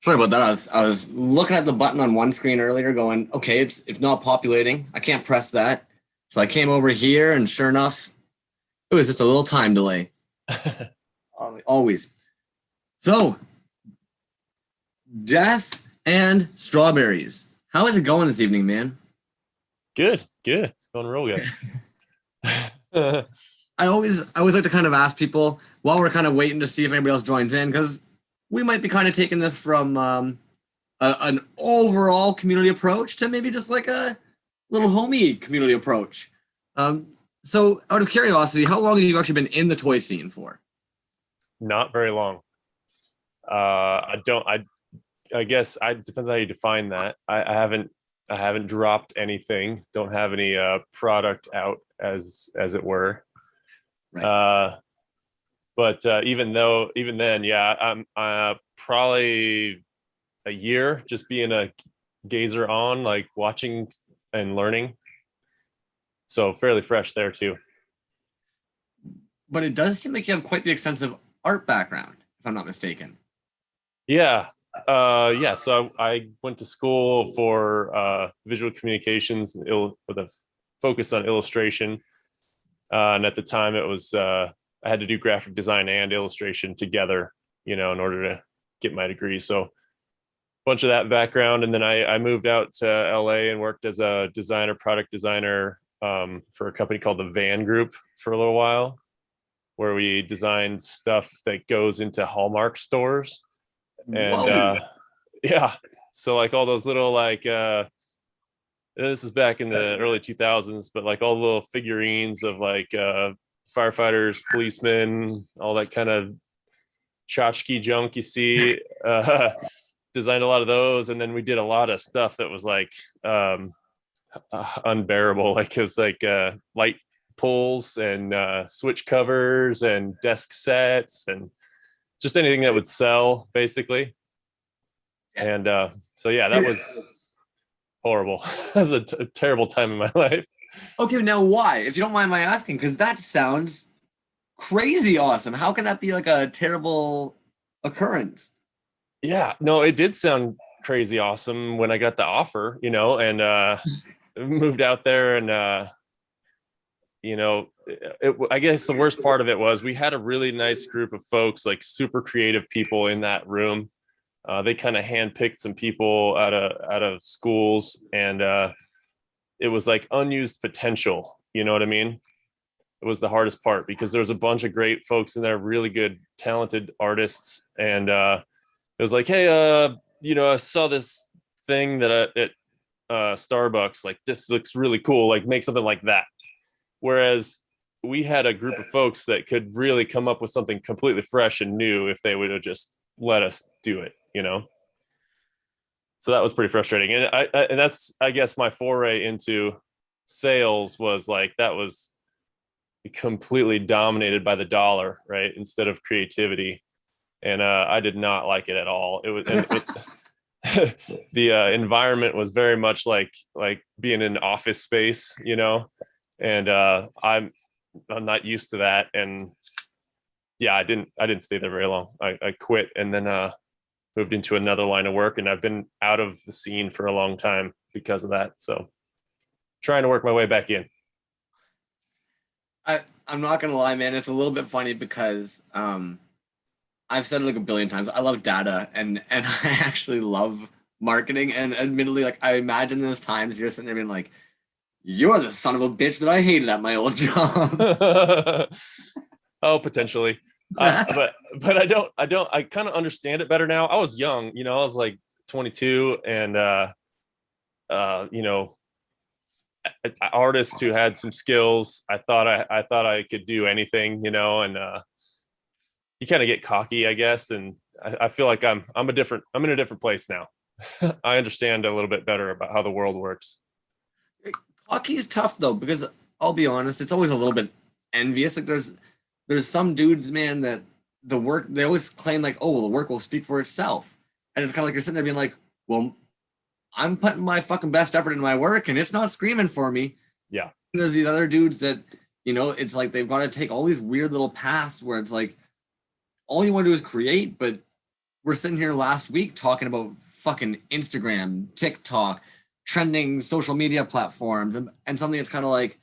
Sorry about that. I was looking at the button on one screen earlier, going, okay, it's not populating. I can't press that. So I came over here, and sure enough, it was just a little time delay. Always. So, death and strawberries. How is it going this evening, man? Good. It's going real good. I always like to kind of ask people while we're kind of waiting to see if anybody else joins in, because we might be kind of taking this from an overall community approach to maybe just like a little homey community approach. So, out of curiosity, how long have you actually been in the toy scene for? Not very long. I guess it depends on how you define that. I haven't dropped anything. Don't have any product out as it were. Right. But even then, yeah, I'm probably a year just being a gazer on, like watching and learning. So fairly fresh there too. But it does seem like you have quite the extensive art background, if I'm not mistaken. Yeah. Yeah. So I went to school for visual communications with a focus on illustration. And at the time it was, I had to do graphic design and illustration together, in order to get my degree. So a bunch of that background. And then I moved out to LA and worked as a product designer, for a company called the Van Group for a little while, where we designed stuff that goes into Hallmark stores. And yeah, so like all those little like this is back in the early 2000s, but like all the little figurines of like firefighters, policemen, all that kind of tchotchke junk you see. Designed a lot of those, and then we did a lot of stuff that was like unbearable. Like it was like light pulls and switch covers and desk sets and just anything that would sell, basically. And so yeah, that was horrible. That was a terrible time in my life. Okay, now why? If you don't mind my asking, because that sounds crazy awesome. How can that be like a terrible occurrence? Yeah, no, it did sound crazy awesome when I got the offer, and moved out there. And I guess the worst part of it was we had a really nice group of folks, like super creative people in that room. They kind of handpicked some people out of schools, and it was like unused potential. You know what I mean? It was the hardest part because there was a bunch of great folks in there, really good, talented artists, and it was like, hey, I saw this thing that at Starbucks, like this looks really cool, like make something like that. Whereas we had a group of folks that could really come up with something completely fresh and new if they would have just let us do it. So that was pretty frustrating. And and that's, I guess, my foray into sales was like, that was completely dominated by the dollar, right? Instead of creativity. And I did not like it at all. It was, the environment was very much like being in an office space, and I'm not used to that. And yeah, I didn't stay there very long. I quit and then moved into another line of work, and I've been out of the scene for a long time because of that. So trying to work my way back in. I'm not gonna lie, man. It's a little bit funny because I've said it like a billion times. I love data and I actually love marketing. And admittedly, like I imagine there's times you're sitting there being like, "You're the son of a bitch that I hated at my old job." Oh, potentially. But I kind of understand it better now. I was young, I was like 22, and artists who had some skills. I thought I could do anything, and you kind of get cocky, I guess. And I feel like I'm in a different place now. I understand a little bit better about how the world works. Hockey's tough though, because I'll be honest, it's always a little bit envious. Like there's some dudes, man, that the work they always claim like, oh well, the work will speak for itself. And it's kind of like you're sitting there being like, well, I'm putting my fucking best effort into my work and it's not screaming for me. Yeah. And there's these other dudes that, it's like they've got to take all these weird little paths where it's like all you want to do is create, but we're sitting here last week talking about fucking Instagram, TikTok, trending social media platforms, and something that's kind of like,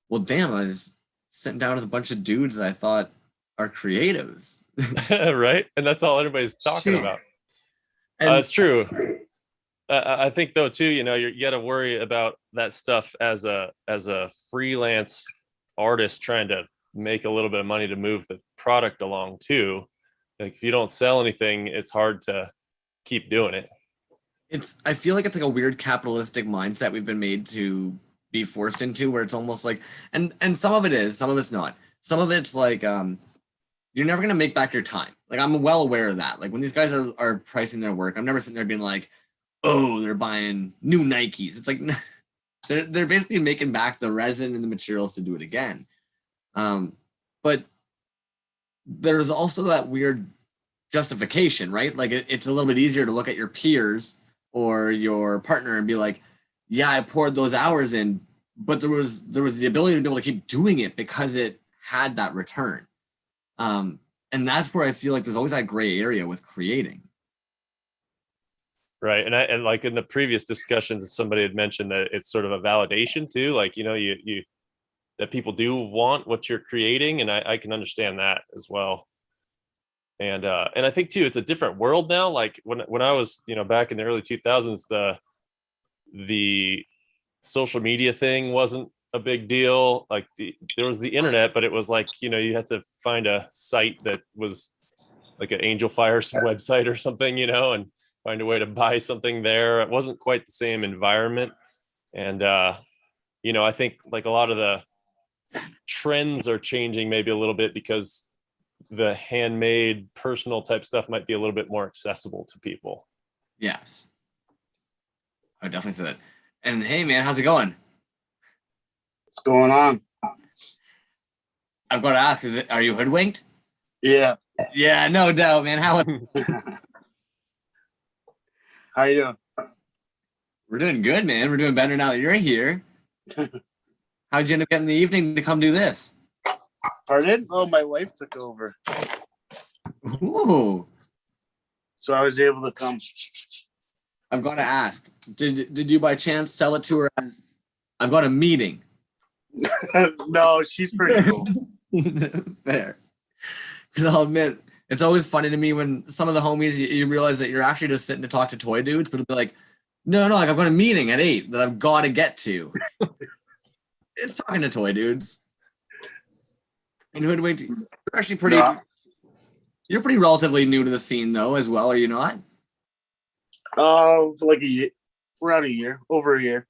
well, damn, I was sitting down with a bunch of dudes that I thought are creatives. Right, and that's all everybody's talking about. And It's true. I think though too, you know, you got to worry about that stuff as a freelance artist trying to make a little bit of money to move the product along too. Like if you don't sell anything, it's hard to keep doing it. I feel like it's like a weird capitalistic mindset we've been made to be forced into, where it's almost like, and some of it is, some of it's not. Some of it's like, you're never gonna make back your time. Like I'm well aware of that. Like when these guys are pricing their work, I'm never sitting there being like, oh, they're buying new Nikes. It's like they're basically making back the resin and the materials to do it again. But there's also that weird justification, right? Like it's a little bit easier to look at your peers or your partner and be like, yeah, I poured those hours in, but there was the ability to be able to keep doing it because it had that return. And that's where I feel like there's always that gray area with creating. Right. And like in the previous discussions, somebody had mentioned that it's sort of a validation too. Like, you know, you that people do want what you're creating. And I can understand that as well. And I think too, it's a different world now. Like when I was, you know, back in the early 2000s, the social media thing wasn't a big deal. Like there was the internet, but it was like, you know, you had to find a site that was like an Angel Fire website or something, you know, and find a way to buy something there. It wasn't quite the same environment. And, you know, I think like a lot of the trends are changing maybe a little bit because the handmade personal type stuff might be a little bit more accessible to people. Yes. I would definitely say that. And hey man, how's it going? What's going on? I've got to ask, are you hoodwinked? Yeah. Yeah, no doubt, man. How you doing? We're doing good, man. We're doing better now that you're here. How'd you end up getting the evening to come do this? Pardon? Oh, my wife took over. Ooh. So I was able to come. I've got to ask, did you by chance sell it to her as, I've got a meeting? No, she's pretty cool. Fair. Because I'll admit, it's always funny to me when some of the homies, you realize that you're actually just sitting to talk to toy dudes, but it'll be like, no, like I've got a meeting at 8 that I've got to get to. It's talking to toy dudes. And hoodwinked, you're actually pretty, you're pretty relatively new to the scene though, as well, are you not? Like a year, around a year, over a year.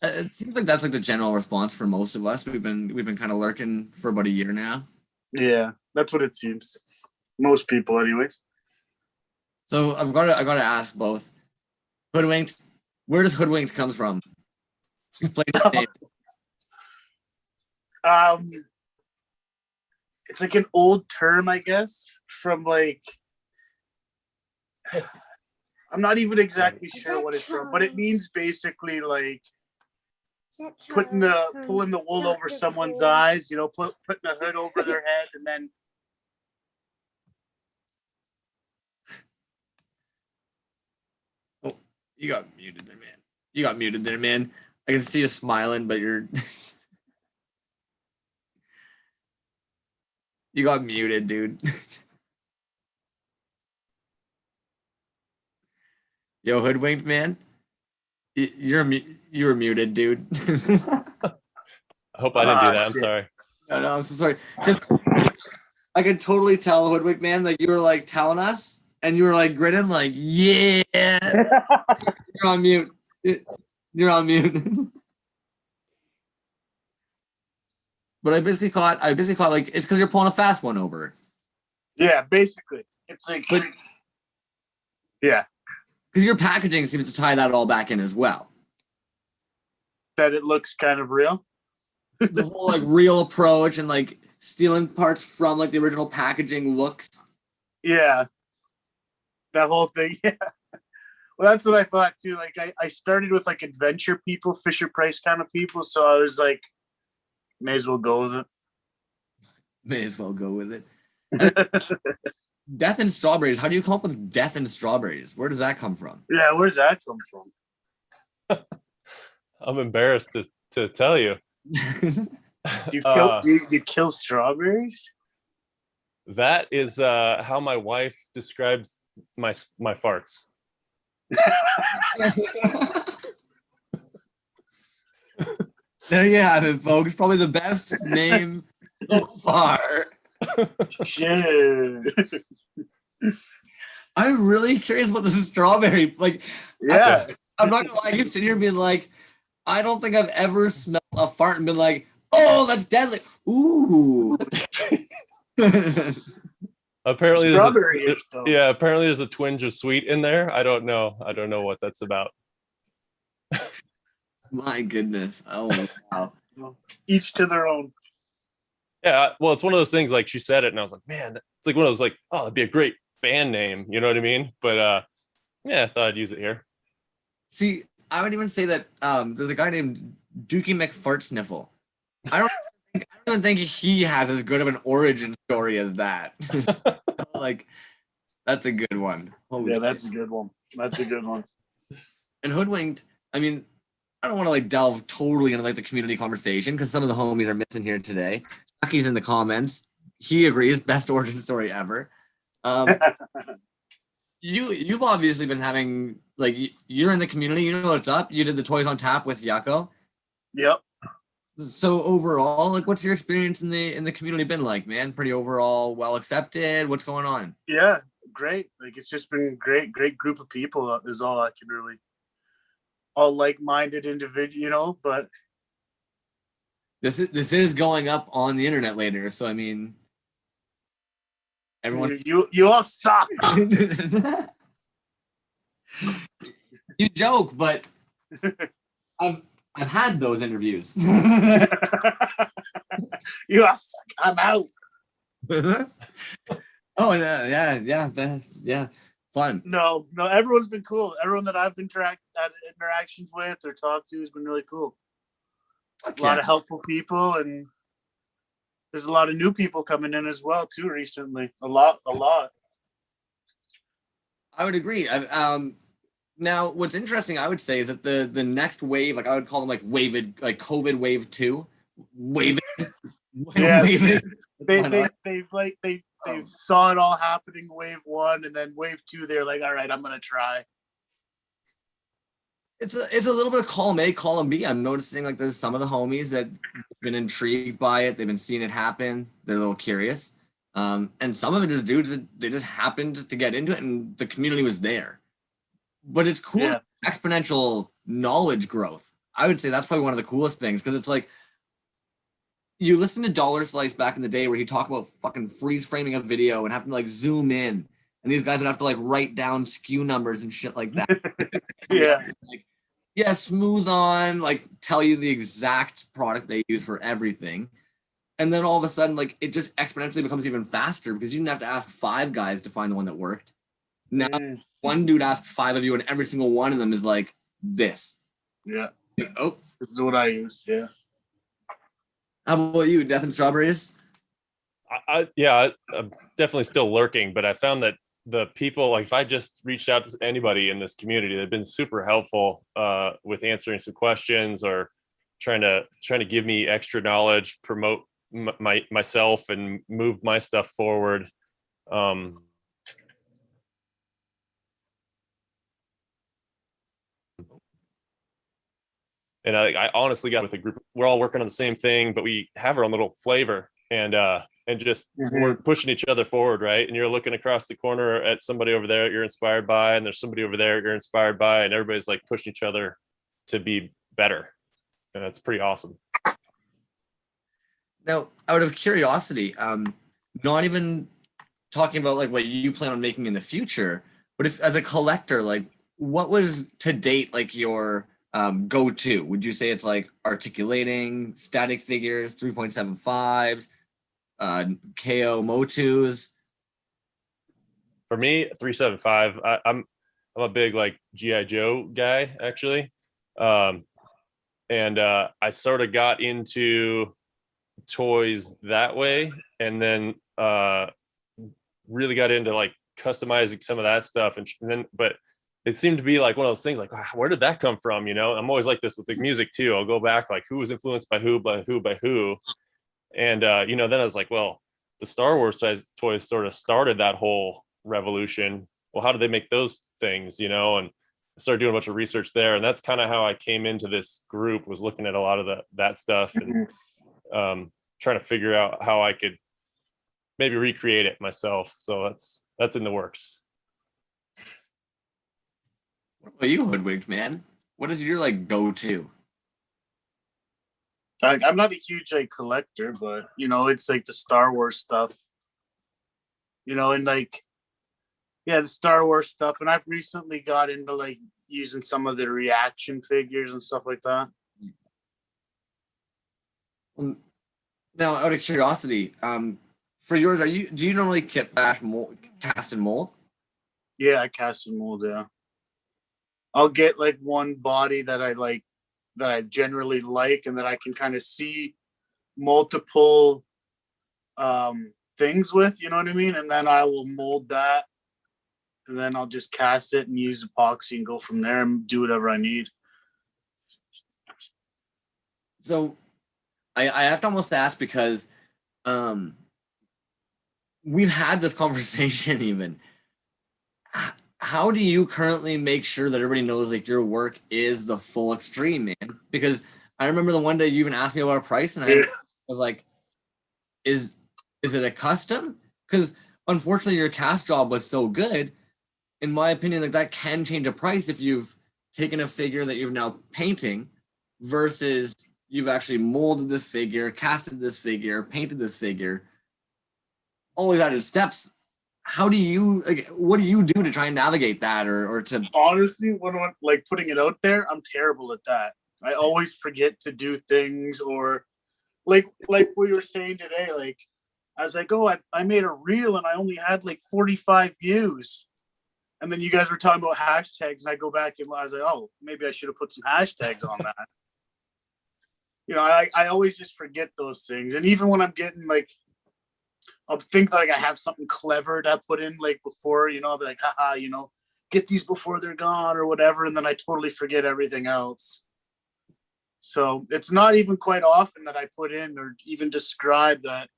It seems like that's like the general response for most of us. We've been kind of lurking for about a year now. Yeah, that's what it seems. Most people, anyways. So I got to ask both. Hoodwinked, where does hoodwinked comes from? Explain the name. It's like an old term, I guess, from like, I'm not even exactly sure what it's from, but it means basically like pulling the wool over someone's eyes, you know, putting a hood over their head, and then. Oh, you got muted there, man. You got muted there, man. I can see you smiling, but you're. You got muted, dude. Yo, hoodwinked, man. You were muted, dude. I hope I didn't do that. I'm sorry. No, I'm so sorry. I could totally tell, hoodwinked, man, like you were like telling us, and you were like grinning, like, yeah. You're on mute. You're on mute. But I basically caught like it's because you're pulling a fast one over. Yeah, basically. It's like, yeah. Because your packaging seems to tie that all back in as well. That it looks kind of real. The whole like real approach and like stealing parts from like the original packaging looks. Yeah. That whole thing. Yeah. Well, that's what I thought too. Like I started with like adventure people, Fisher Price kind of people. So I was like, may as well go with it. May as well go with it. Death and Strawberries. How do you come up with Death and Strawberries? Where does that come from? Yeah, where's that come from? I'm embarrassed to tell you. You kill strawberries? That is how my wife describes my farts. There you have it, folks. Probably the best name so far. Shit. I'm really curious about this strawberry. Like, Yeah. I'm not gonna lie. I keep sitting here being like, I don't think I've ever smelled a fart and been like, oh, that's deadly. Ooh. Apparently, Strawberry-ish, apparently there's a twinge of sweet in there. I don't know what that's about. My goodness. Oh, wow. Each to their own. Yeah, well, it's one of those things, like she said it and I was like, man, it's like one of those like, oh, it'd be a great band name, you know what I mean? But yeah, I thought I'd use it here. See, I would even say that there's a guy named Dookie McFartsniffle. I don't even think he has as good of an origin story as that. Like, that's a good one. Holy Yeah, that's a good one. That's a good one. And Hoodwinked, I mean, I don't want to like delve totally into like the community conversation because some of the homies are missing here today. Chucky's in the comments. He agrees, best origin story ever. You've obviously been having like you're in the community, you know what's up. You did the Toys on Tap with Yucko. Yep. So overall, like what's your experience in the community been like, man? Pretty overall well accepted. What's going on? Yeah, great. Like it's just been great group of people is all I can really all like-minded individual, you know, but this is going up on the internet later, so I mean everyone you all suck. You joke, but I've had those interviews. You all suck. I'm out. Oh yeah. Fun. No, everyone's been cool. Everyone that I've had interactions with or talked to has been really cool. Fuck A lot of helpful people, and there's a lot of new people coming in as well too recently. A lot. I would agree. Now what's interesting, I would say, is that the next wave, like I would call them like COVID wave 2. Yeah, Wave. they saw it all happening wave 1, and then wave 2 they're like, all right, I'm gonna try. It's a little bit of column A, column B. I'm noticing like there's some of the homies that have been intrigued by it. They've been seeing it happen. They're a little curious. And some of it is dudes that they just happened to get into it and the community was there. But it's cool, Yeah. Exponential knowledge growth. I would say that's probably one of the coolest things because it's like you listen to Dollar Slice back in the day where he talked about fucking freeze framing a video and having to like zoom in. And these guys would have to like write down SKU numbers and shit like that. Yeah. Like, yeah, smooth on, like tell you the exact product they use for everything. And then all of a sudden, like it just exponentially becomes even faster because you didn't have to ask 5 guys to find the one that worked. Now one dude asks 5 of you, and every single one of them is like this. Yeah. Oh, This is what I use. Yeah. how about you, Death and Strawberries? I'm definitely still lurking, but I found that the people, like if I just reached out to anybody in this community, they've been super helpful with answering some questions or trying to give me extra knowledge, promote myself and move my stuff forward. And I honestly got with a group. We're all working on the same thing, but we have our own little flavor, and just we're pushing each other forward, right? And you're looking across the corner at somebody over there you're inspired by, and there's somebody over there you're inspired by, and everybody's like pushing each other to be better, and that's pretty awesome. Now, out of curiosity, not even talking about like what you plan on making in the future, but if as a collector, like what was to date like your go-to? Would you say it's like articulating, static figures, 3.75s, KO Motus? For me, 375. I'm a big like GI Joe guy actually, and I sort of got into toys that way, and then really got into like customizing some of that stuff. And then, but it seemed to be like one of those things like, wow, where did that come from? You know, I'm always like this with the music too. I'll go back like who was influenced by who, by who, by who. And, you know, then I was like, well, the Star Wars toys sort of started that whole revolution. Well, how did they make those things, you know? And I started doing a bunch of research there. And that's kind of how I came into this group, was looking at a lot of that stuff and trying to figure out how I could maybe recreate it myself. So that's in the works. What about you, Hoodwinked, man? What is your like go-to? I'm not a huge like collector, but you know, it's like the Star Wars stuff. You know, and like, yeah, the Star Wars stuff. And I've recently got into like using some of the reaction figures and stuff like that. Now, out of curiosity, for yours, do you normally kit bash cast and mold? Yeah, I cast and mold. Yeah, I'll get like one body that I like, that I generally like, and that I can kind of see multiple things with, you know what I mean? And then I will mold that, and then I'll just cast it and use epoxy and go from there and do whatever I need. So I have to almost ask, because we've had this conversation even. How do you currently make sure that everybody knows like your work is the full extreme, man? Because I remember the one day you even asked me about a price, and I was like, is it a custom? Because unfortunately your cast job was so good. In my opinion, like that can change a price if you've taken a figure that you're now painting versus you've actually molded this figure, casted this figure, painted this figure. All these added steps. How do you like? What do you do to try and navigate that, or to? Honestly, when like putting it out there, I'm terrible at that. I always forget to do things, or like what you were saying today. Like as I go, I made a reel and I only had like 45 views, and then you guys were talking about hashtags, and I go back and I was like, oh, maybe I should have put some hashtags on that. You know, I always just forget those things, and even when I'm getting like, I'll think like I have something clever to put in like before, you know, I'll be like, haha, you know, get these before they're gone or whatever. And then I totally forget everything else. So it's not even quite often that I put in or even describe that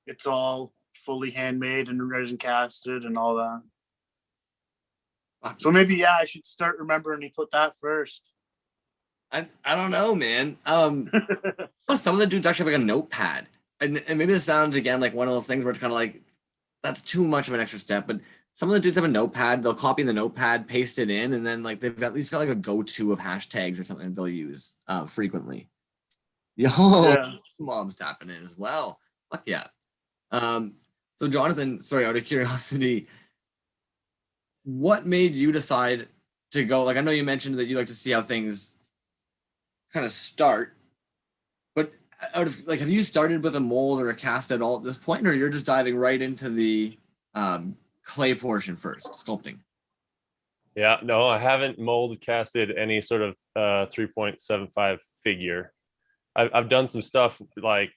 it's all fully handmade and resin casted and all that. So maybe, yeah, I should start remembering to put that first. I don't know, man. Some of the dudes actually have like a notepad. And maybe this sounds again like one of those things where it's kind of like that's too much of an extra step. But some of the dudes have a notepad. They'll copy the notepad, paste it in, and then like they've at least got like a go-to of hashtags or something they'll use frequently. Yeah. Mom's tapping in as well. Fuck yeah. So Jonathan, sorry, out of curiosity, what made you decide to go? Like I know you mentioned that you like to see how things kind of start. Out of like, have you started with a mold or a cast at all at this point, or you're just diving right into the clay portion first, sculpting? Yeah, no, I haven't mold casted any sort of 3.75 figure. I've done some stuff like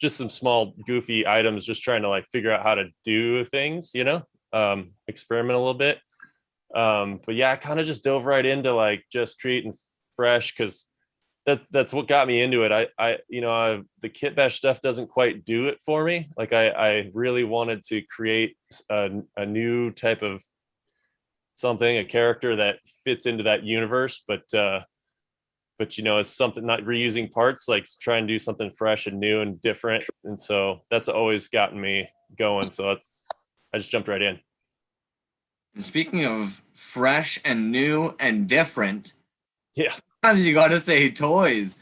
just some small goofy items, just trying to like figure out how to do things, you know, experiment a little bit. But yeah, I kind of just dove right into like just creating fresh, because that's what got me into it. I you know, the kit bash stuff doesn't quite do it for me. Like I really wanted to create a new type of something, a character that fits into that universe, but you know, it's something, not reusing parts, like try and do something fresh and new and different. And so that's always gotten me going. So I just jumped right in. And speaking of fresh and new and different, yeah, you gotta say toys,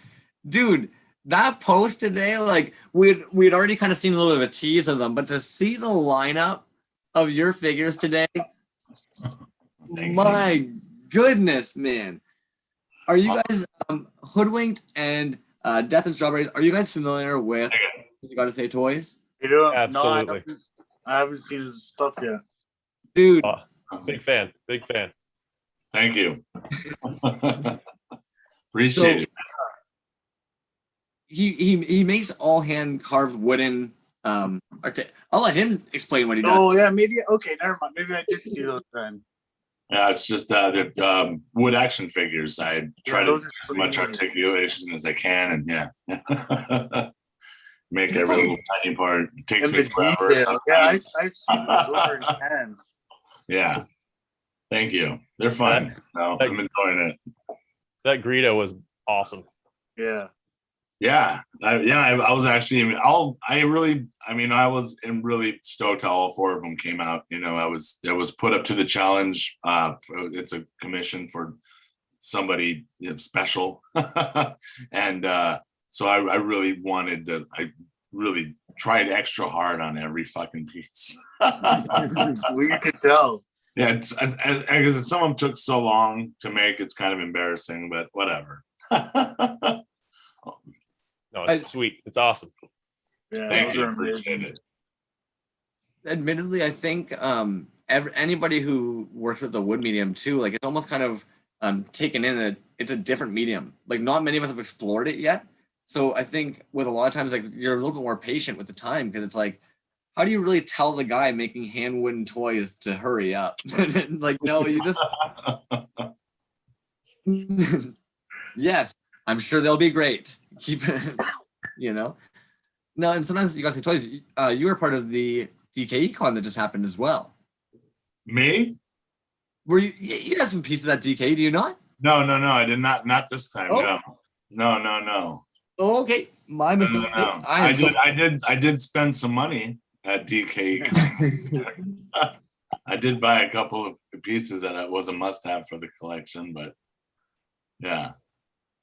dude. That post today, like we'd already kind of seen a little bit of a tease of them, but to see the lineup of your figures today, my goodness, man. Are you guys Hoodwinked and Death and Strawberries? Are you guys familiar with You Gotta Say Toys? You know, absolutely. No, I haven't seen his stuff yet, dude. Oh, big fan. Thank you. Appreciate it. He makes all hand carved wooden I'll let him explain what he does. Oh yeah, maybe. Okay, never mind. Maybe I did see those then. Yeah, it's just the wood action figures. I try to those do are as much pretty easy. articulation as I can, and yeah, make Just every like- little tiny part. It takes And me the forever. detail. Yeah, Sometimes. I've seen those. Those are intense. Yeah, thank you. They're fun. No, I'm enjoying it. That Greedo was awesome. Yeah. Yeah, I was actually I was really stoked how all four of them came out. You know, I was put up to the challenge. It's a commission for somebody special, and so I really wanted to. I really tried extra hard on every fucking piece. Well, you could tell. Yeah, because some of them took so long to make, it's kind of embarrassing, but whatever. No, it's sweet. It's awesome. Yeah, Thank those you. are Appreciate amazing. it. Admittedly, I think anybody who works with the wood medium too, like it's almost kind of taken in that it's a different medium. Like not many of us have explored it yet. So I think with a lot of times, like you're a little bit more patient with the time because it's like, how do you really tell the guy making hand wooden toys to hurry up? Like, no, you just yes, I'm sure they'll be great. Keep you know. No, and sometimes you guys say toys. You were part of the DKE con that just happened as well. Me? Were you had some pieces at DKE, do you not? No, I did not this time. Oh. No. Oh, okay. My mistake. No. I did spend some money at DKE. I did buy a couple of pieces that it was a must-have for the collection, but yeah.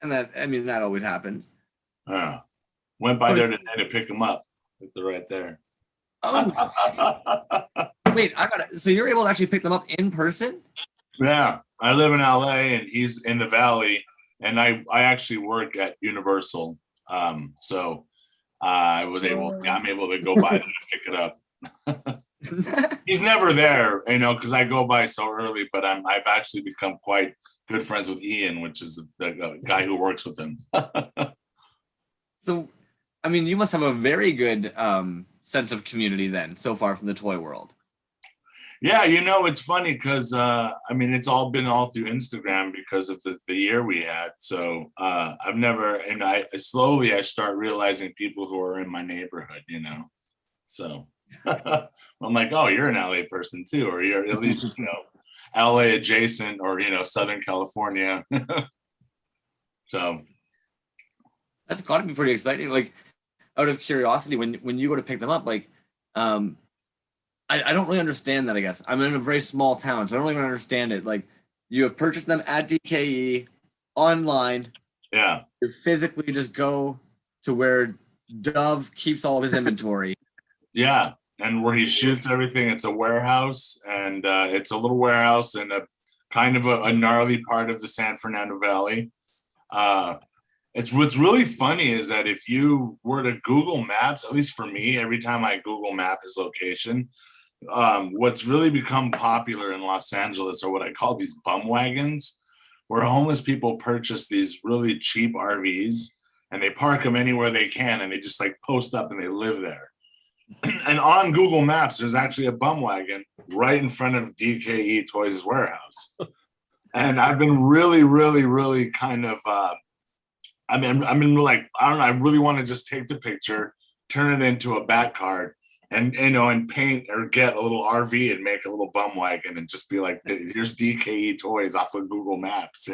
And that always happens. Went by there today to pick them up. They're right there. Oh, wait, so you're able to actually pick them up in person? Yeah, I live in LA and he's in the Valley, and I actually work at Universal. So I'm able to go by there and pick it up. He's never there, because I go by so early, but I've actually become quite good friends with Ian, which is the guy who works with him. So, I mean, you must have a very good sense of community then, so far from the toy world. Yeah, it's funny because it's all been all through Instagram because of the year we had. So I've never, and I start realizing people who are in my neighborhood, So I'm like, oh, you're an LA person too, or you're at least LA adjacent, or Southern California. So That's got to be pretty exciting. Like, out of curiosity, when you go to pick them up, like, I don't really understand that, I guess. I'm in a very small town, so I don't even understand it. Like, you have purchased them at DKE online. Yeah. You physically just go to where Dove keeps all of his inventory. Yeah. And where he shoots everything, it's a warehouse, and it's a little warehouse in a kind of a gnarly part of the San Fernando Valley. What's really funny is that if you were to Google Maps, at least for me, every time I Google map his location, what's really become popular in Los Angeles are what I call these bum wagons, where homeless people purchase these really cheap RVs and they park them anywhere they can, and they just like post up and they live there. And on Google Maps, there's actually a bum wagon right in front of DKE Toys warehouse. And I've been really, really, really kind of, like, I don't know, I really want to just take the picture, turn it into a back card, and and paint or get a little RV and make a little bum wagon and just be like, here's DKE Toys off of Google Maps,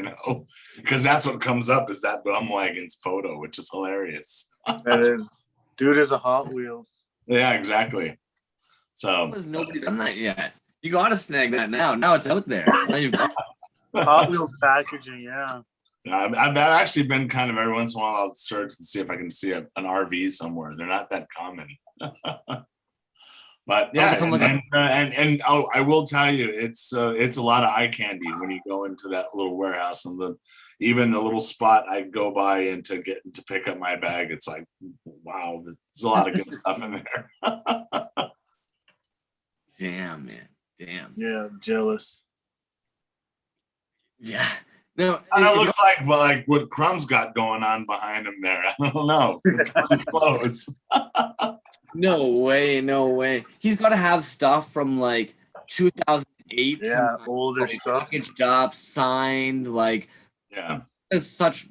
because that's what comes up is that bum wagon's photo, which is hilarious. That is, dude is a Hot Wheels. Yeah, exactly. So Has nobody done that yet? You got to snag that now. Now it's out there. Now you've got Hot Wheels packaging, yeah. I've actually been kind of every once in a while I'll search and see if I can see an RV somewhere. They're not that common. But yeah, and I will tell you, it's a lot of eye candy when you go into that little warehouse, and even the little spot I go by and to pick up my bag. It's like, wow, there's a lot of good stuff in there. damn, man, damn. Yeah, I'm jealous. Yeah. No, it looks like what Crumbs got going on behind him there. I don't know. It's pretty close. No way, no way. He's got to have stuff from like 2008. Yeah, some older stuff. packaged up, signed. Like, Yeah. it's such.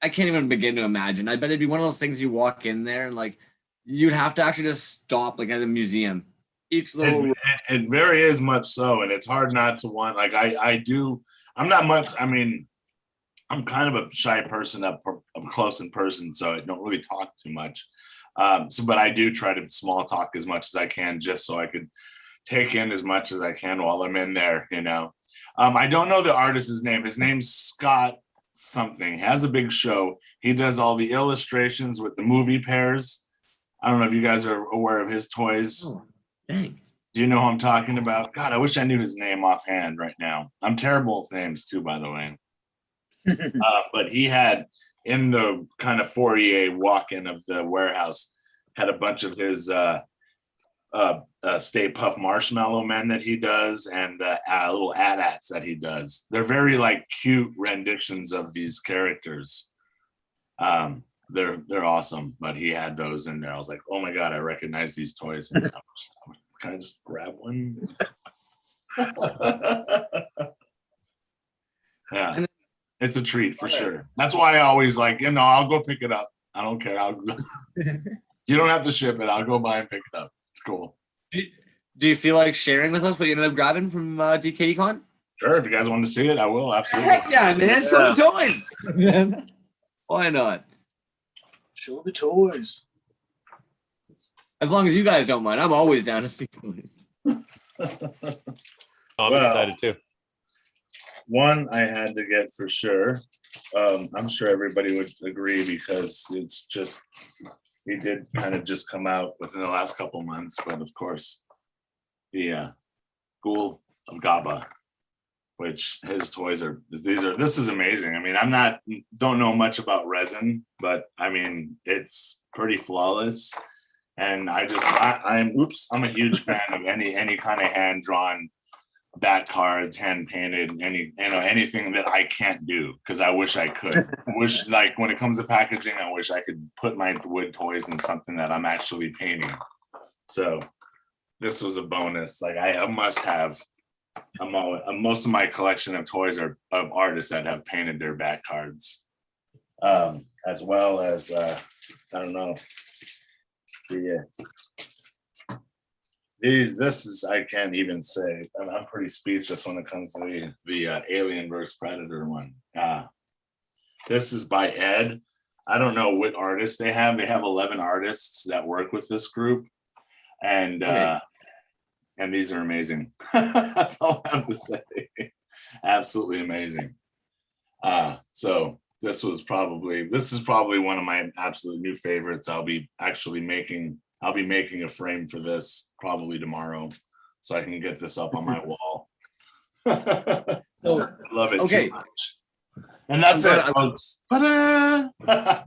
I can't even begin to imagine. I bet it'd be one of those things you walk in there and like you'd have to actually just stop like at a museum. Each little. It very is much so, and it's hard not to want. Like I do. I'm not much. I mean, I'm kind of a shy person up close in person, so I don't really talk too much. But I do try to small talk as much as I can, just so I could take in as much as I can while I'm in there. I don't know the artist's name. His name's Scott something. He has a big show. He does all the illustrations with the movie pairs. I don't know if you guys are aware of his toys. Oh, dang. Do you know who I'm talking about? God, I wish I knew his name offhand right now. I'm terrible with names too, by the way. But he had in the kind of foyer walk-in of the warehouse, had a bunch of his Stay Puft Marshmallow Men that he does, and little AT-ATs that he does. They're very like cute renditions of these characters. They're awesome, but he had those in there. I was like, oh my God, I recognize these toys. Can I just grab one? Yeah, it's a treat for sure. That's why I always like, I'll go pick it up. I don't care. You don't have to ship it. I'll go by and pick it up. It's cool. Do you feel like sharing with us what you ended up grabbing from DKCon? Sure, if you guys want to see it, I will. Absolutely. Heck yeah, man. Show the toys. Why not? Show the toys. As long as you guys don't mind, I'm always down to see toys. I'm excited too. One I had to get for sure. I'm sure everybody would agree because it's just, he did kind of just come out within the last couple months, but of course, the Ghoul of Gaba, which his toys are, this is amazing. I mean, don't know much about resin, but I mean, it's pretty flawless. And I'm a huge fan of any kind of hand-drawn bat cards, hand painted, anything that I can't do, because I wish I could. I wish, like, when it comes to packaging, I wish I could put my wood toys in something that I'm actually painting. So this was a bonus. Like, I must have. Most of my collection of toys are of artists that have painted their bat cards, as well as I don't know. I can't even say. I'm pretty speechless when it comes to the Alien vs Predator one. This is by Ed. I don't know what artists they have. They have 11 artists that work with this group, and and these are amazing. That's all I have to say. Absolutely amazing. So this is probably one of my absolute new favorites. I'll be making a frame for this probably tomorrow, so I can get this up on my wall. I love it too much. And that's it, folks. I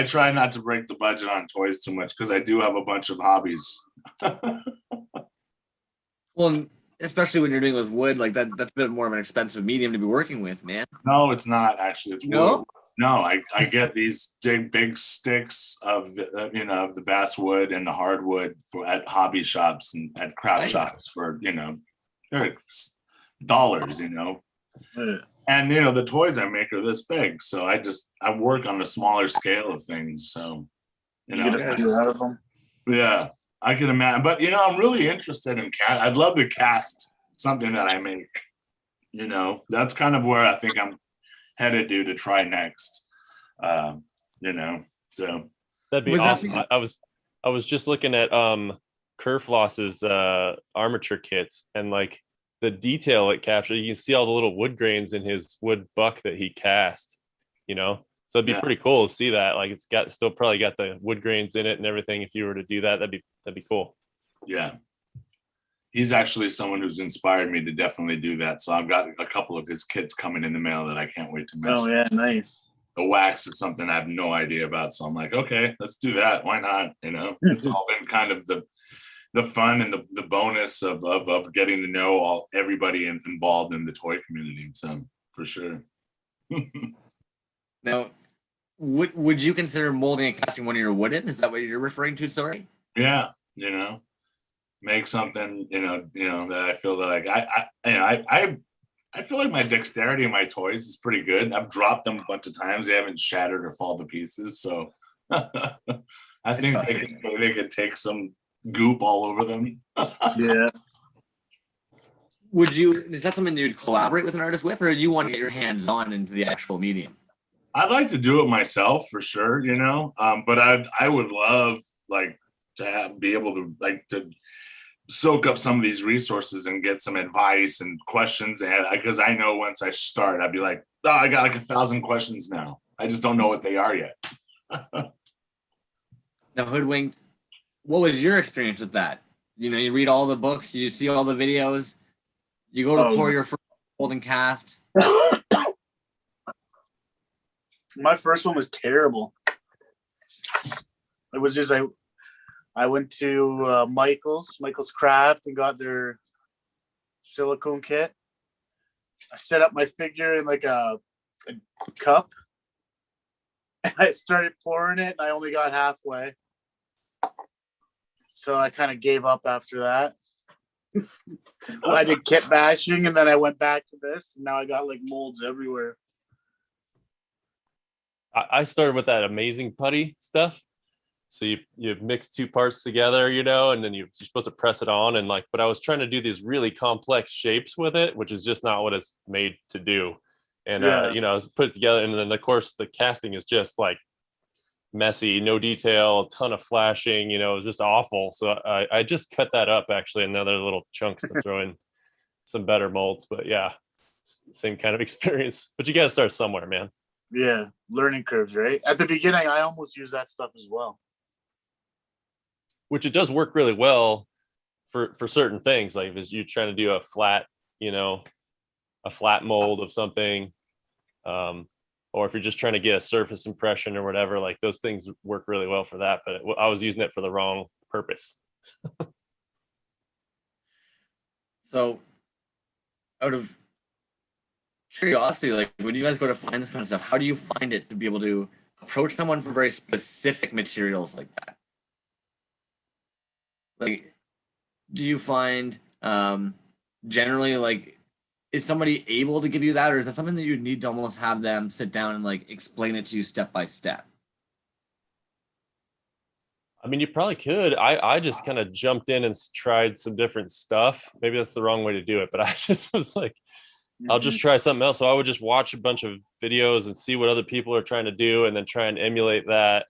try not to break the budget on toys too much because I do have a bunch of hobbies. Well, especially when you're doing with wood, like that's a bit more of an expensive medium to be working with, man. No, it's not actually. It's no. Wood. No, I get these big sticks of the basswood and the hardwood at hobby shops and at craft shops for they're dollars, and the toys I make are this big, so I work on a smaller scale of things. So you get a few out of them. Yeah, I can imagine, but I'm really interested in I'd love to cast something that I make. That's kind of where I think I'm headed to try next. So that'd be awesome. I was just looking at Kerfloss's armature kits, and like the detail it captured. You can see all the little wood grains in his wood buck that he cast. So it'd be pretty cool to see that. Like it's still probably got the wood grains in it and everything. If you were to do that, that'd be cool. Yeah. He's actually someone who's inspired me to definitely do that. So I've got a couple of his kits coming in the mail that I can't wait to mess with. Oh yeah, nice. The wax is something I have no idea about. So I'm like, okay, let's do that. Why not? It's all been kind of the fun and the bonus of getting to know everybody involved in the toy community. So for sure. Now, would you consider molding and casting one of your wooden? Is that what you're referring to? Sorry. Yeah, make something, that I feel that like I feel like my dexterity in my toys is pretty good. I've dropped them a bunch of times. They haven't shattered or fall to pieces. So I think they could take some goop all over them. Yeah. Is that something you'd collaborate with an artist with, or do you want to get your hands on into the actual medium? I'd like to do it myself for sure, but I would love like to be able to to soak up some of these resources and get some advice and questions. And because I know once I start, I'd be like, oh, I got like 1,000 questions now. I just don't know what they are yet. Now, Hoodwinked, what was your experience with that? You read all the books, you see all the videos, you go to pour your first mold and cast. My first one was terrible. It was just I went to Michael's Craft, and got their silicone kit. I set up my figure in like a cup, and I started pouring it, and I only got halfway. So I kind of gave up after that. I did kit bashing, and then I went back to this, and now I got like molds everywhere. I started with that amazing putty stuff. So you mix two parts together, and then you're supposed to press it on, and but I was trying to do these really complex shapes with it, which is just not what it's made to do. And I was put it together, and then of course the casting is just like messy, no detail, a ton of flashing, it was just awful. So I just cut that up actually, another little chunks to throw in some better molds. But yeah, same kind of experience. But you got to start somewhere, man. Yeah, learning curves, right? At the beginning, I almost used that stuff as well. Which it does work really well for certain things, like if you're trying to do a flat mold of something, or if you're just trying to get a surface impression or whatever, like those things work really well for that. But I was using it for the wrong purpose. So, out of curiosity, like when you guys go to find this kind of stuff, how do you find it to be able to approach someone for very specific materials like that? Like, do you find generally, like, is somebody able to give you that, or is that something that you need to almost have them sit down and like explain it to you step by step? I mean, you probably could. I just kind of jumped in and tried some different stuff. Maybe that's the wrong way to do it, but I just was like, I'll just try something else. So I would just watch a bunch of videos and see what other people are trying to do, and then try and emulate that.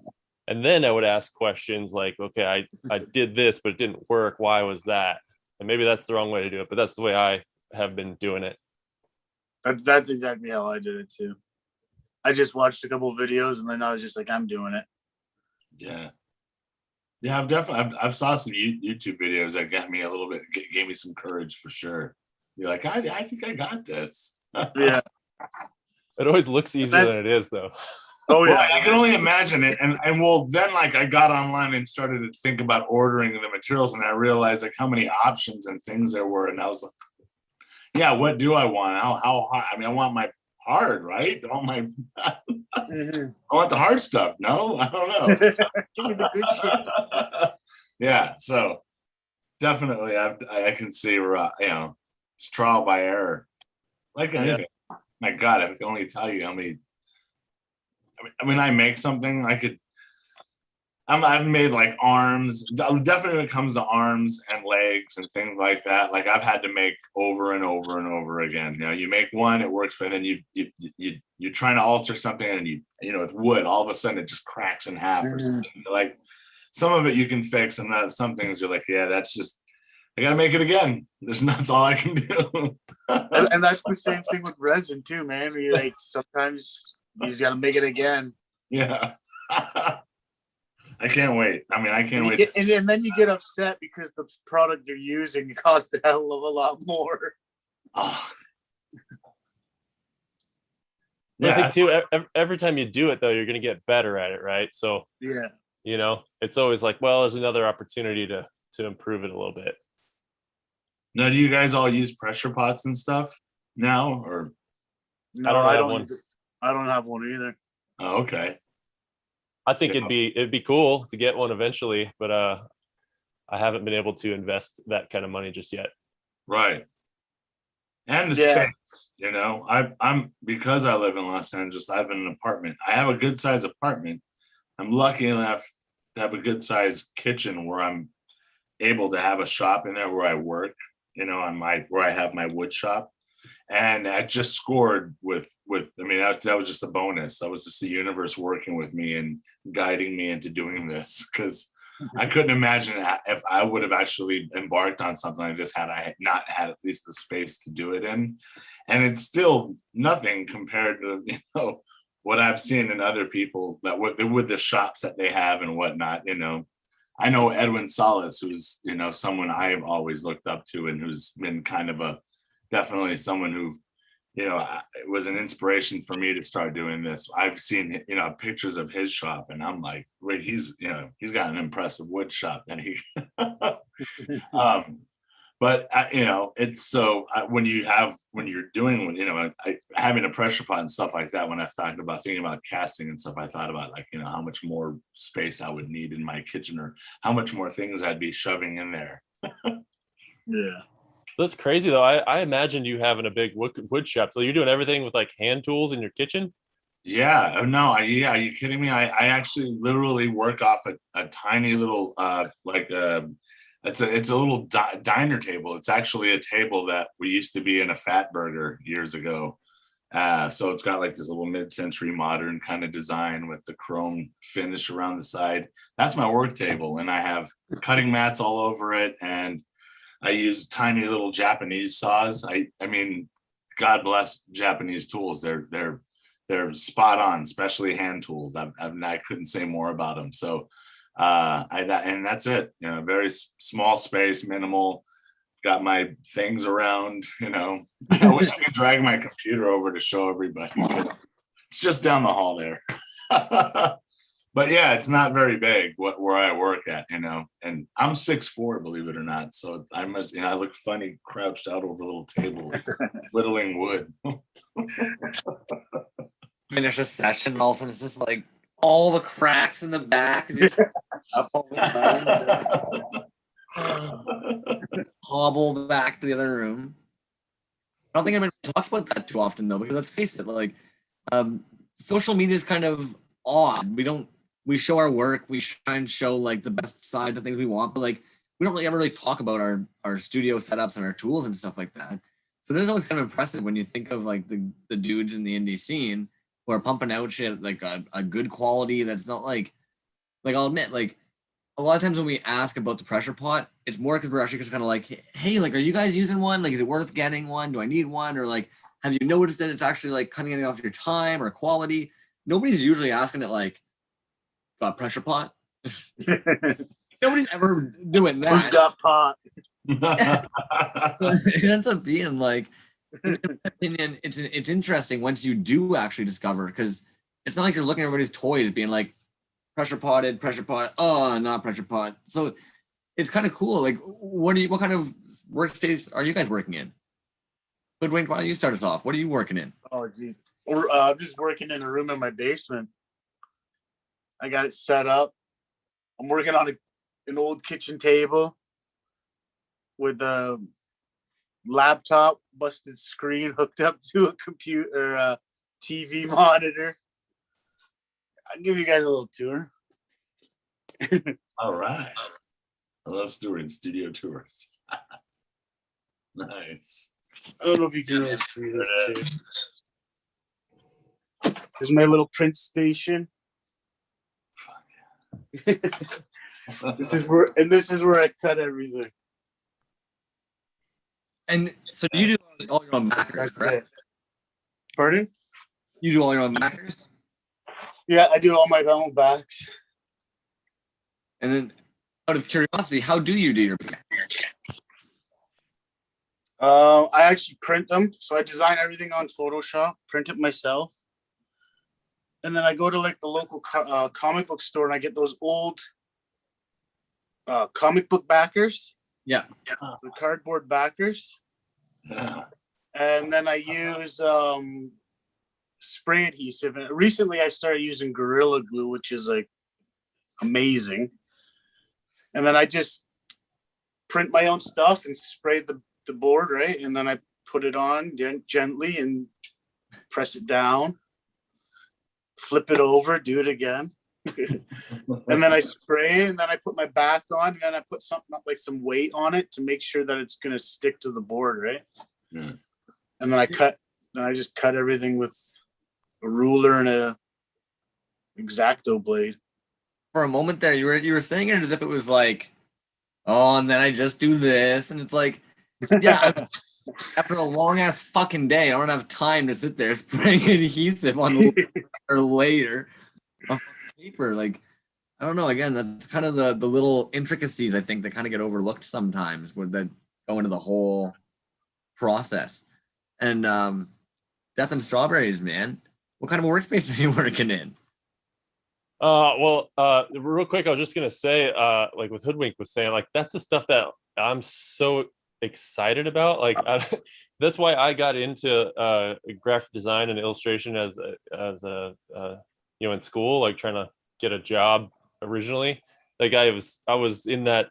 And then I would ask questions like, okay, I did this, but it didn't work. Why was that? And maybe that's the wrong way to do it, but that's the way I have been doing it. That's exactly how I did it too. I just watched a couple of videos, and then I was just like, I'm doing it. Yeah, I've saw some YouTube videos that got me a little bit, gave me some courage for sure. You're like, I think I got this. Yeah. It always looks easier than it is, though. Oh yeah, well, I can only imagine it. And well, then like I got online and started to think about ordering the materials, and I realized like how many options and things there were, and I was like, yeah, what do I want? How hard? I mean, I want my hard, right? I want my I want the hard stuff. No, I don't know. Give me the good shit. Yeah, so definitely I can see it's trial by error. Like anything. My God, I can only tell you how many. I mean, I make something. I've made like arms. Definitely when it comes to arms and legs and things like that, like I've had to make over and over and over again. You make one, it works, but then you're trying to alter something, and with wood, all of a sudden it just cracks in half or something. Like some of it you can fix, and some things you're like, yeah, that's just I gotta make it again. That's all I can do. and that's the same thing with resin too, man. You like sometimes you just gotta make it again. Yeah. I can't wait. I mean, I can't wait. And then you get upset because the product you're using costs a hell of a lot more. Oh. Yeah. I think too, every time you do it though, you're going to get better at it, right? So yeah, it's always like, well, there's another opportunity to improve it a little bit. Now, do you guys all use pressure pots and stuff now, or? No, I don't have one either. Oh, okay. I think So- it'd be cool to get one eventually, but I haven't been able to invest that kind of money just yet. Right. And the Yeah. space, I'm because I live in Los Angeles, I have an apartment. I have a good sized apartment. I'm lucky enough to have a good sized kitchen where I'm able to have a shop in there where I work, where I have my wood shop. And I just scored with I mean, that was just a bonus. That was just the universe working with me and guiding me into doing this, because I couldn't imagine if I would have actually embarked on something like this had I not had at least the space to do it in. And it's still nothing compared to, what I've seen in other people that with the shops that they have and whatnot, I know Edwin Salas, who's, someone I've always looked up to and who's been kind of definitely someone who, it was an inspiration for me to start doing this. I've seen, pictures of his shop and I'm like, wait, he's got an impressive wood shop that he, but it's so when you're doing, having a pressure pot and stuff like that, when I thinking about casting and stuff, I thought about like, how much more space I would need in my kitchen or how much more things I'd be shoving in there. Yeah. So that's crazy though. I imagined you having a big wood shop. So you're doing everything with like hand tools in your kitchen? Yeah. No. Are you kidding me? I actually literally work off a tiny little it's a little diner table. It's actually a table that we used to be in a Fat Burger years ago. So it's got like this little mid-century modern kind of design with the chrome finish around the side. That's my work table, and I have cutting mats all over it, and I use tiny little Japanese saws. I mean, God bless Japanese tools. They're spot on, especially hand tools. I couldn't say more about them. So, and that's it. Very small space, minimal. Got my things around. I wish I could drag my computer over to show everybody. It's just down the hall there. But yeah, it's not very big where I work at, and I'm 6'4", believe it or not. So I must, I look funny crouched out over a little table, whittling wood. Finish a session, all of a sudden it's just like all the cracks in the back is just up all the time. Hobble back to the other room. I don't think anyone talks about that too often though, because let's face it, like social media is kind of odd. We show our work, we try and show like the best side of things we want, but like we don't really ever talk about our studio setups and our tools and stuff like that. So it is always kind of impressive when you think of like the dudes in the indie scene who are pumping out shit like a good quality that's not like I'll admit, like a lot of times when we ask about the pressure pot, it's more because we're actually just kind of like, hey, like, are you guys using one? Like, is it worth getting one? Do I need one? Or like, have you noticed that it's actually like cutting any off your time or quality? Nobody's usually asking it like, got pressure pot? Nobody's ever doing that. Who's got pot? It ends up being like, in my opinion, it's interesting once you do actually discover, because it's not like you're looking at everybody's toys being like pressure pot, oh, not pressure pot. So it's kind of cool. Like, what kind of workspace are you guys working in? Hoodwink, why don't you start us off? What are you working in? Oh, gee. I'm just working in a room in my basement. I got it set up. I'm working on an old kitchen table with a laptop, busted screen hooked up to a computer, TV monitor. I'll give you guys a little tour. All right. I love doing studio tours. Nice. I don't know if you can really see this too. There's my little print station. This is where I cut everything. And so you do all your own backers, correct? Pardon? You do all your own backers? Yeah, I do all my own backs. And then out of curiosity, how do you do your backers? I actually print them. So I design everything on Photoshop, print it myself. And then I go to like the local comic book store and I get those old comic book backers. Yeah. The cardboard backers. Yeah. And then I use spray adhesive. And recently I started using Gorilla Glue, which is like amazing. And then I just print my own stuff and spray the board, right? And then I put it on gently and press it down, flip it over, do it again. And then I spray, and then I put my back on, and then I put something like some weight on it to make sure that it's going to stick to the board, right? Yeah. And then I just cut everything with a ruler and a X-Acto blade. For a moment there, you were saying it as if it was like, oh, and then I just do this, and it's like, yeah. After a long ass fucking day, I don't have time to sit there spraying adhesive on or later on paper. Like, I don't know. Again, that's kind of the little intricacies I think that kind of get overlooked sometimes, when that go into the whole process. And Death and Strawberries, man. What kind of workspace are you working in? Real quick, I was just gonna say, like what Hoodwink was saying, like that's the stuff that I'm so excited about. Like that's why I got into graphic design and illustration as a you know, in school, like trying to get a job originally. Like I was in that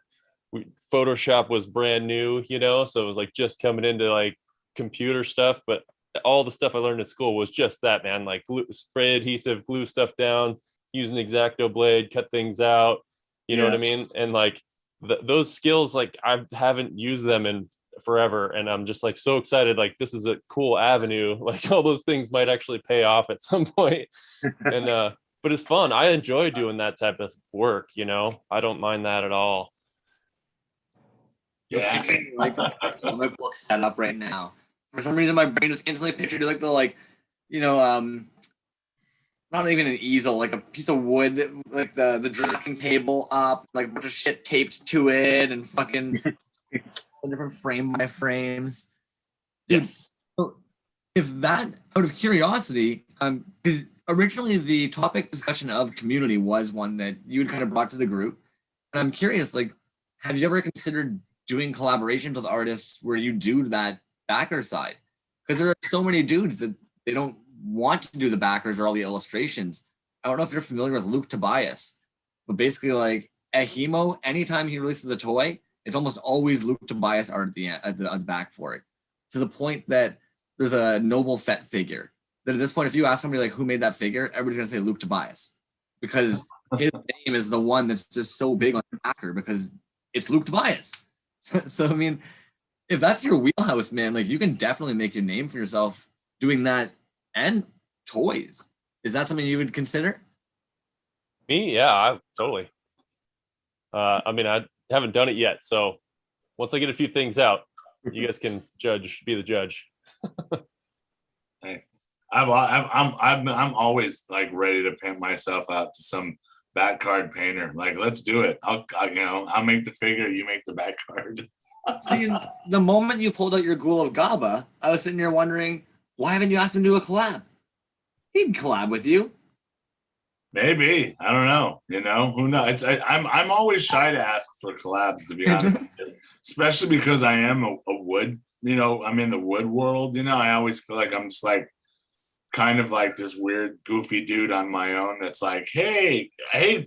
Photoshop was brand new, you know, so it was like just coming into like computer stuff, but all the stuff I learned at school was just that, man, like spray adhesive, glue stuff down, use an X-Acto blade, cut things out, you know what I mean? And like those skills, like I haven't used them in forever, and I'm just like so excited, like this is a cool avenue, like all those things might actually pay off at some point. And but it's fun. I enjoy doing that type of work, you know. I don't mind that at all. Yeah. Like the comic book setup right now. For some reason my brain just instantly pictured like the, like, you know, not even an easel, like a piece of wood, like the dressing table up, like a bunch of shit taped to it, and fucking different frame by frames. Dude, Yes. so if that, out of curiosity, because originally the topic discussion of community was one that you had kind of brought to the group, and I'm curious, like, have you ever considered doing collaborations with artists where you do that backer side? Because there are so many dudes that they don't want to do the backers or all the illustrations. I don't know if you're familiar with Luke Tobias, but basically, like at Hemo, anytime he releases a toy, it's almost always Luke Tobias art at the end, at the back for it. To the point that there's a Noble Fett figure that at this point, if you ask somebody like who made that figure, everybody's gonna say Luke Tobias, because his name is the one that's just so big on the backer because it's Luke Tobias. So I mean, if that's your wheelhouse, man, like you can definitely make your name for yourself doing that and toys. Is that something you would consider? Me, yeah, I totally. I mean, I haven't done it yet, so once I get a few things out, you guys can be the judge. Hey, I'm always like ready to pimp myself out to some back card painter. Like, let's do it. I'll make the figure, you make the back card. See, the moment you pulled out your Ghoul of Gaba, I was sitting here wondering, why haven't you asked him to do a collab? He'd collab with you. Maybe, I don't know. You know, who knows? I'm always shy to ask for collabs, to be honest, especially because I am a wood. You know, I'm in the wood world. You know, I always feel like I'm just like kind of like this weird, goofy dude on my own. That's like, hey,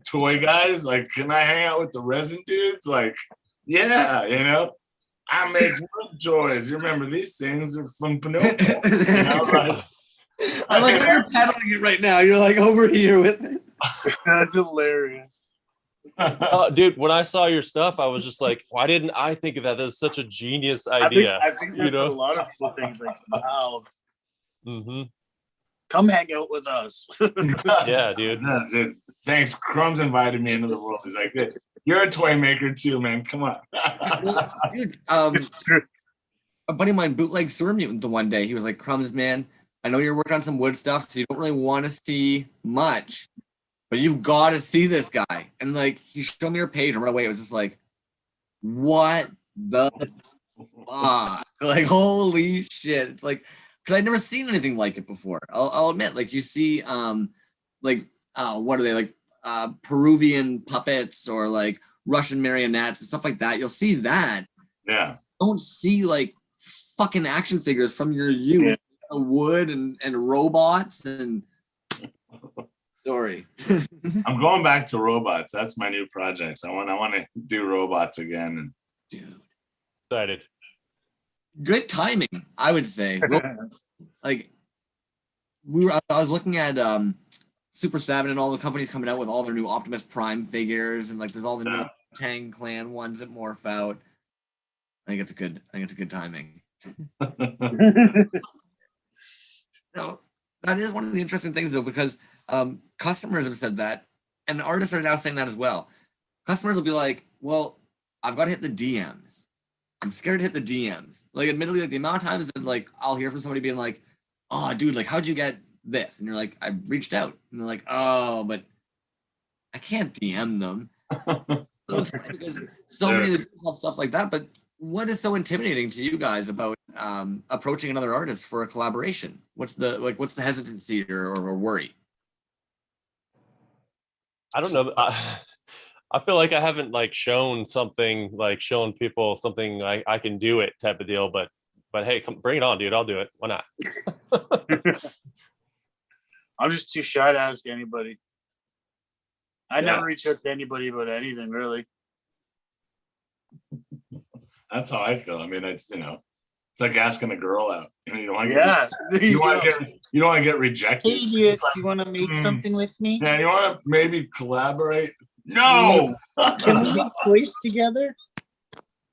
toy guys, like, can I hang out with the resin dudes? Like, yeah, you know. I make wood toys. You remember these things are from Pinocchio. You know, like, I like how you're peddling it right now. You're like over here with it. That's hilarious. Dude, when I saw your stuff, I was just like, why didn't I think of that? That's such a genius idea. I think that's a lot of people think like, wow. Mm-hmm. Come hang out with us. Yeah, dude. Yeah, dude. Thanks. Crumbs invited me into the world. He's like, you're a toy maker too, man. Come on. Dude, It's true. a buddy of mine bootlegged Sewer Mutant the one day. He was like, Crumbs, man, I know you're working on some wood stuff, so you don't really want to see much, but you've got to see this guy. And like, he showed me your page and right away, it was just like, what the fuck? Like, holy shit. It's like, because I'd never seen anything like it before. I'll admit, like you see, what are they, like Peruvian puppets or like Russian marionettes and stuff like that. You'll see that. Yeah. Don't see like fucking action figures from your youth wood and robots and story. I'm going back to robots. That's my new project. I want to do robots again. And Dude, Excited. good timing, I would say. Like I was looking at Super 7 and all the companies coming out with all their new Optimus Prime figures, and like there's all the new Tang Clan ones that morph out. I think it's a good timing. No, that is one of the interesting things though, because customers have said that, and artists are now saying that as well. Customers will be like, "Well, I've got to hit the DMs. I'm scared to hit the DMs." Like, admittedly, like the amount of times that like I'll hear from somebody being like, "Oh, dude, like how'd you get this?" And you're like, "I reached out," and they're like, "Oh, but I can't DM them." So it's funny because so many of the people have stuff like that. But what is so intimidating to you guys about approaching another artist for a collaboration? What's the hesitancy or worry? I don't know. I feel like I haven't like shown people something I can do it type of deal. But hey, come bring it on, dude. I'll do it. Why not? I'm just too shy to ask anybody. I never reach out to anybody about anything, really. that's how I feel. I mean, it's it's like asking a girl out. You don't want to you don't want to get rejected. Hey, do you want to make something with me? Yeah, you want to maybe collaborate? No. Can we make toys together?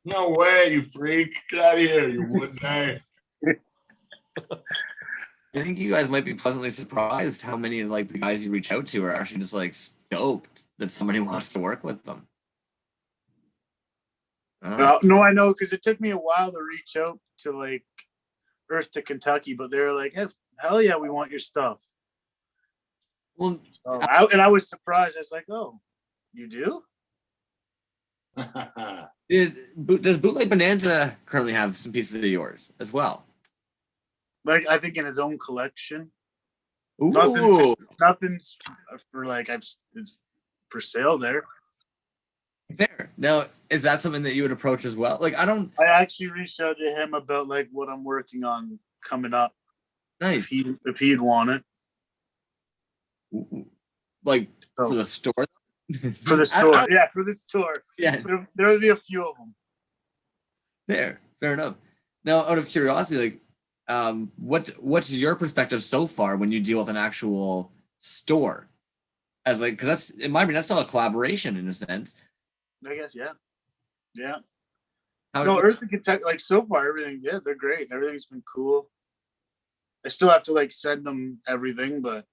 No way, you freak! Get out of here, you wood day. I think you guys might be pleasantly surprised how many like the guys you reach out to are actually just like stoked that somebody wants to work with them. No, I know, because it took me a while to reach out to like Earth to Kentucky, but they were like, hey, hell yeah, we want your stuff. Well, I was surprised. I was like, oh, you do? does Bootleg Bonanza currently have some pieces of yours as well? Like, I think in his own collection. Ooh. Nothing's for like it's for sale there. Fair. Now, is that something that you would approach as well? Like, I actually reached out to him about like what I'm working on coming up. Nice. If he'd want it. Ooh. Like for the store? For the store. Yeah, for the store. Yeah. There'll be a few of them. Fair enough. Now, out of curiosity, like, what's your perspective so far when you deal with an actual store? As like, because that's in my opinion, that's still a collaboration in a sense. I guess, yeah. Earth and Kentucky, like so far, everything, they're great. Everything's been cool. I still have to like send them everything, but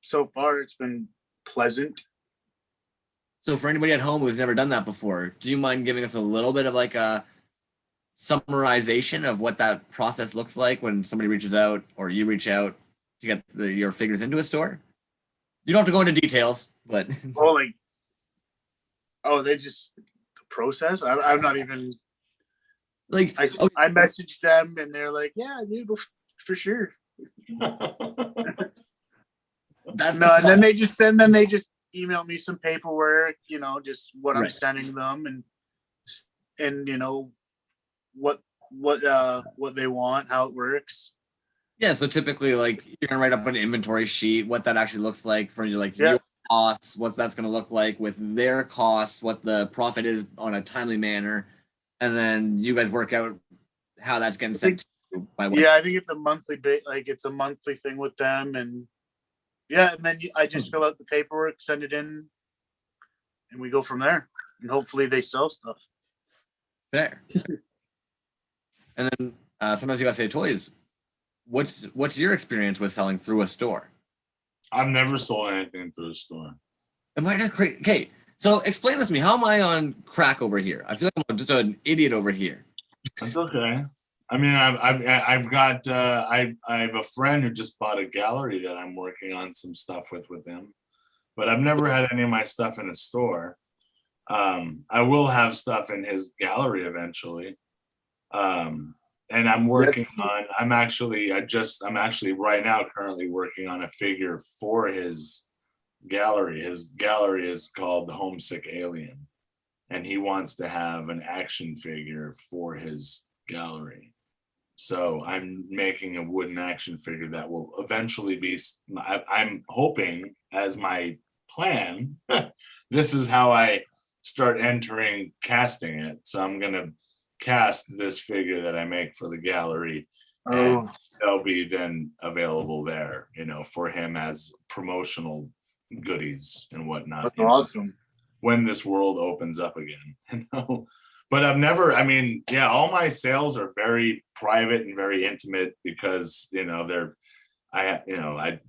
so far it's been pleasant. So for anybody at home who's never done that before, do you mind giving us a little bit of like a summarization of what that process looks like when somebody reaches out or you reach out to get your figures into a store? You don't have to go into details, but they just the process. I'm not even like I messaged them and they're like, yeah, dude, for sure. That's and then they just email me some paperwork, just what I'm sending them and what they want, how it works. Yeah, so typically like you're gonna write up an inventory sheet, what that actually looks like for your costs, what that's gonna look like with their costs, what the profit is on a timely manner, and then you guys work out how that's getting sent to you by what. Yeah, I think it's a monthly it's a monthly thing with them, and then I just fill out the paperwork, send it in, and we go from there. And hopefully they sell stuff. Fair. And then sometimes you gotta say toys. What's your experience with selling through a store? I've never sold anything through a store. Am I just crazy? Okay, so explain this to me. How am I on crack over here? I feel like I'm just an idiot over here. That's okay. I mean, I've got I have a friend who just bought a gallery that I'm working on some stuff with him, but I've never had any of my stuff in a store. I will have stuff in his gallery eventually. And I'm working on, I'm actually right now currently working on a figure for his gallery. His gallery is called the Homesick Alien, and he wants to have an action figure for his gallery. So I'm making a wooden action figure that will eventually be, I'm hoping as my plan, this is how I start entering casting it. So I'm going to cast this figure that I make for the gallery, and they'll be then available there, for him as promotional goodies and whatnot. That's awesome. When this world opens up again, But I've never, all my sales are very private and very intimate because, I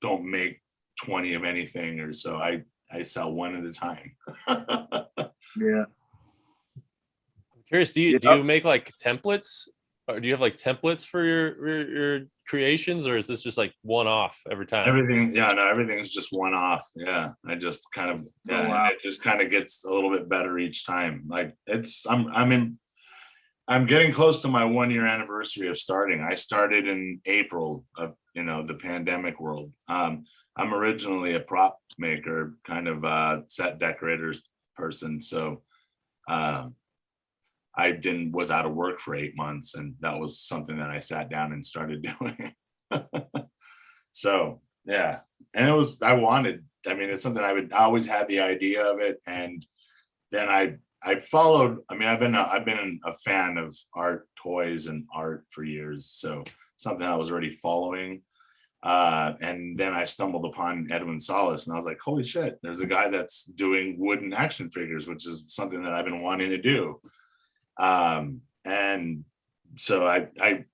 don't make 20 of anything, or so I sell one at a time. Yeah. I'm curious, do you make like templates, or do you have like templates for your creations, or is this just like one off every time? Everything's just one off. Yeah. I just kind of, it just kind of gets a little bit better each time. Like I'm getting close to my 1 year anniversary of starting. I started in April of, the pandemic world. I'm originally a prop maker, kind of set decorators person. So, I was out of work for 8 months, and that was something that I sat down and started doing. So yeah, and it's something I always had the idea of it, and then I followed. I've been a fan of art, toys, and art for years, so something I was already following. And then I stumbled upon Edwin Salas, and I was like, holy shit, there's a guy that's doing wooden action figures, which is something that I've been wanting to do. And so I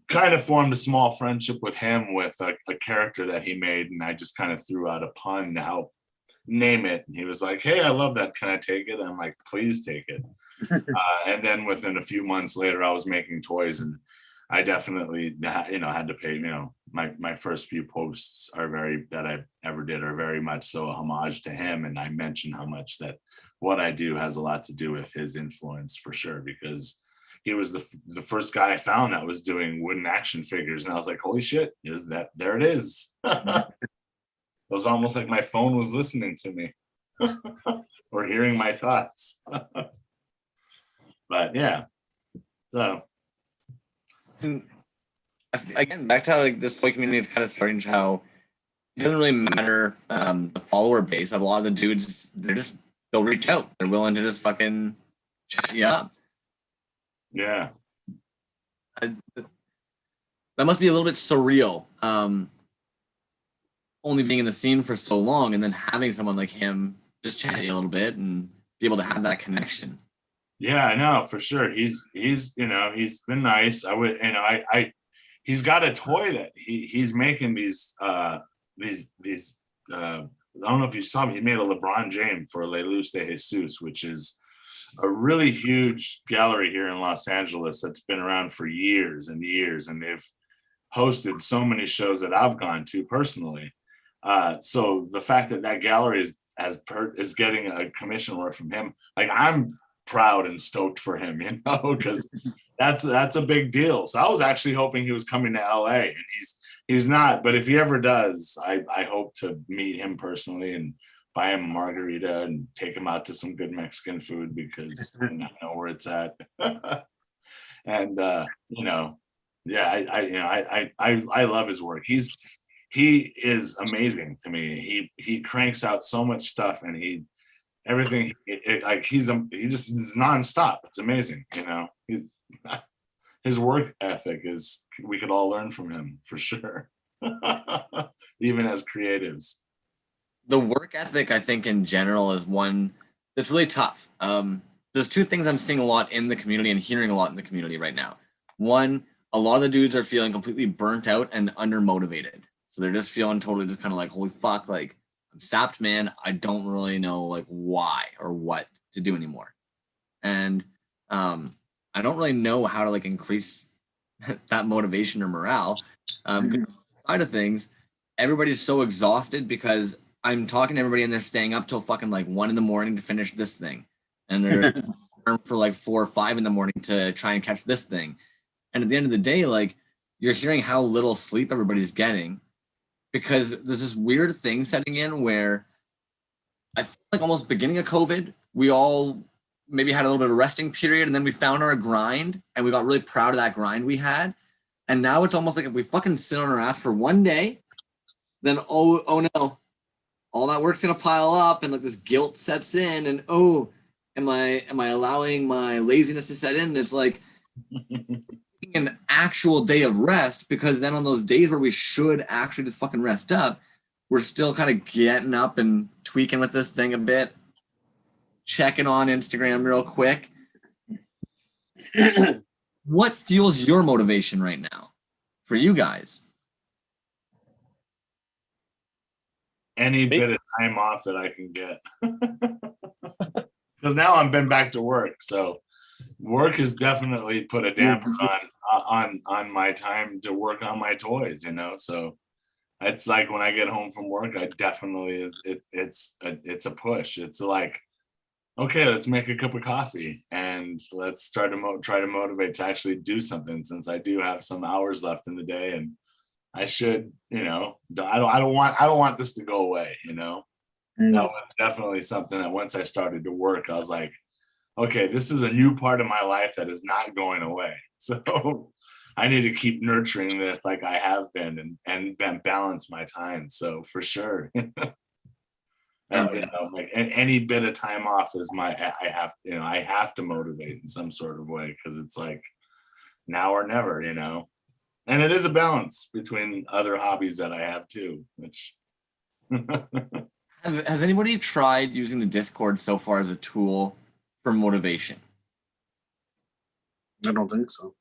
kind of formed a small friendship with him with a character that he made, and I just kind of threw out a pun to help name it. And he was like, hey, I love that. Can I take it? I'm like, please take it. And then within a few months later, I was making toys, and I definitely, had to pay, my first few posts that I ever did are very much so a homage to him. And I mention how much that what I do has a lot to do with his influence for sure, because he was the first guy I found that was doing wooden action figures. And I was like, holy shit, there it is. It was almost like my phone was listening to me or hearing my thoughts. But yeah, so. And again, back to how this toy community is kind of strange, how it doesn't really matter the follower base of a lot of the dudes. They'll reach out. They're willing to just fucking chat you up. Yeah. That must be a little bit surreal. Only being in the scene for so long, and then having someone like him just chat you a little bit and be able to have that connection. Yeah, I know for sure. He's been nice. He's got a toy that he's making these I don't know if you saw him. He made a LeBron James for Le Luz de Jesus, which is a really huge gallery here in Los Angeles that's been around for years and years, and they've hosted so many shows that I've gone to personally. So the fact that gallery is getting a commission work from him, like I'm proud and stoked for him, because that's a big deal. So I was actually hoping he was coming to LA, and he's not, but if he ever does, I hope to meet him personally and buy him a margarita and take him out to some good Mexican food, because I know where it's at. And I love his work. He is amazing to me. He cranks out so much stuff, and everything he just is nonstop. It's amazing, his work ethic we could all learn from him for sure. Even as creatives. The work ethic, I think, in general is one that's really tough. There's two things I'm seeing a lot in the community and hearing a lot in the community right now. One, a lot of the dudes are feeling completely burnt out and undermotivated. So they're just feeling totally just kind of like, holy fuck, like I'm sapped, man. I don't really know like why or what to do anymore. And I don't really know how to like increase that motivation or morale. Side of things, everybody's so exhausted because I'm talking to everybody and they're staying up till fucking like 1 a.m. to finish this thing. And they're for like 4 or 5 a.m. to try and catch this thing. And at the end of the day, like you're hearing how little sleep everybody's getting, because there's this weird thing setting in where I feel like almost beginning of COVID, we all maybe had a little bit of a resting period, and then we found our grind, and we got really proud of that grind we had. And now it's almost like if we fucking sit on our ass for one day, then oh no, all that work's gonna pile up, and like this guilt sets in, and oh, am I allowing my laziness to set in? And it's like an actual day of rest, because then on those days where we should actually just fucking rest up, we're still kind of getting up and tweaking with this thing a bit, checking on Instagram real quick. What fuels your motivation right now for you guys? Any bit of time off that I can get. Because now I've been back to work. So work has definitely put a damper on my time to work on my toys, you know. So it's like when I get home from work, I definitely it's a push. It's like, okay, let's make a cup of coffee and let's start to try to motivate to actually do something, since I do have some hours left in the day, and I should, you know, I don't want this to go away, you know. That was definitely something that once I started to work, I was like, okay, this is a new part of my life that is not going away. So I need to keep nurturing this like I have been, and balance my time. So for sure. And, you know, like any bit of time off is I have to motivate in some sort of way, because it's like now or never, you know. And it is a balance between other hobbies that I have too, which Has anybody tried using the Discord so far as a tool for motivation? I don't think so.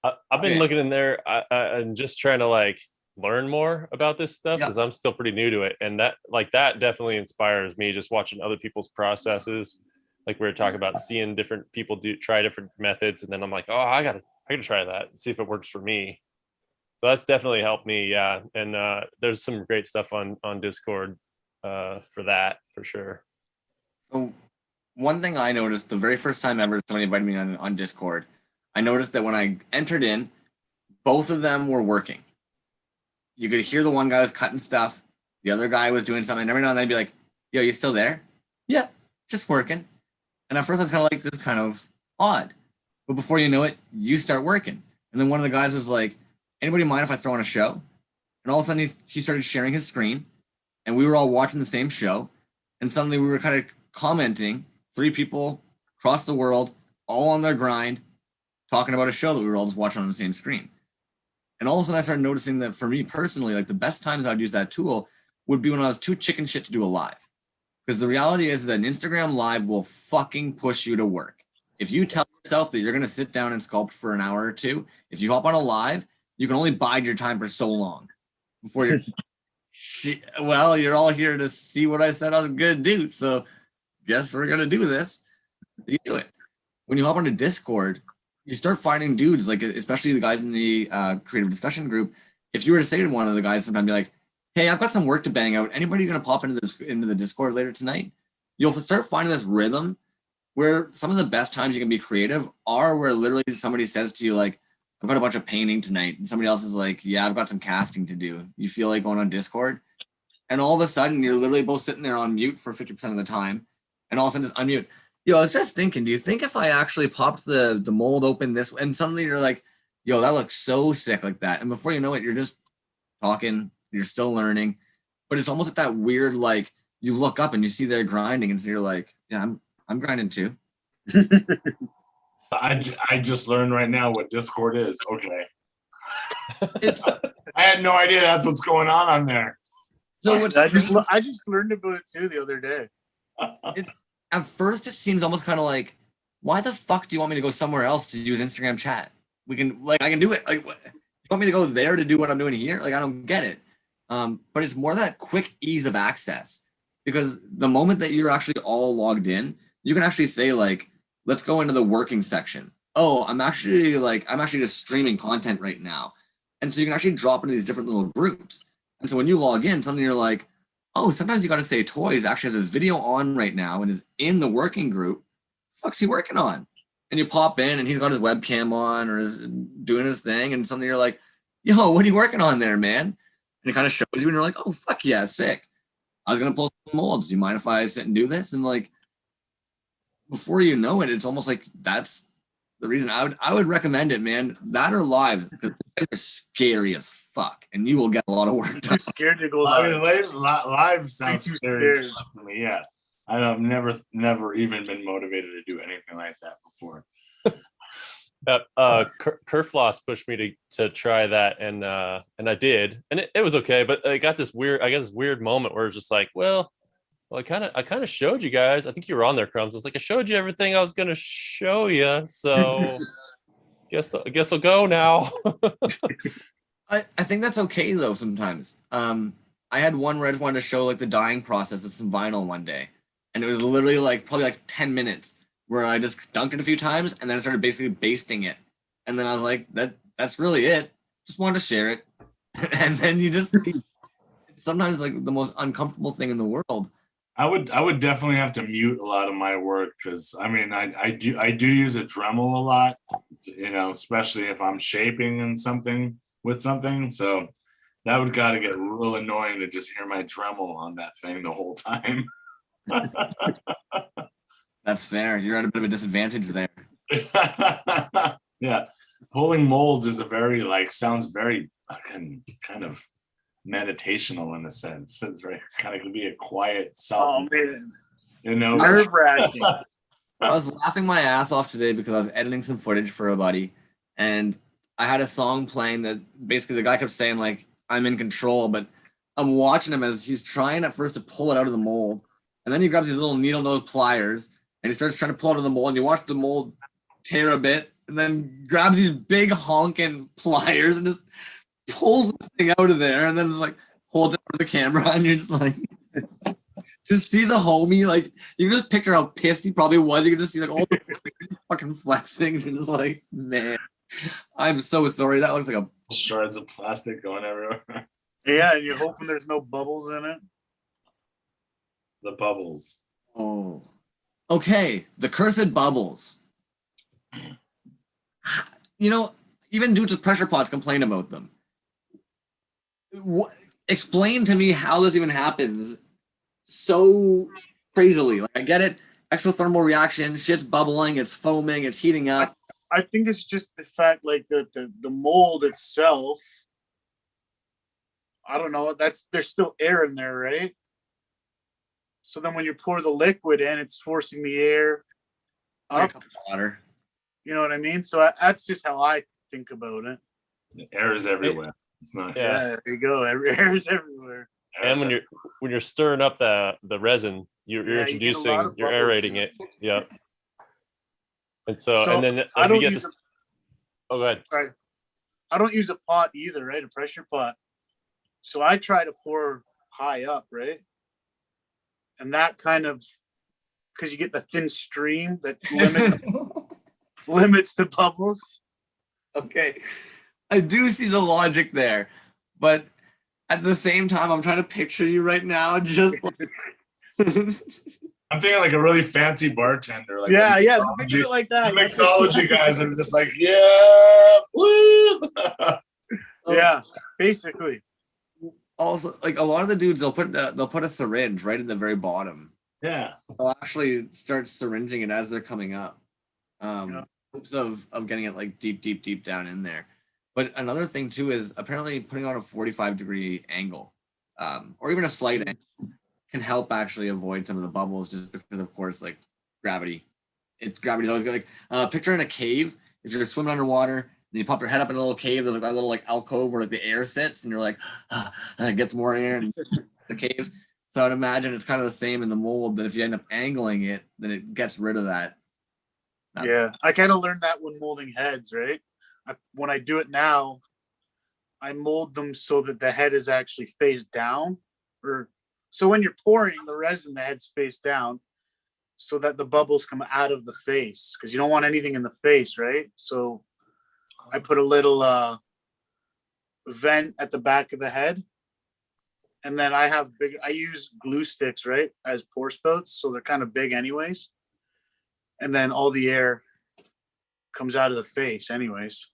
I've been looking in there and just trying to like learn more about this stuff, because I'm still pretty new to it, and that definitely inspires me, just watching other people's processes. Like we were talking about seeing different people try different methods, and then I'm like, oh, I gotta try that and see if it works for me. So that's definitely helped me. Yeah. And there's some great stuff on Discord for that, for sure. So one thing I noticed the very first time ever somebody invited me on Discord, I noticed that when I entered in, both of them were working. You could hear the one guy was cutting stuff, the other guy was doing something, and every now and then I'd be like, yo, you still there? Yeah, just working. And at first I was kind of like, this is kind of odd. But before you know it, you start working. And then one of the guys was like, anybody mind if I throw on a show? And all of a sudden he started sharing his screen, and we were all watching the same show. And suddenly we were kind of commenting, 3 people across the world, all on their grind, talking about a show that we were all just watching on the same screen. And all of a sudden I started noticing that for me personally, like the best times I'd use that tool would be when I was too chicken shit to do a live. Because the reality is that an Instagram live will fucking push you to work. If you tell yourself that you're going to sit down and sculpt for an hour or two, if you hop on a live, you can only bide your time for so long before you're, well, you're all here to see what I said I was going to do. So guess we're going to do this. You do it. When you hop onto Discord, you start finding dudes, like especially the guys in the creative discussion group. If you were to say to one of the guys sometime, be like, hey, I've got some work to bang out. Anybody going to pop into the Discord later tonight? You'll start finding this rhythm where some of the best times you can be creative are where literally somebody says to you, like, I've got a bunch of painting tonight. And somebody else is like, yeah, I've got some casting to do. You feel like going on Discord? And all of a sudden, you're literally both sitting there on mute for 50% of the time. And all of a sudden, just unmute. Yo, I was just thinking, do you think if I actually popped the mold open this way, and suddenly you're like, yo, that looks so sick like that. And before you know it, you're just talking, you're still learning. But it's almost like that weird, like, you look up and you see they're grinding, and so you're like, yeah, I'm grinding too. I just learned right now what Discord is. Okay. I had no idea that's what's going on there. So I just learned about it too the other day. At first, it seems almost kind of like, why the fuck do you want me to go somewhere else to use Instagram chat? We can, like, I can do it. Like, what? You want me to go there to do what I'm doing here? Like, I don't get it. But it's more that quick ease of access, because the moment that you're actually all logged in, you can actually say, like, let's go into the working section. Oh, I'm actually just streaming content right now. And so you can actually drop into these different little groups. And so when you log in, suddenly you're like, oh, sometimes you got to say Toys actually has his video on right now and is in the working group. What the fuck's he working on? And you pop in and he's got his webcam on or is doing his thing. And suddenly you're like, yo, what are you working on there, man? And it kind of shows you and you're like, oh, fuck yeah, sick. I was going to pull some molds. Do you mind if I sit and do this? And like, before you know it, it's almost like that's the reason I would recommend it, man. That or lives, because they're scary as fuck, and you will get a lot of work done. I'm scared to go I live. mean, live sounds Too scary as scared. fuck to me. Yeah, I've never even been motivated to do anything like that before. Kerfloss pushed me to try that, and I did, and it was okay, but I got this weird moment where it's just like, well, I kind of showed you guys. I think you were on there, Crumbs. It's like I showed you everything I was gonna show you, so I guess I'll go now. I think that's okay though sometimes. I had one where I just wanted to show like the dyeing process of some vinyl one day, and it was literally like probably like 10 minutes where I just dunked it a few times and then I started basically basting it, and then I was like, that's really it. Just wanted to share it, and then it's sometimes like the most uncomfortable thing in the world. I would definitely have to mute a lot of my work because I mean I do use a Dremel a lot, especially if I'm shaping and something with something. So that would gotta get real annoying to just hear my Dremel on that thing the whole time. That's fair. You're at a bit of a disadvantage there. Yeah, pulling molds is sounds very kind of meditational in a sense. It's very kind of can be a quiet self. Oh man, Nerve nerve-wracking. I was laughing my ass off today because I was editing some footage for a buddy, and I had a song playing that basically the guy kept saying like I'm in control, but I'm watching him as he's trying at first to pull it out of the mold, and then he grabs these little needle nose pliers and he starts trying to pull it out of the mold, and you watch the mold tear a bit, and then grabs these big honking pliers and just pulls this thing out of there, and then it's like holds it for the camera, and you're just like. To see the homie, like you can just picture how pissed he probably was. You can just see like all the fucking flexing, and you're just like, man, I'm so sorry. That looks like a shards of plastic going everywhere. Yeah, and you're hoping there's no bubbles in it. The bubbles. oh. Okay, the cursed bubbles. Even dudes with pressure pots complain about them. Explain to me how this even happens so crazily. Like I get it, exothermal reaction, shit's bubbling, it's foaming, it's heating up. I think it's just the fact, like the mold itself. I don't know. There's still air in there, right? So then when you pour the liquid in, it's forcing the air up. Water. You know what I mean? So that's just how I think about it. The air is everywhere. It's not. Yeah, there you go. Air is everywhere. And when you're stirring up the resin, you're introducing, you're aerating it. Yeah. And so and then I don't you get use this. Oh, go ahead. Right. I don't use a pot either, right? A pressure pot. So I try to pour high up, right? And that kind of, because you get the thin stream that limits the bubbles. Okay. I do see the logic there, but at the same time, I'm trying to picture you right now, just like I'm thinking like a really fancy bartender. Like Yeah, think of it like that. Mixology guys are just like, yeah, woo. Yeah, basically. Also, like a lot of the dudes, they'll put a syringe right at the very bottom. Yeah. They'll actually start syringing it as they're coming up. Hopes of getting it like deep down in there. But another thing too is apparently putting on a 45-degree angle, or even a slight angle, can help actually avoid some of the bubbles, just because of course like gravity. Gravity's always good. Like picture in a cave, if you're swimming underwater, then you pop your head up in a little cave. There's like that little like alcove where like the air sits, and you're like, it gets more air in the cave. So I'd imagine it's kind of the same in the mold, that if you end up angling it, then it gets rid of that. Yeah, I kind of learned that when molding heads, right? When I do it now, I mold them so that the head is actually face down, so when you're pouring the resin, the head's face down, so that the bubbles come out of the face, because you don't want anything in the face, right? So I put a little vent at the back of the head, and then I use glue sticks, right, as pour spouts, so they're kind of big anyways, and then all the air comes out of the face anyways.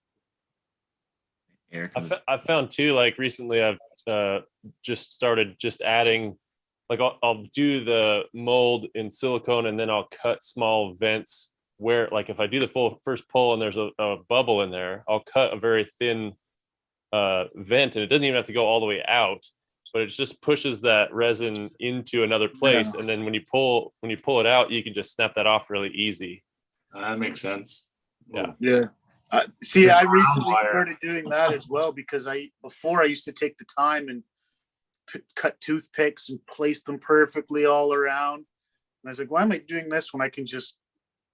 Air I found too, like recently I've just started adding like I'll do the mold in silicone and then I'll cut small vents where, like if I do the full first pull and there's a bubble in there, I'll cut a very thin vent, and it doesn't even have to go all the way out, but it just pushes that resin into another place. And then when you pull it out, you can just snap that off really easy. That makes sense. Yeah. Yeah. See, I recently wire. started doing that as well, because before I used to take the time and cut toothpicks and place them perfectly all around. And I was like, why am I doing this when I can just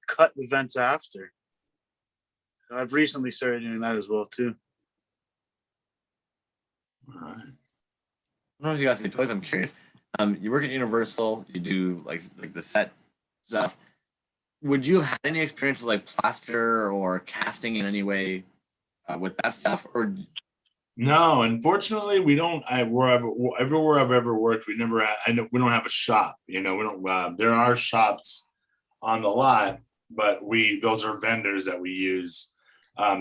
cut the vents after? I've recently started doing that as well too. All right. I don't know if you guys see toys. I'm curious. You work at Universal. You do like the set stuff. Would you have had any experience with like plaster or casting in any way with that stuff, or? No, unfortunately, we don't. Everywhere I've ever worked, we never. We don't have a shop. We don't. There are shops on the lot, but those are vendors that we use.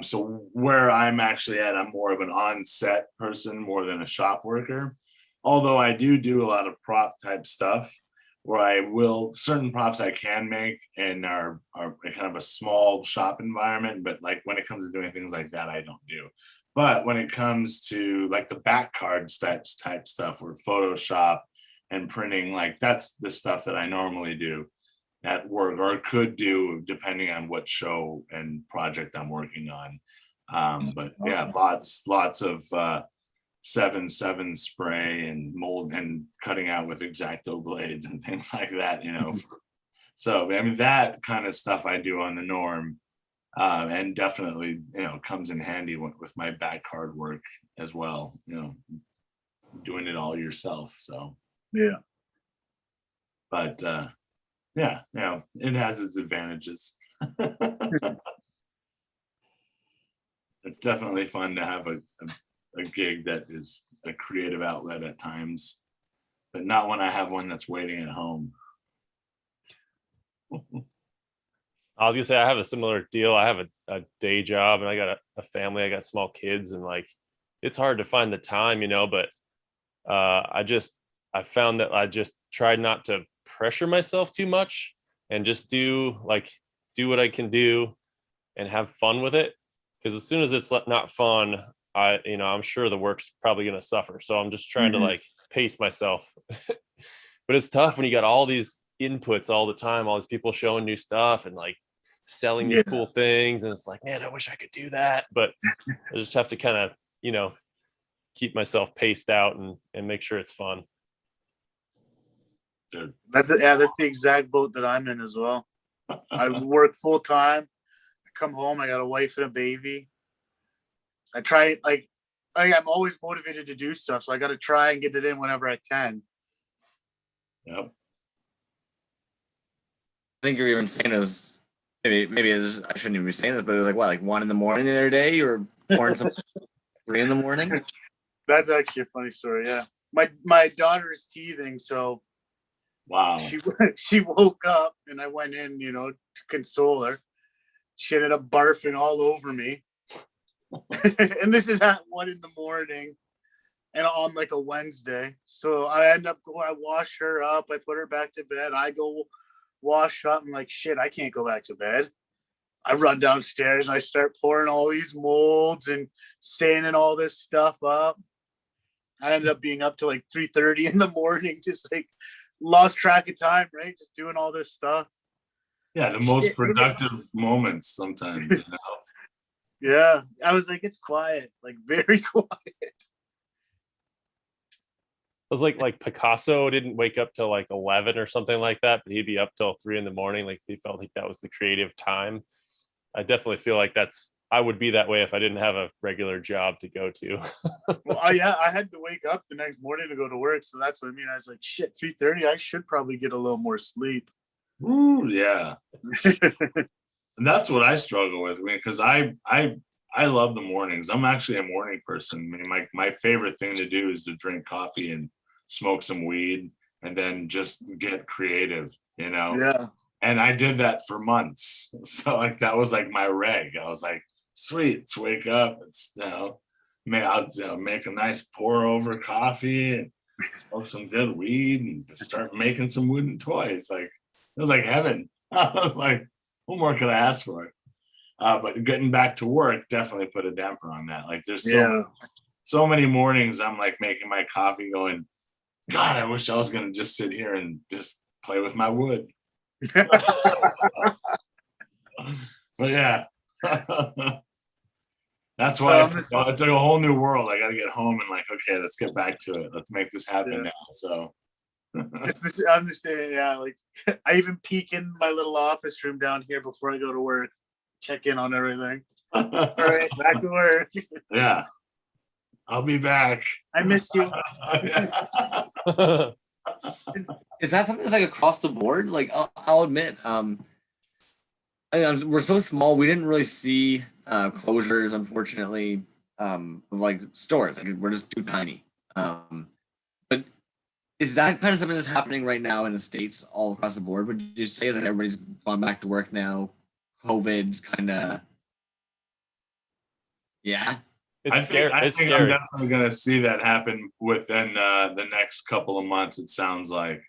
So where I'm actually at, I'm more of an on-set person more than a shop worker. Although I do a lot of prop type stuff, where certain props I can make and are kind of a small shop environment. But like when it comes to doing things like that, I don't do. But when it comes to like the back cards type stuff or Photoshop and printing, like that's the stuff that I normally do at work or could do depending on what show and project I'm working on. But yeah, lots of 7-7 spray and mold and cutting out with X-Acto blades and things like that, So I mean that kind of stuff I do on the norm. And definitely, comes in handy with my back card work as well, doing it all yourself. So, Yeah. But, yeah, it has its advantages. It's definitely fun to have a gig that is a creative outlet at times, but not when I have one that's waiting at home. I was gonna say I have a similar deal. I have a day job and I got a family. I got small kids, and like it's hard to find the time, but I found that I just tried not to pressure myself too much and just do what I can do and have fun with it. Because as soon as it's not fun, I'm sure the work's probably gonna suffer. So I'm just trying to like pace myself. But it's tough when you got all these inputs all the time, all these people showing new stuff and like selling these cool things, and it's like, man, I wish I could do that, but I just have to kind of keep myself paced out and make sure it's fun. That's the exact boat that I'm in as well. I work full time. I come home, I got a wife and a baby. I try I'm always motivated to do stuff, so I got to try and get it in whenever I can. Yep. I think you're even saying this. Maybe I shouldn't even be saying this, but it was like 1 a.m. the other day. You were pouring some 3 a.m. That's actually a funny story. Yeah, my daughter is teething, so wow. She woke up and I went in, to console her. She ended up barfing all over me, and this is at 1 a.m. and on like a Wednesday. So I end up going. I wash her up. I put her back to bed. I go wash up. I'm like, shit, I can't go back to bed. I run downstairs and I start pouring all these molds and sanding all this stuff up. I ended up being up to like 3:30 in the morning, just like lost track of time, right? Just doing all this stuff. Yeah, the most productive moments sometimes. Yeah, I was like, it's quiet, like very quiet. It was like Picasso didn't wake up till like 11 or something like that, but he'd be up till 3 a.m. Like he felt like that was the creative time. I definitely feel like I would be that way if I didn't have a regular job to go to. Well, I had to wake up the next morning to go to work, so that's what I mean. I was like, shit, 3:30. I should probably get a little more sleep. Ooh, yeah. And that's what I struggle with, because I love the mornings. I'm actually a morning person. I mean, my favorite thing to do is to drink coffee and smoke some weed and then just get creative, Yeah. And I did that for months. So like that was like my reg. I was like, sweet, let's wake up. It's I'll make a nice pour over coffee and smoke some good weed and just start making some wooden toys. Like it was like heaven. I was like, what more could I ask for? But getting back to work definitely put a damper on that. Like there's so many mornings I'm like making my coffee going, God, I wish I was gonna just sit here and just play with my wood. But yeah. That's why it took a whole new world. I gotta get home and like, okay, let's get back to it. Let's make this happen now. So I'm just saying, yeah, like I even peek in my little office room down here before I go to work, check in on everything. All right, back to work. Yeah. I'll be back. I missed you. Is that something that's like across the board? Like I'll admit, we're so small, we didn't really see closures, unfortunately, of like stores. Like we're just too tiny. But is that kind of something that's happening right now in the States all across the board? Would you say that everybody's gone back to work now? COVID's kind of, yeah. It's scary. I It's think scary. I'm definitely going to see that happen within the next couple of months. It sounds like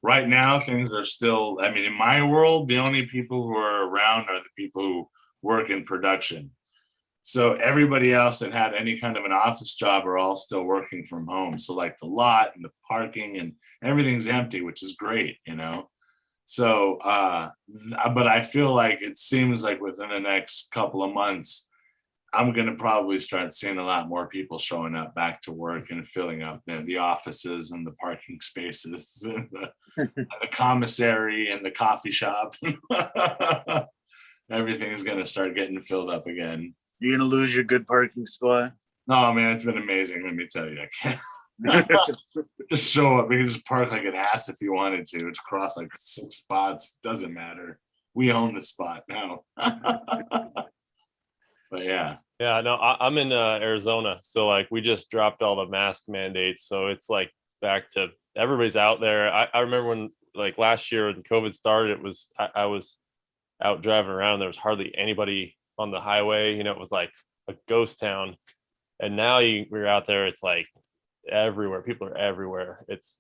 right now things are still. I mean, in my world, the only people who are around are the people who work in production. So everybody else that had any kind of an office job are all still working from home. So like the lot and the parking and everything's empty, which is great, you know. So, but I feel like it seems like within the next couple of months, I'm going to probably start seeing a lot more people showing up back to work and filling up the offices and the parking spaces and the commissary and the coffee shop. Everything's going to start getting filled up again. You're going to lose your good parking spot. No, man, it's been amazing. Let me tell you, I can't just show up. You can just park like an ass if you wanted to. It's across like 6 spots. Doesn't matter. We own the spot now. But yeah. Yeah, no, I'm in Arizona, so like we just dropped all the mask mandates, so it's like back to everybody's out there. I remember when like last year when COVID started, I was out driving around. There was hardly anybody on the highway. You know, it was like a ghost town. And now we're out there, it's like everywhere. People are everywhere. It's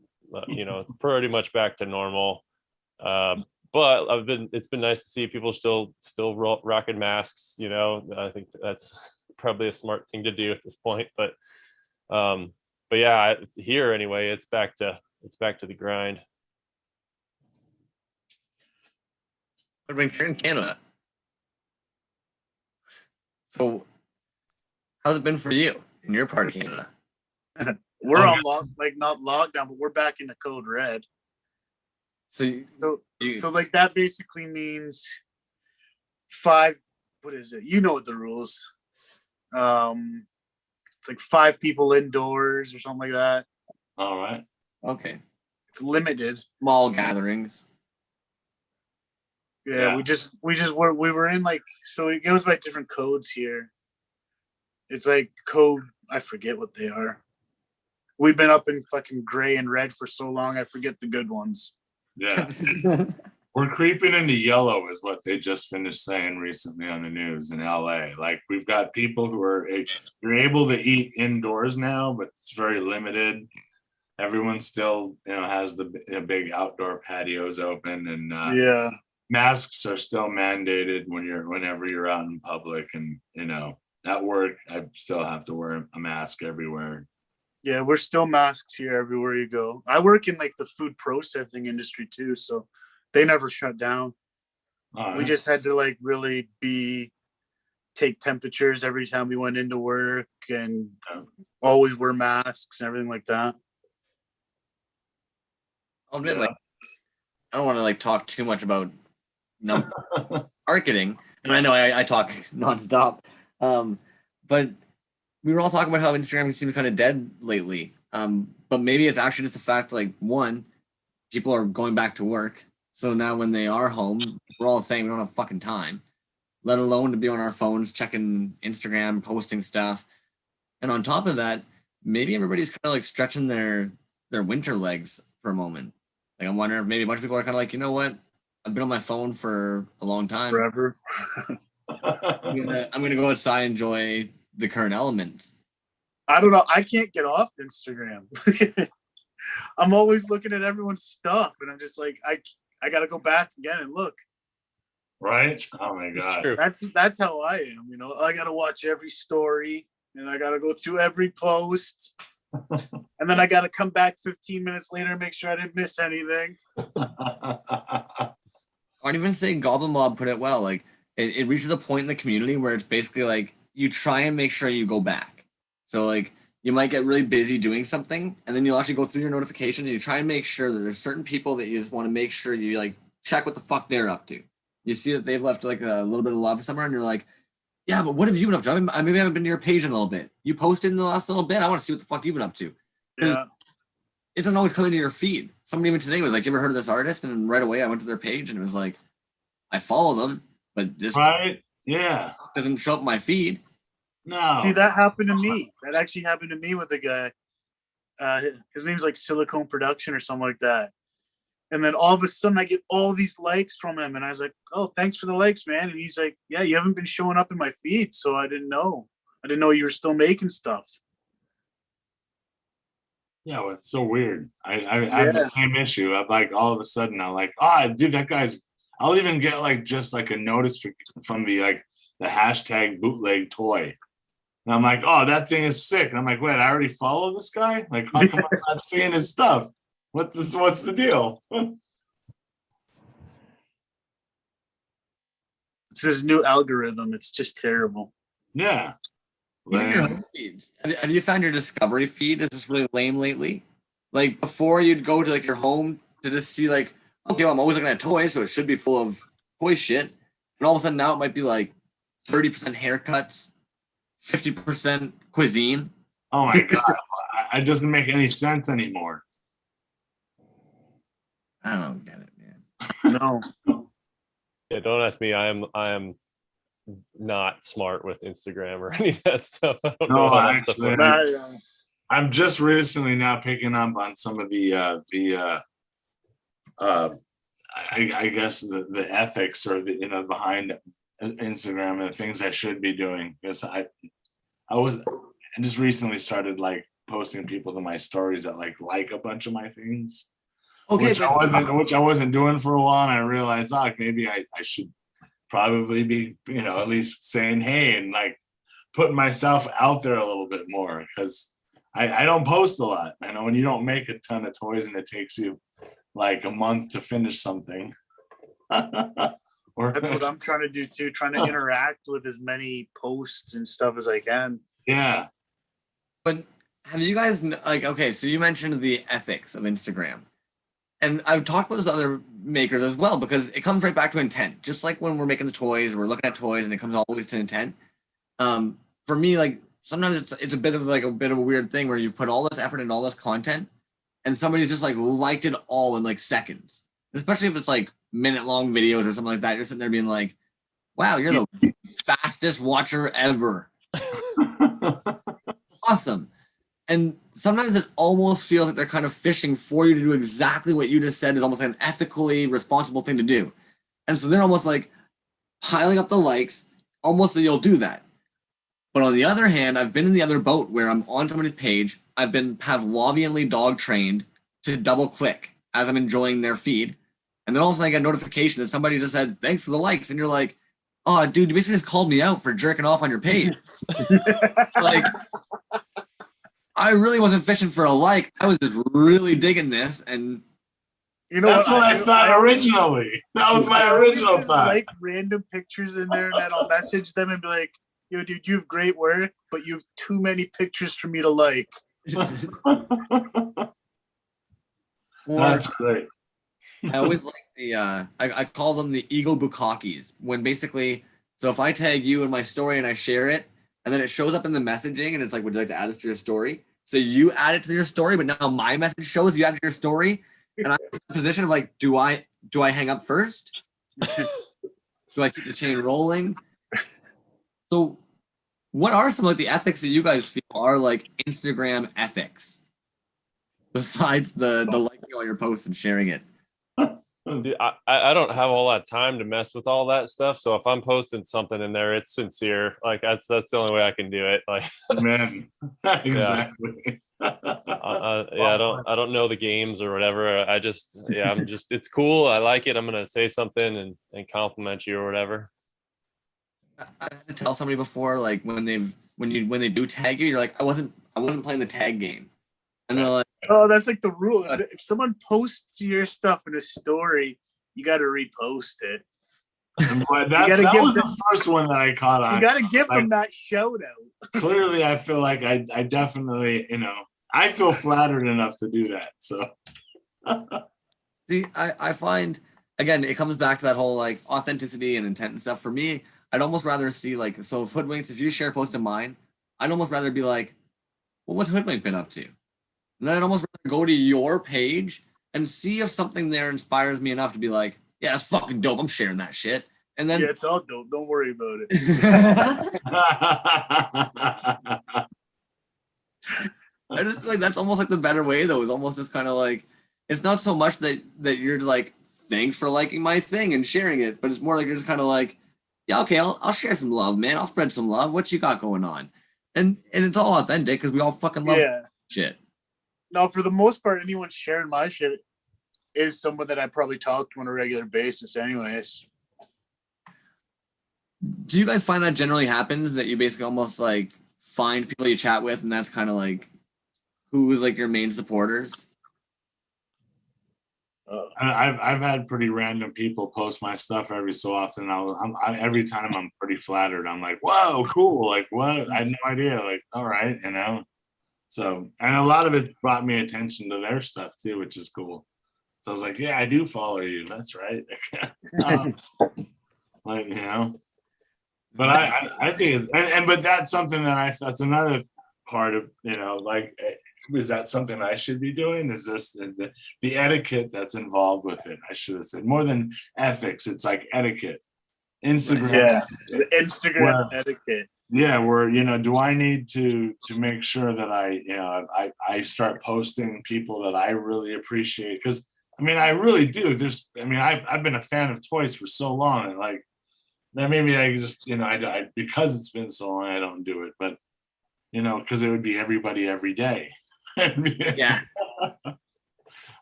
you know, it's pretty much back to normal. But it's been nice to see people still rocking masks. You know, I think that's probably a smart thing to do at this point. But yeah, here anyway, it's back to the grind. But when you're in Canada, so how's it been for you in your part of Canada? We're on not lockdown, but we're back into code red. So like that basically means 5. What is it? You know what the rules? It's like 5 people indoors or something like that. All right. Okay. It's limited. Small gatherings. Yeah, we were in like, so it goes by different codes here. It's like code, I forget what they are. We've been up in fucking gray and red for so long, I forget the good ones. Yeah. We're creeping into yellow is what they just finished saying recently on the news in LA. Like we've got people who you're able to eat indoors now, but it's very limited. Everyone still, you know, has the big outdoor patios open, and masks are still mandated whenever you're out in public, and you know, at work I still have to wear a mask everywhere. Yeah, we're still masks here everywhere you go. I work in like the food processing industry too, so they never shut down. We just had to like really take temperatures every time we went into work and always wear masks and everything like that. I'll admit, like, I don't want to like talk too much about marketing, and I know I talk nonstop, but we were all talking about how Instagram seems kind of dead lately. But maybe it's actually just the fact, like, one, people are going back to work, so now when they are home, we're all saying we don't have fucking time, let alone to be on our phones checking Instagram, posting stuff. And on top of that, maybe everybody's kind of like stretching their winter legs for a moment. Like, I'm wondering if maybe a bunch of people are kind of like, you know what? I've been on my phone for a long time. Forever. I'm gonna go outside and enjoy the current elements. I don't know. I can't get off Instagram. I'm always looking at everyone's stuff, and I'm just like, I gotta go back again and look. Right? Oh my It's god. true. That's how I am. You know, I gotta watch every story, and I gotta go through every post, and then I gotta come back 15 minutes later and make sure I didn't miss anything. I'd even say Goblin Mob put it well. Like it reaches a point in the community where it's basically like you try and make sure you go back. So like you might get really busy doing something, and then you'll actually go through your notifications and you try and make sure that there's certain people that you just want to make sure you like check what the fuck they're up to. You see that they've left like a little bit of love somewhere, and you're like, yeah, but what have you been up to? I maybe haven't been to your page in a little bit. You posted in the last little bit. I want to see what the fuck you've been up to. Yeah. It doesn't always come into your feed. Somebody even today was like, you ever heard of this artist? And right away I went to their page and it was like, I follow them, but this Right? Yeah. doesn't show up in my feed. No. See, that happened to me. That actually happened to me with a guy. His name's like Silicone Production or something like that. And then all of a sudden I get all these likes from him. And I was like, oh, thanks for the likes, man. And he's like, yeah, you haven't been showing up in my feed. So I didn't know. I didn't know you were still making stuff. Yeah, well, it's so weird. I have the same issue. I'm like, all of a sudden, I'm like, oh, dude, that guy's. I'll even get like just like a notice from the hashtag bootleg toy, and I'm like, oh, that thing is sick. And I'm like, wait, I already follow this guy. Like, how come I'm not seeing his stuff? What's the deal? It's this new algorithm. It's just terrible. Yeah. Even your home feeds. Have you found your discovery feed is just really lame lately? Like before you'd go to like your home to just see like, okay, well, I'm always looking at toys, so it should be full of toy shit. And all of a sudden now it might be like 30% haircuts, 50% cuisine. Oh my god, it doesn't make any sense anymore. I don't get it, man. No. Yeah, don't ask me. I am not smart with Instagram or any of that stuff. I don't know No, how that stuff actually, works. I'm just recently now picking up on some of the I guess the ethics or the behind Instagram and the things I should be doing, because I just recently started like posting people to my stories that like a bunch of my things. Okay, which I wasn't doing for a while, and I realized maybe I should probably be at least saying hey and like putting myself out there a little bit more, because I don't post a lot. I know when you don't make a ton of toys and it takes you like a month to finish something. That's what I'm trying to do too, trying to interact with as many posts and stuff as I can. Yeah. But have you guys like, okay, so you mentioned the ethics of Instagram. And I've talked with those other makers as well, because it comes right back to intent. Just like when we're making the toys, we're looking at toys and it comes always to intent. For me, like sometimes it's a bit of a weird thing where you've put all this effort and all this content and somebody's just like liked it all in like seconds. Especially if it's like minute-long videos or something like that. You're sitting there being like, wow, you're the fastest watcher ever. Awesome. And sometimes it almost feels like they're kind of fishing for you to do exactly what you just said is almost like an ethically responsible thing to do. And so they're almost like piling up the likes, almost that you'll do that. But on the other hand, I've been in the other boat where I'm on somebody's page. I've been Pavlovianly dog trained to double click as I'm enjoying their feed. And then all of a sudden I get a notification that somebody just said, thanks for the likes. And you're like, oh, dude, you basically just called me out for jerking off on your page. Like, I really wasn't fishing for a like. I was just really digging this, and that's what I thought originally. That was my original thought. Like random pictures in there, and then I'll message them and be like, "Yo, dude, you have great work, but you have too many pictures for me to like." That's great. I always like the I call them the ego bukakis. When basically, so if I tag you in my story and I share it, and then it shows up in the messaging, and it's like, would you like to add this to your story? So you add it to your story, but now my message shows you add to your story, and I'm in the position of like, do I hang up first? Do I keep the chain rolling? So, what are some of the ethics that you guys feel are like Instagram ethics, besides the liking all your posts and sharing it? Dude, I don't have all that time to mess with all that stuff. So if I'm posting something in there, it's sincere. Like that's the only way I can do it. Like, Man, exactly. yeah, I don't know the games or whatever. It's cool. I like it. I'm gonna say something and compliment you or whatever. I had to tell somebody before, like when they do tag you, you're like, I wasn't playing the tag game, and they're like, Oh, that's like the rule. If someone posts your stuff in a story, you got to repost it. That was the first one that I caught on. You got to give them that shout out. Clearly, I feel like I definitely, I feel flattered enough to do that. So, see, I find, again, it comes back to that whole like authenticity and intent and stuff. For me, I'd almost rather see like, so if Hoodwinks, if you share a post of mine, I'd almost rather be like, well, what's Hoodwink been up to? And then I'd almost rather go to your page and see if something there inspires me enough to be like, yeah, that's fucking dope. I'm sharing that shit. And then yeah, it's all dope. Don't worry about it. I just feel like that's almost like the better way though. Is almost just kind of like, it's not so much that you're just like, thanks for liking my thing and sharing it, but it's more like you're just kind of like, yeah, okay, I'll share some love, man. I'll spread some love. What you got going on? And it's all authentic because we all fucking love shit. No, for the most part, anyone sharing my shit is someone that I probably talk to on a regular basis anyways. Do you guys find that generally happens, that you basically almost like find people you chat with and that's kind of like who is like your main supporters? I've had pretty random people post my stuff every so often. Every time I'm pretty flattered. I'm like, whoa, cool. Like, what? I had no idea. Like, all right, So, and a lot of it brought me attention to their stuff too, which is cool. So I was like, yeah, I do follow you. That's right. Like, but I think, but that's something that that's another part of, like, is that something I should be doing? Is this the etiquette that's involved with it? I should have said more than ethics. It's like etiquette. Instagram. Yeah. Instagram etiquette. Yeah, where do I need to make sure that I start posting people that I really appreciate? Because I really do. I've been a fan of toys for so long, and like then maybe I just I because it's been so long I don't do it, but because it would be everybody every day. Yeah.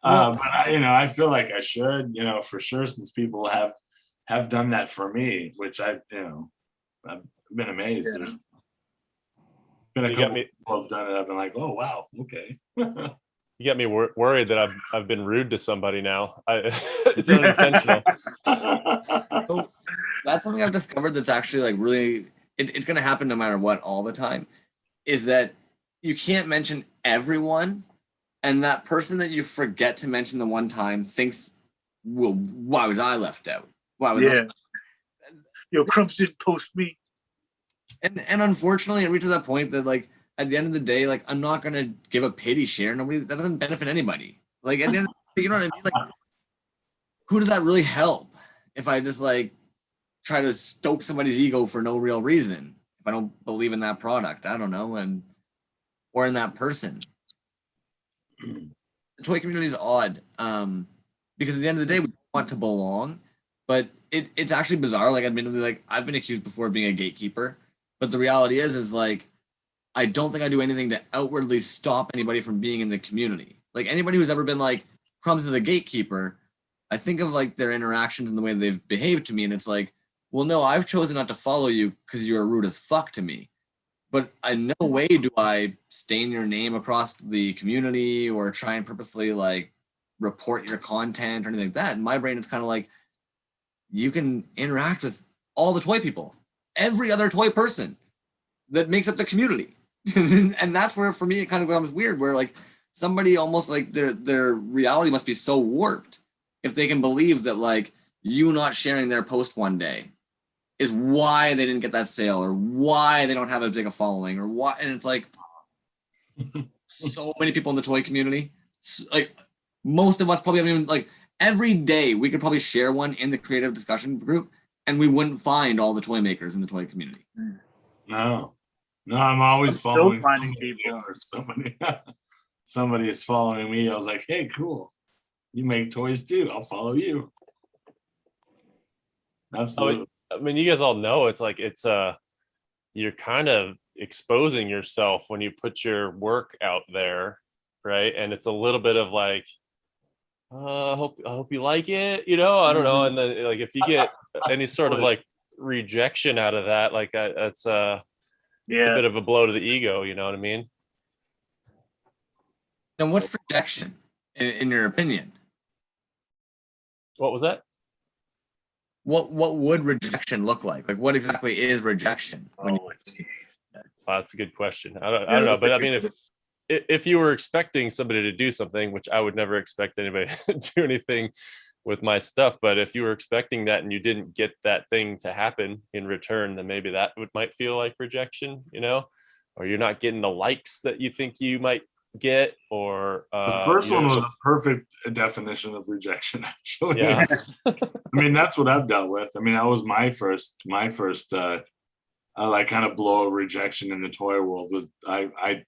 But I feel like I should, for sure, since people have done that for me, which I've been amazed. Yeah. There's been a couple people have done it. I've been like, oh wow, okay. You get me worried that I've been rude to somebody now. It's unintentional. So that's something I've discovered that's actually like really, it's going to happen no matter what all the time, is that you can't mention everyone, and that person that you forget to mention the one time thinks, well, why was I left out? Why was I? Yo, Crumbs didn't post me. And unfortunately, it reaches that point that like at the end of the day, like I'm not gonna give a pity share. That doesn't benefit anybody. Like at the end of the day, you know what I mean? Like, who does that really help? If I just like try to stoke somebody's ego for no real reason, if I don't believe in that product, I don't know, or in that person. The toy community is odd, because at the end of the day, we want to belong, but it's actually bizarre. Like admittedly, like I've been accused before of being a gatekeeper, but the reality is like I don't think I do anything to outwardly stop anybody from being in the community. Like anybody who's ever been like Crumbs is a gatekeeper, I think of like their interactions and the way they've behaved to me, and it's like, well, no, I've chosen not to follow you because you're rude as fuck to me. But in no way do I stain your name across the community or try and purposely like report your content or anything like that. In my brain, it's kind of like you can interact with all the toy people, every other toy person that makes up the community. And that's where, for me, it kind of becomes weird, where like somebody almost like their reality must be so warped if they can believe that like you not sharing their post one day is why they didn't get that sale, or why they don't have as big a following, or why. And it's like so many people in the toy community, like most of us probably haven't even, like every day we could probably share one in the creative discussion group and we wouldn't find all the toy makers in the toy community. No, I'm always following finding people. Or somebody is following me. I was like, hey, cool. You make toys too. I'll follow you. Absolutely. I mean, you guys all know it's like you're kind of exposing yourself when you put your work out there, right? And it's a little bit of like, I hope you like it, you know. I don't know. And then like if you get any sort of like rejection out of that, like that's a bit of a blow to the ego, you know what I mean? And what's rejection, in your opinion? What was that? What would rejection look like? Like, what exactly is rejection? That's a good question. I don't know, but I mean, if you were expecting somebody to do something, which I would never expect anybody to do anything with my stuff, but if you were expecting that and you didn't get that thing to happen in return, then maybe that might feel like rejection, you know, or you're not getting the likes that you think you might get, or the first one was a perfect definition of rejection, actually. Yeah. I mean, that's what I've dealt with. I mean, that was my first like kind of blow of rejection in the toy world. Was I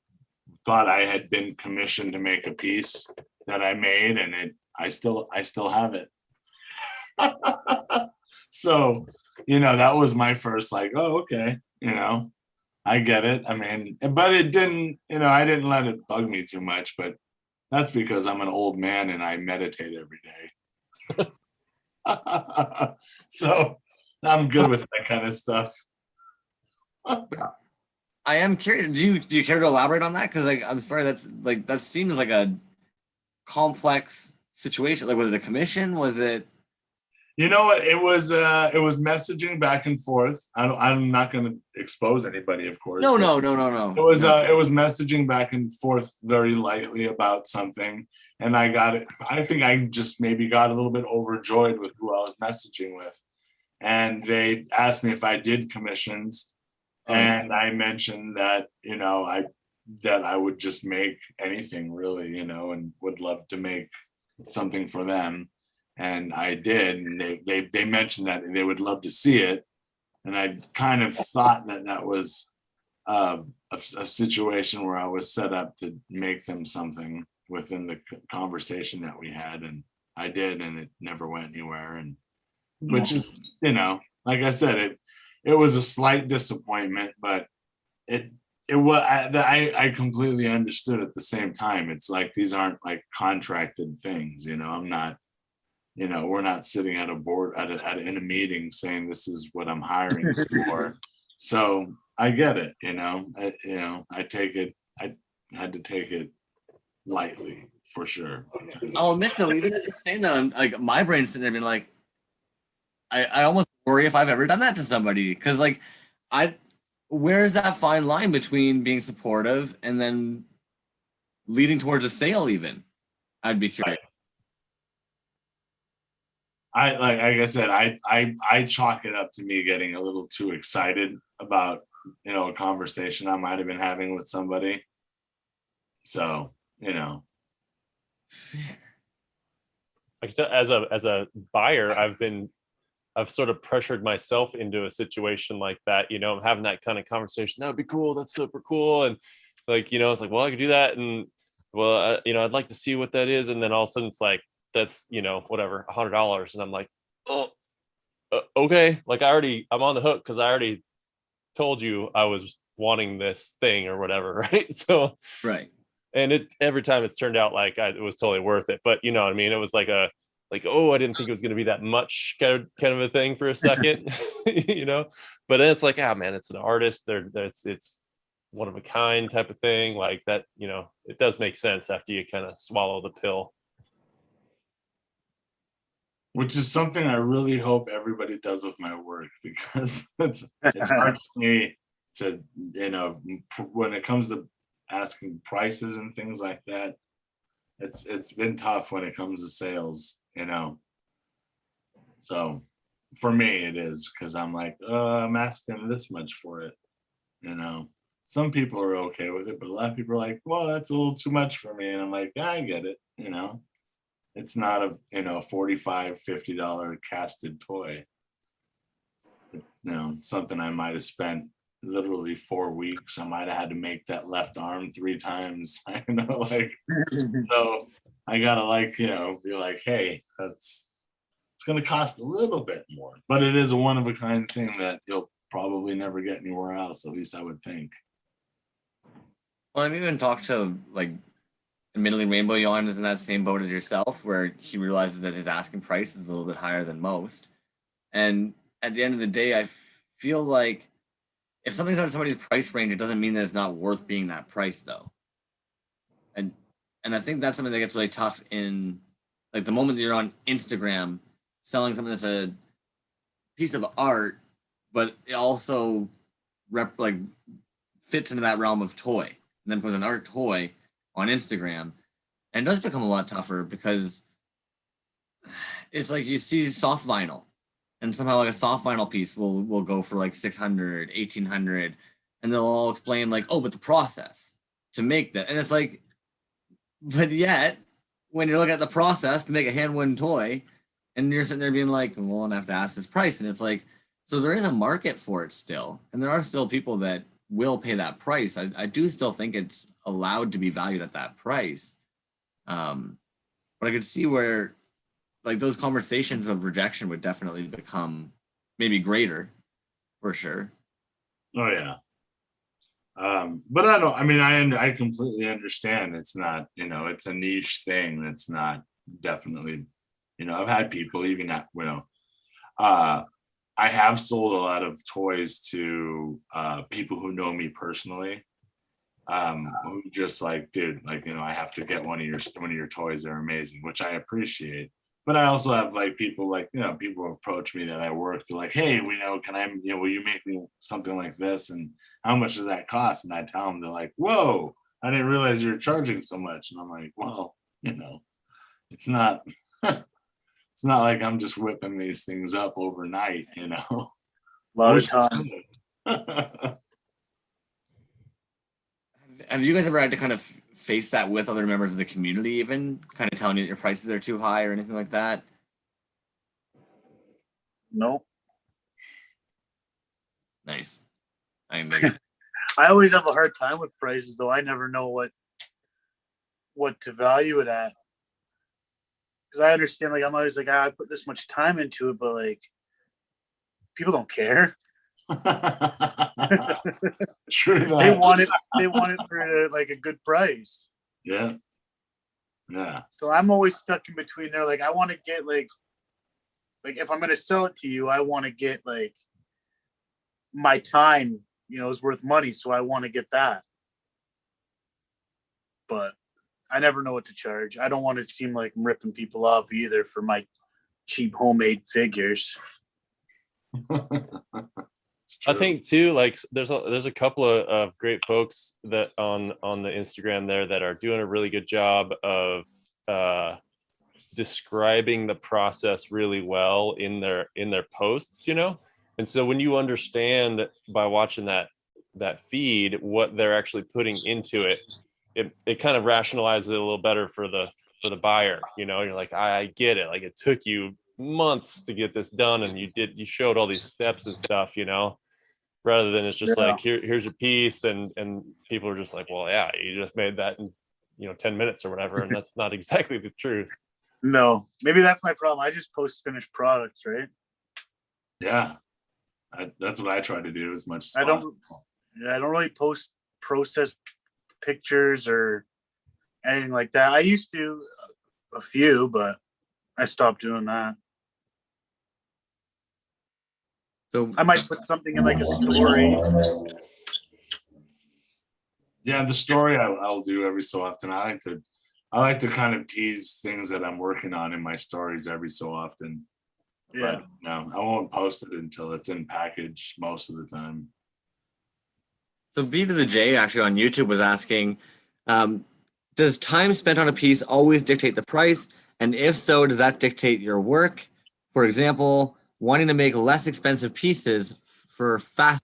thought I had been commissioned to make a piece that I made, and I still have it. So, you know, that was my first like, oh, okay, you know, I get it. I mean, but it didn't, you know, I didn't let it bug me too much, but that's because I'm an old man and I meditate every day. So I'm good with that kind of stuff. I am curious. Do you care to elaborate on that? Because like, I'm sorry, that seems like a complex situation. Like, was it a commission? Was it? You know what? It was messaging back and forth. I'm not going to expose anybody, of course. No. It was messaging back and forth very lightly about something, and I got it. I think I just maybe got a little bit overjoyed with who I was messaging with, and they asked me if I did commissions. And I mentioned that, you know, I would just make anything really, you know, and would love to make something for them. And I did, and they mentioned that they would love to see it. And I kind of thought that was a situation where I was set up to make them something within the conversation that we had. And I did, and it never went anywhere. And which is, you know, like I said, it was a slight disappointment, but it was, I completely understood at the same time. It's like, these aren't like contracted things, you know. I'm not, you know, we're not sitting at a board in a meeting saying this is what I'm hiring for. So I get it, you know. I take it. I had to take it lightly for sure. I'll admit though, even as you're saying that, I'm like, my brain's sitting there being like, I almost worry if I've ever done that to somebody, because like, where's that fine line between being supportive and then leading towards a sale? Even, I'd be curious. Like I said, I chalk it up to me getting a little too excited about, you know, a conversation I might have been having with somebody. So, you know. Fair. Like as a buyer, I've sort of pressured myself into a situation like that, you know. I'm having that kind of conversation. That would be cool. That's super cool. And like, you know, it's like, well, I could do that. And well, you know, I'd like to see what that is. And then all of a sudden it's like, that's, you know, whatever, $100. And I'm like, oh, okay. Like I'm on the hook because I already told you I was wanting this thing or whatever. Right. So, right. And every time it's turned out like it was totally worth it. But you know what I mean? It was like oh, I didn't think it was going to be that much kind of a thing for a second, you know. But then it's like, man, it's an artist. It's one of a kind type of thing like that. You know, it does make sense after you kind of swallow the pill. Which is something I really hope everybody does with my work, because it's hard for me to, you know, when it comes to asking prices and things like that. It's been tough when it comes to sales, you know. So for me it is, because I'm like, I'm asking this much for it, you know. Some people are okay with it, but a lot of people are like, well, that's a little too much for me. And I'm like, I get it, you know. It's not a, you know, $45, $50 casted toy. It's, you know, something I might have spent literally 4 weeks. I might have had to make that left arm 3 times. You know, like, so I gotta, like, you know, be like, hey, that's, it's going to cost a little bit more, but it is a one of a kind thing that you'll probably never get anywhere else. At least I would think. Well, I've even talked to like, admittedly, Rainbow Yawn is in that same boat as yourself, where he realizes that his asking price is a little bit higher than most. And at the end of the day, I feel like if something's out of somebody's price range, it doesn't mean that it's not worth being that price, though. And I think that's something that gets really tough in like the moment that you're on Instagram selling something that's a piece of art, but it also fits into that realm of toy, and then becomes an art toy on Instagram, and it does become a lot tougher because it's like you see soft vinyl, and somehow like a soft vinyl piece will go for like 600, 1800, and they'll all explain like, oh, but the process to make that, and it's like, but yet when you're looking at the process to make a hand-woven toy, and you're sitting there being like, well, I have to ask this price, and it's like, so there is a market for it still, and there are still people that will pay that price. I do still think it's allowed to be valued at that price, but I could see where like those conversations of rejection would definitely become maybe greater, for sure. Oh yeah. But I completely understand. It's not, it's a niche thing. It's not definitely, I've had people even at, I have sold a lot of toys to people who know me personally, who just like, dude, like, I have to get one of your toys. They're amazing, which I appreciate. But I also have like people like, people approach me that I work. They're like, hey, can I, will you make me something like this? And how much does that cost? And I tell them, they're like, whoa, I didn't realize you were charging so much. And I'm like, well, it's not, it's not like I'm just whipping these things up overnight, A lot of time. Have you guys ever had to kind of face that with other members of the community, even kind of telling you that your prices are too high or anything like that? No. Nice. I mean, I always have a hard time with prices, though. I never know what to value it at. Because I understand, like, I'm always like, I put this much time into it, but like, people don't care. True that. They want it for like a good price. Yeah. Yeah. So I'm always stuck in between there. Like, I want to get like if I'm going to sell it to you, I want to get like my time, is worth money. So I want to get that. But I never know what to charge. I don't want to seem like I'm ripping people off either for my cheap homemade figures. I think too, like there's a couple of great folks that on the Instagram there that are doing a really good job of describing the process really well in their posts, and so when you understand by watching that feed what they're actually putting into it, it kind of rationalizes it a little better for the buyer. You're like, I get it, like it took you months to get this done and you showed all these steps and stuff, rather than it's just like here's your piece and people are just like, well, yeah, you just made that in 10 minutes or whatever, and that's not exactly the truth. No, maybe that's my problem. I just post finished products, right? Yeah, that's what I try to do as much as I possible. don't really post process pictures or anything like that. I used to a few, but I stopped doing that. So I might put something in like a story. Yeah, the story I'll do every so often. I like to kind of tease things that I'm working on in my stories every so often. Yeah. But no, I won't post it until it's in package most of the time. So B to the J actually on YouTube was asking, does time spent on a piece always dictate the price? And if so, does that dictate your work? For example, wanting to make less expensive pieces for faster.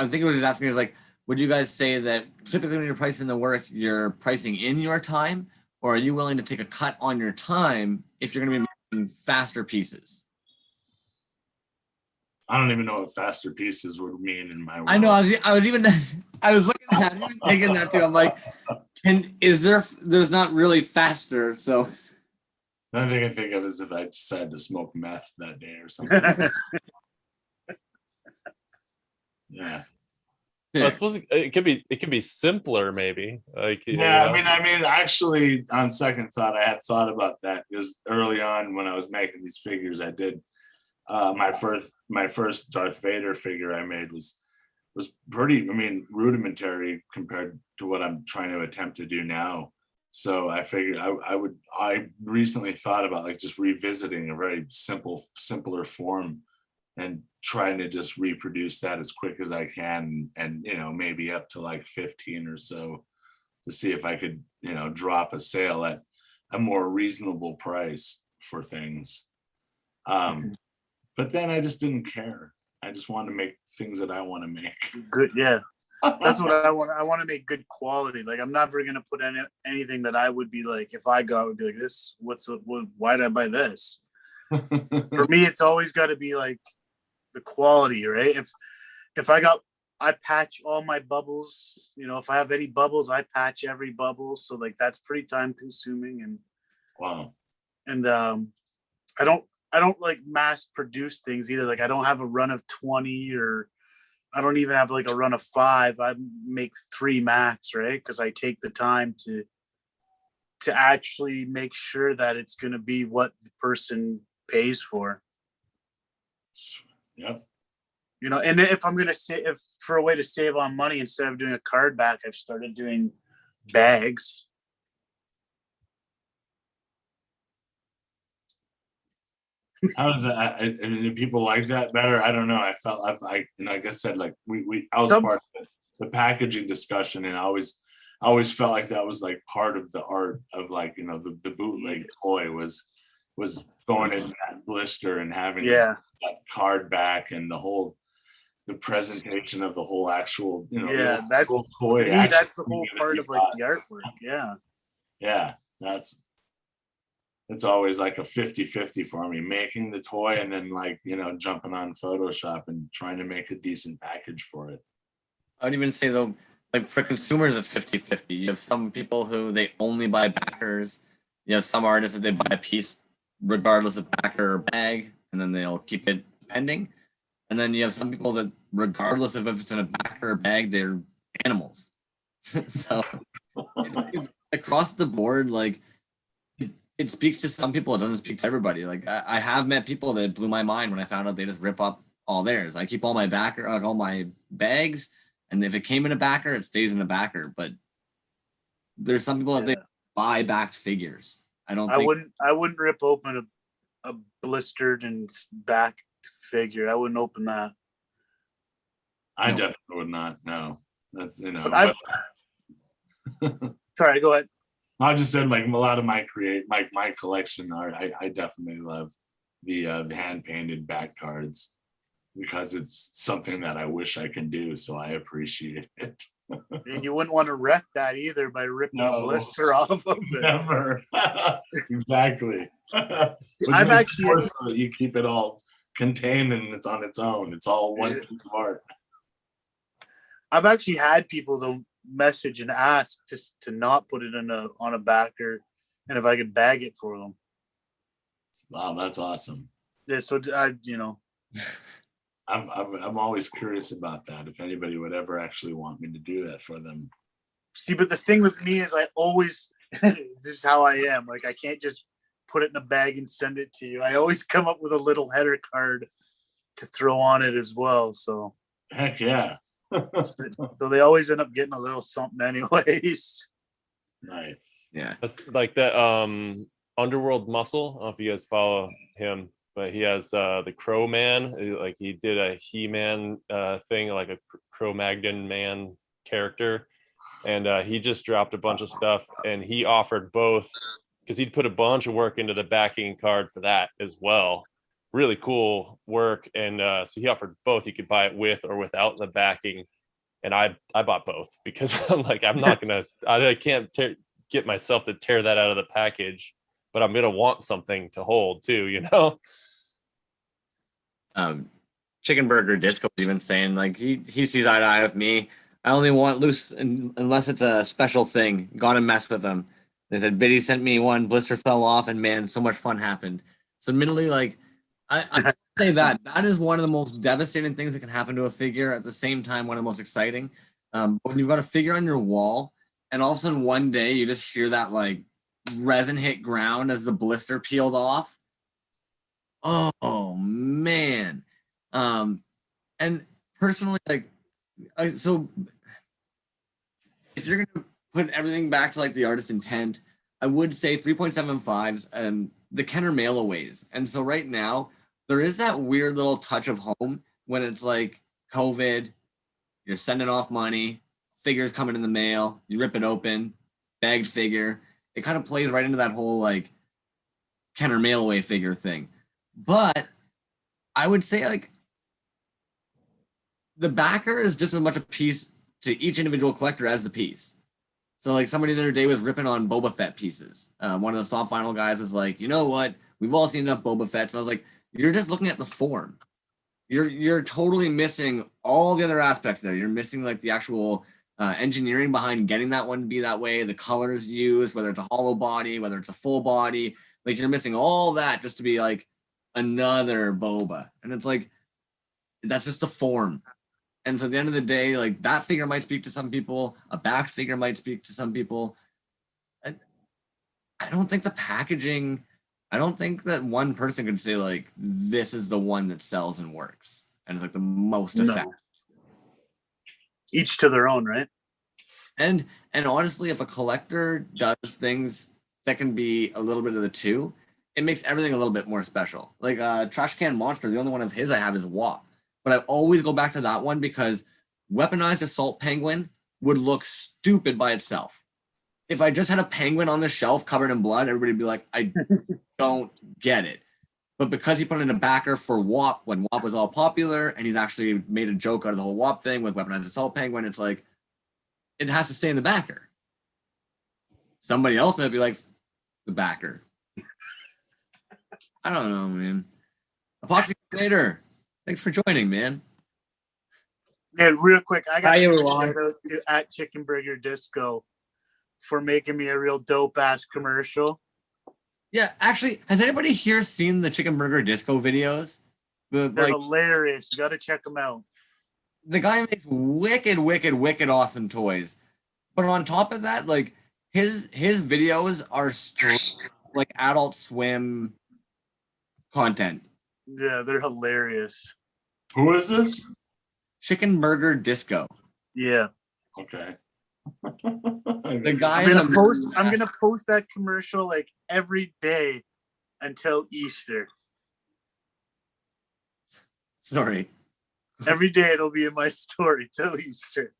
I think what he's asking is like, would you guys say that typically when you're pricing the work, you're pricing in your time, or are you willing to take a cut on your time if you're going to be making faster pieces? I don't even know what faster pieces would mean in my world. I know. I was looking at it, thinking that too. I'm like, there's not really faster. So The only thing I think of is if I decided to smoke meth that day or something. Yeah. I suppose it could be simpler, maybe. Like, Yeah, I mean, actually, on second thought, I had thought about that because early on when I was making these figures, I did my first Darth Vader figure I made was pretty, I mean, rudimentary compared to what I'm trying to attempt to do now. So I figured I recently thought about like just revisiting a very simpler form and trying to just reproduce that as quick as I can, and maybe up to like 15 or so, to see if I could drop a sale at a more reasonable price for things. But then I just didn't care. I just wanted to make things that I want to make. Good, yeah. That's what I want. I want to make good quality. Like I'm never gonna put anything that I would be like, if I got, would be like this. Why did I buy this? For me, it's always got to be like the quality, right? If I patch all my bubbles. If I have any bubbles, I patch every bubble. So like that's pretty time consuming, and Wow. And I don't like mass produce things either. Like I don't have a run of 20, or I don't even have like a run of 5. I make 3 max, right? Because I take the time to actually make sure that it's going to be what the person pays for. Yep. And if I'm going to say, if for a way to save on money, instead of doing a card back, I've started doing bags. How does that? I mean, do people like that better? I don't know. I felt like I said, like I was part of the packaging discussion, and I always felt like that was like part of the art of like the bootleg toy was throwing in that blister and having that card back and the presentation of the whole actual that's whole toy. To me, that's the whole part of like the artwork. Yeah, it's always like a 50-50 for me, making the toy and then like jumping on Photoshop and trying to make a decent package for it. I would even say though, like for consumers, it's 50-50. You have some people who they only buy backers. You have some artists that they buy a piece regardless of backer or bag, and then they'll keep it pending. And then you have some people that, regardless of if it's in a backer or bag, they're animals. So it's across the board, like it speaks to some people. It doesn't speak to everybody. Like I have met people that blew my mind when I found out they just rip up all theirs. I keep all my all my bags, and if it came in a backer, it stays in a backer. But there's some people that they buy backed figures. I wouldn't rip open a blistered and backed figure. I wouldn't open that. I definitely would not. No, that's Sorry, go ahead. I just said like a lot of my collection art. I definitely love the hand painted back cards because it's something that I wish I can do. So I appreciate it. And you wouldn't want to wreck that either by ripping a blister off of it. Never. Exactly. I've actually so that you keep it all contained and it's on its own. It's all one piece of art. I've actually had people though message and ask to not put it on a backer, and if I could bag it for them. Wow, that's awesome. Yeah, so I'm always curious about that. If anybody would ever actually want me to do that for them. See, but the thing with me is I always this is how I am. Like I can't just put it in a bag and send it to you. I always come up with a little header card to throw on it as well. So heck yeah. So they always end up getting a little something anyways. Nice. Yeah. That's like that Underworld Muscle. I don't know if you guys follow him, but he has the Crow Man. Like he did a He-Man thing, like a Cro-Magnon man character. And he just dropped a bunch of stuff, and he offered both because he'd put a bunch of work into the backing card for that as well. Really cool work. And so he offered both. You could buy it with or without the backing. And I bought both because I'm like, I can't get myself to tear that out of the package, but I'm going to want something to hold too, Chicken Burger Disco was even saying like he sees eye to eye with me. I only want loose unless it's a special thing. Gone and messed with them. They said Biddy sent me one, blister fell off, and man, so much fun happened. So admittedly, like I say that is one of the most devastating things that can happen to a figure. At the same time, one of the most exciting. When you've got a figure on your wall, and all of a sudden one day you just hear that like resin hit ground as the blister peeled off. Oh man. And personally, like, so if you're gonna put everything back to like the artist intent, I would say 3.75s, the Kenner mailaways. And so right now there is that weird little touch of home when it's like COVID, you're sending off money, figures coming in the mail, you rip it open, bagged figure. It kind of plays right into that whole like Kenner mailaway figure thing. But I would say like the backer is just as much a piece to each individual collector as the piece. So like somebody the other day was ripping on Boba Fett pieces. One of the soft vinyl guys was like, you know what? We've all seen enough Boba Fetts. And I was like, you're just looking at the form. You're totally missing all the other aspects there. You're missing like the actual engineering behind getting that one to be that way, the colors used, whether it's a hollow body, whether it's a full body. Like you're missing all that just to be like another Boba. And it's like, that's just a form. And so at the end of the day, like that figure might speak to some people, a back figure might speak to some people. I don't think the packaging, I don't think that one person could say like, this is the one that sells and works. And it's like the most effective. Each to their own, right? And honestly, if a collector does things that can be a little bit of the two, it makes everything a little bit more special. Like Trash Can Monster, the only one of his I have is WAP. But I always go back to that one because weaponized assault penguin would look stupid by itself. If I just had a penguin on the shelf covered in blood, everybody would be like, I don't get it. But because he put in a backer for WAP when WAP was all popular, and he's actually made a joke out of the whole WAP thing with weaponized assault penguin, it's like, it has to stay in the backer. Somebody else might be like, the backer. I don't know, man. Epoxy Crusader. Thanks for joining, man. Yeah, real quick, I got Hi, to everyone. shout out to at Chicken Burger Disco for making me a real dope ass commercial. Yeah, actually, has anybody here seen the Chicken Burger Disco videos? They're Like hilarious. You got to check them out. the guy makes wicked awesome toys. But on top of that, like his videos are straight like Adult Swim content. Yeah, they're hilarious. Who is this? Chicken Burger Disco. Yeah. Okay. The guy I'm is gonna post that commercial like every day until Easter. Sorry. Every day it'll be in my story till Easter.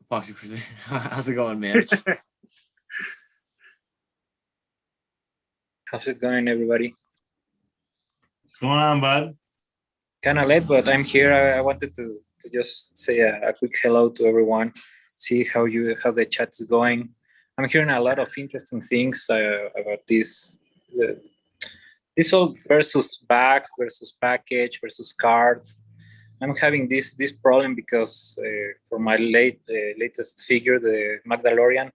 Epoxy Crusader. How's it going, man? How's it going, everybody? What's going on, bud? Kind of late, but I'm here. I wanted to just say a quick hello to everyone, see how the chat is going. I'm hearing a lot of interesting things about this whole versus back versus package versus card. I'm having this problem because for my latest figure, the Magdalorian,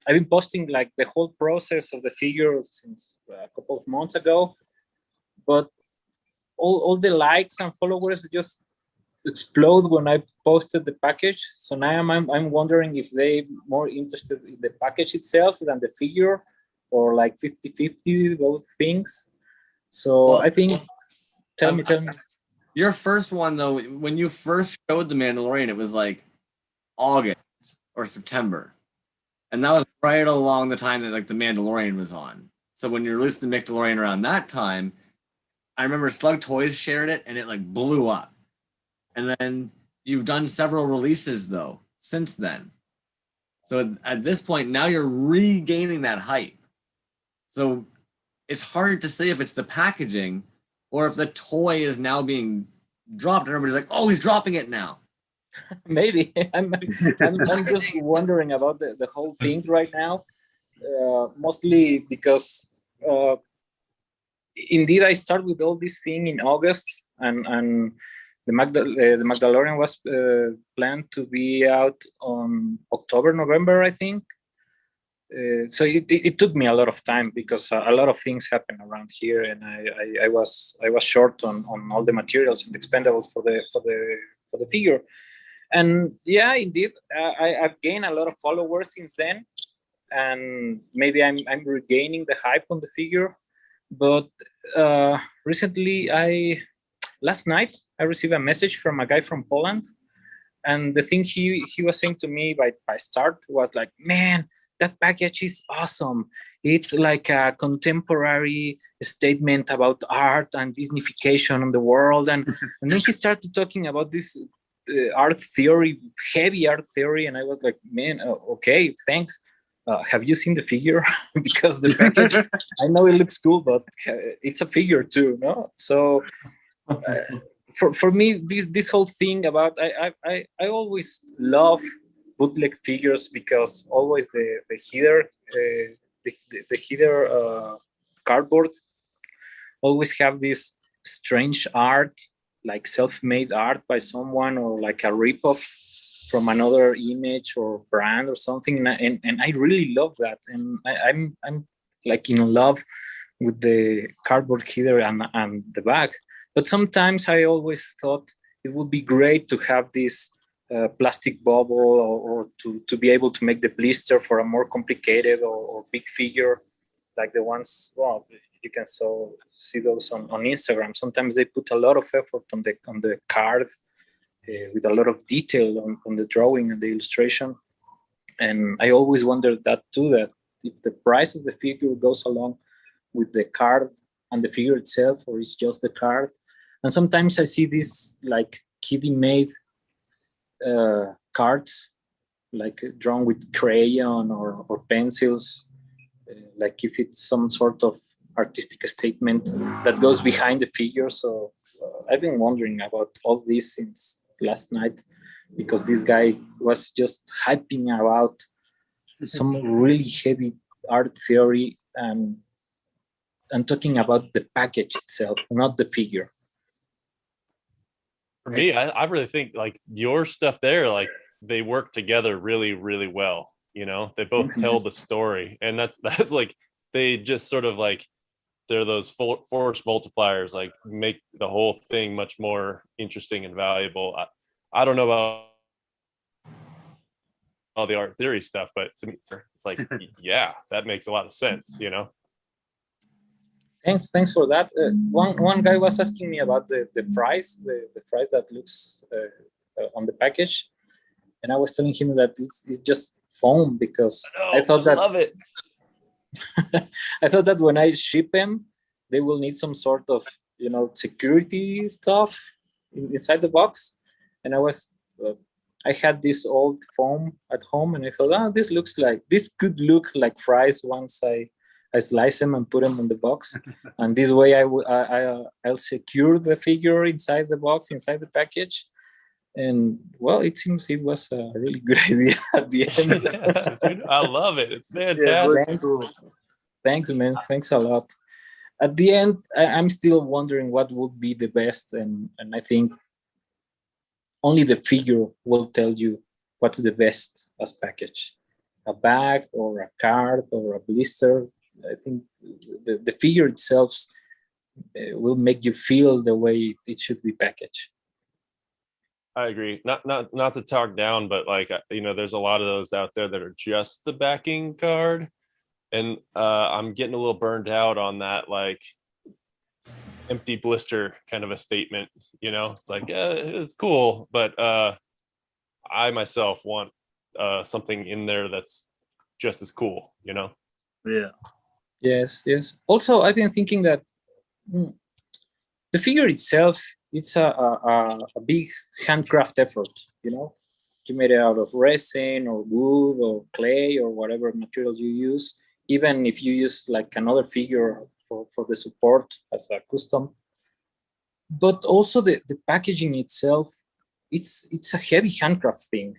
I've been posting like the whole process of the figure since a couple of months ago, but all the likes and followers just explode when I posted the package. So now I'm wondering if they more interested in the package itself than the figure, or like 50-50 both things. So Well, I think, tell me. Your first one though, when you first showed the Mandalorian, it was like August or September. And that was right along the time that like the Mandalorian was on. So when you released the Mandalorian around that time, I remember Slug Toys shared it and it like blew up. And then you've done several releases though since then. So at this point, now you're regaining that hype. So it's hard to say if it's the packaging or if the toy is now being dropped and everybody's like, oh, he's dropping it now. Maybe I'm just wondering about the whole thing right now, mostly because indeed I started with all this thing in August, and the Magdalorian was planned to be out on October, November, I think. So it took me a lot of time because a lot of things happen around here, and I was short on all the materials and expendables for the figure. And yeah, indeed, I've gained a lot of followers since then, and maybe I'm regaining the hype on the figure. But recently, last night I received a message from a guy from Poland, and the thing he was saying to me by start was like, man, that package is awesome. It's like a contemporary statement about art and Disneyfication on the world. And then he started talking about this art theory, heavy art theory. And I was like, man, okay, thanks. Have you seen the figure? Because the package, I know it looks cool, but it's a figure too, no? So for me, this whole thing about, I always love bootleg figures because always the header cardboard always have this strange art, like self-made art by someone, or like a ripoff from another image or brand or something, and I really love that, and I'm like in love with the cardboard header and the bag. But sometimes I always thought it would be great to have this plastic bubble, or to be able to make the blister for a more complicated or big figure, like the ones, well, you can see those on Instagram. Sometimes they put a lot of effort on the card with a lot of detail on the drawing and the illustration. And I always wondered that too, that if the price of the figure goes along with the card and the figure itself, or it's just the card. And sometimes I see these like kiddie made cards, like drawn with crayon or pencils, like if it's some sort of artistic statement that goes behind the figure. So I've been wondering about all this since last night, because this guy was just hyping about some really heavy art theory and talking about the package itself, not the figure. For me, I really think like your stuff there, like they work together really, really well. You know, they both tell the story, and that's like they just sort of like they're those force multipliers, like make the whole thing much more interesting and valuable. I don't know about all the art theory stuff, but to me, it's like, yeah, that makes a lot of sense, you know? Thanks for that. One guy was asking me about the fries, the fries that looks on the package, and I was telling him that it's just foam, because I thought that love it. I thought that when I ship them, they will need some sort of security stuff inside the box, and I had this old foam at home, and I thought, this could look like fries once I slice them and put them in the box, and this way I'll secure the figure inside the box, inside the package. And well, it seems it was a really good idea at the end. Yeah, dude, I love it. It's fantastic. Yeah, Thanks, man. Thanks a lot. At the end, I'm still wondering what would be the best, and I think only the figure will tell you what's the best as package. A bag or a card or a blister. I think the figure itself will make you feel the way it should be packaged. I agree. Not to talk down, but like, there's a lot of those out there that are just the backing card, and I'm getting a little burned out on that, like empty blister kind of a statement. It's like, it's cool, but I myself want something in there that's just as cool. Yeah. Yes. Also, I've been thinking that the figure itself, it's a big handcraft effort. You made it out of resin or wood or clay or whatever materials you use. Even if you use like another figure for the support as a custom. But also the packaging itself, it's a heavy handcraft thing.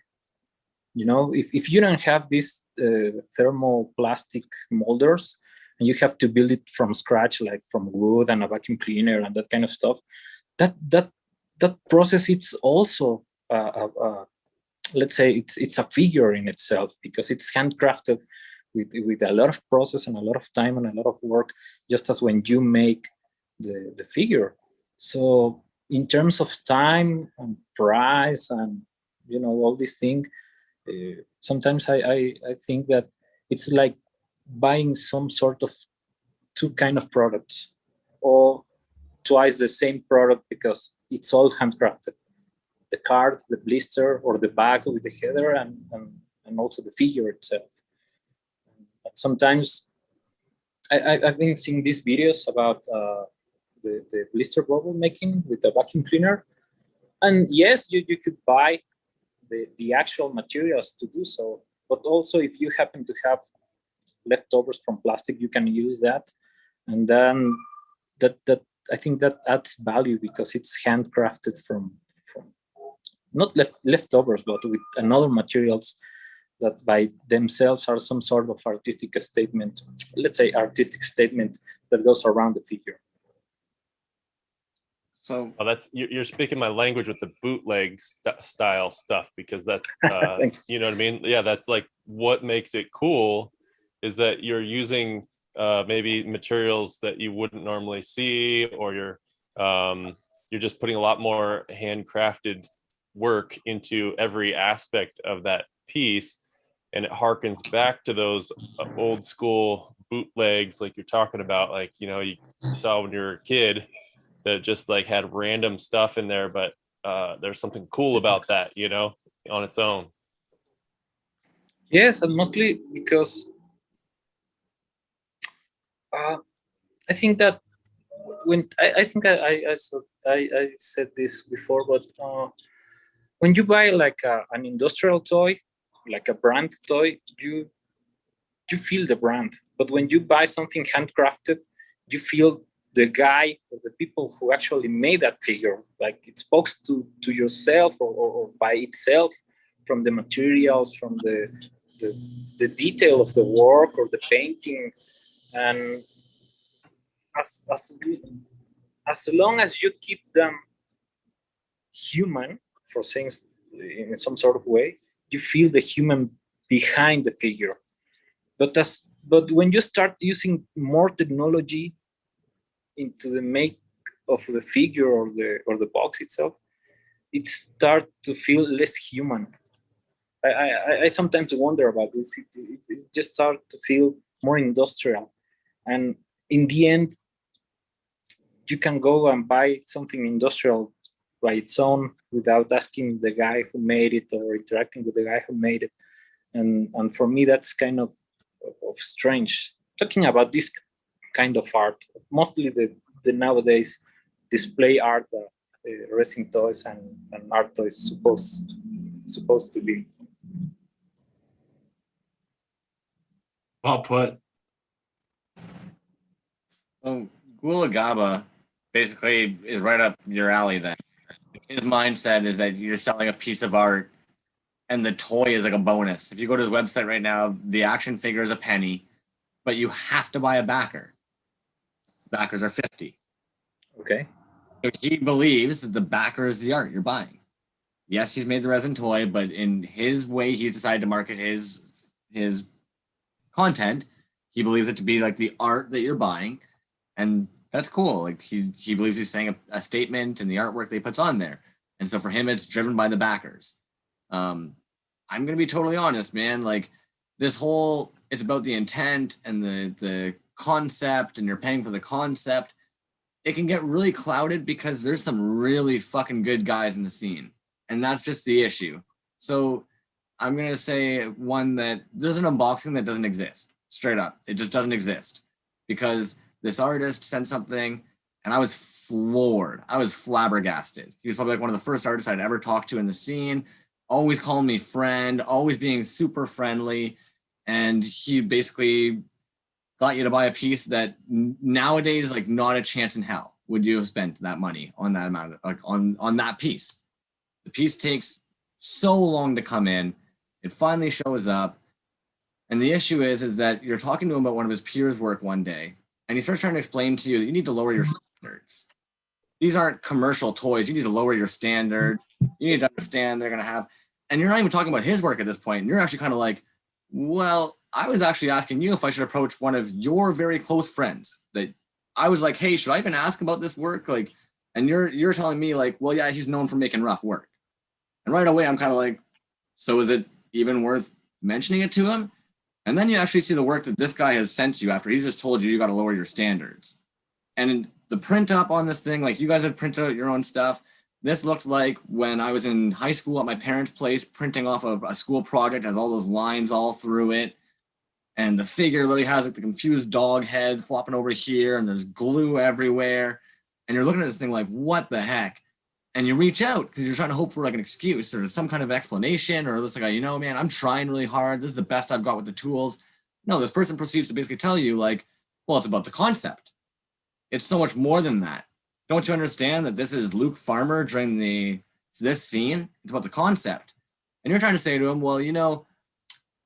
If you don't have these thermoplastic molders, and you have to build it from scratch, like from wood and a vacuum cleaner and that kind of stuff, that that process, it's also let's say it's a figure in itself, because it's handcrafted with a lot of process and a lot of time and a lot of work, just as when you make the figure. So in terms of time and price and all these things, sometimes I think that it's like buying some sort of two kind of products, or twice the same product, because it's all handcrafted. The card, the blister, or the bag with the header, and also the figure itself. Sometimes I've been seeing these videos about the blister bubble making with the vacuum cleaner. And yes, you could buy the actual materials to do so. But also, if you happen to have leftovers from plastic, you can use that. And then that I think that adds value, because it's handcrafted from not leftovers, but with another materials that by themselves are some sort of artistic statement, let's say artistic statement that goes around the figure. So you're speaking my language with the bootleg style stuff, because that's Thanks. you know what I mean? Yeah, that's like what makes it cool is that you're using maybe materials that you wouldn't normally see, or you're just putting a lot more handcrafted work into every aspect of that piece, and it harkens back to those old school bootlegs like you're talking about, like you saw when you were a kid, that just like had random stuff in there, but there's something cool about that, on its own. Yes, and mostly because I think that when I think I said this before, but when you buy like an industrial toy, like a brand toy, you feel the brand. But when you buy something handcrafted, you feel the guy or the people who actually made that figure. Like it spoke to yourself or by itself, from the materials, from the detail of the work or the painting. And as long as you keep them human, for things in some sort of way, you feel the human behind the figure. But when you start using more technology into the make of the figure or the box itself, it starts to feel less human. I sometimes wonder about this. It just starts to feel more industrial, and in the end, you can go and buy something industrial by its own without asking the guy who made it or interacting with the guy who made it. And for me, that's kind of strange. Talking about this kind of art, mostly the nowadays display art that resin toys and art toys supposed to be. Well put. Well, Gulagaba basically is right up your alley then. His mindset is that you're selling a piece of art and the toy is like a bonus. If you go to his website right now, the action figure is a penny, but you have to buy a backer. Backers are 50. Okay. So he believes that the backer is the art you're buying. Yes, he's made the resin toy, but in his way, he's decided to market his content. He believes it to be like the art that you're buying, and that's cool. Like he believes he's saying a statement in the artwork that he puts on there, and so for him, it's driven by the backers. I'm gonna be totally honest, man. Like this whole, it's about the intent and the concept, and you're paying for the concept. It can get really clouded because there's some really fucking good guys in the scene, and that's just the issue. So I'm gonna say one that there's an unboxing that doesn't exist. Straight up, it just doesn't exist, because this artist sent something and I was floored. I was flabbergasted. He was probably like one of the first artists I'd ever talked to in the scene, always calling me friend, always being super friendly. And he basically got you to buy a piece that nowadays, like, not a chance in hell would you have spent that money on that amount of, like, on that piece. The piece takes so long to come in. It finally shows up. And the issue is that you're talking to him about one of his peers' work one day, and he starts trying to explain to you that you need to lower your standards. these aren't commercial toys. You need to lower your standard. You need to understand they're going to have, and you're not even talking about his work at this point. You're actually kind of like, well, I was actually asking you if I should approach one of your very close friends. That I was like, hey, should I even ask about this work? Like, and you're telling me like, well, yeah, he's known for making rough work. And right away, I'm kind of like, so is it even worth mentioning it to him? And then you actually see the work that this guy has sent you after he's just told you got to lower your standards. And the print up on this thing, like you guys had printed out your own stuff. This looked like when I was in high school at my parents' place, printing off of a school project, has all those lines all through it. And the figure literally has like the confused dog head flopping over here, and there's glue everywhere. And you're looking at this thing like, what the heck? And you reach out because you're trying to hope for like an excuse or some kind of explanation, or it's like, man, I'm trying really hard. This is the best I've got with the tools. No, this person proceeds to basically tell you like, well, it's about the concept. It's so much more than that. Don't you understand that this is Luke Farmer during this scene? It's about the concept. And you're trying to say to him, well,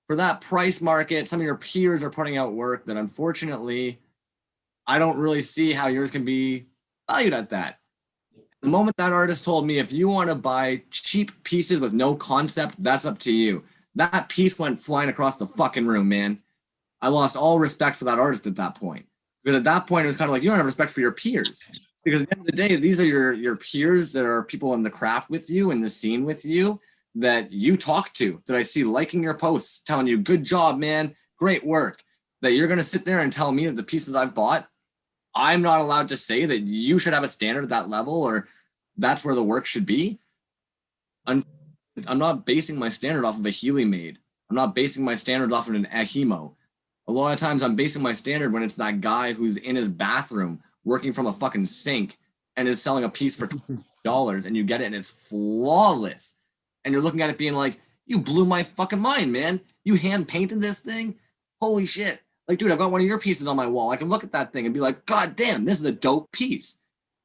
for that price market, some of your peers are putting out work that unfortunately, I don't really see how yours can be valued at that. The moment that artist told me, if you want to buy cheap pieces with no concept, that's up to you. That piece went flying across the fucking room, man. I lost all respect for that artist at that point. Because at that point, it was kind of like, you don't have respect for your peers. Because at the end of the day, these are your peers that are people in the craft with you, in the scene with you, that you talk to, that I see liking your posts, telling you, good job, man, great work. That you're going to sit there and tell me that the pieces I've bought, I'm not allowed to say that you should have a standard at that level or that's where the work should be. I'm not basing my standard off of a Healy made. I'm not basing my standards off of an Ahimo. A lot of times I'm basing my standard when it's that guy who's in his bathroom working from a fucking sink and is selling a piece for $20 and you get it and it's flawless. And you're looking at it being like, you blew my fucking mind, man. You hand painted this thing? Holy shit. Like, dude, I've got one of your pieces on my wall. I can look at that thing and be like, God damn, this is a dope piece.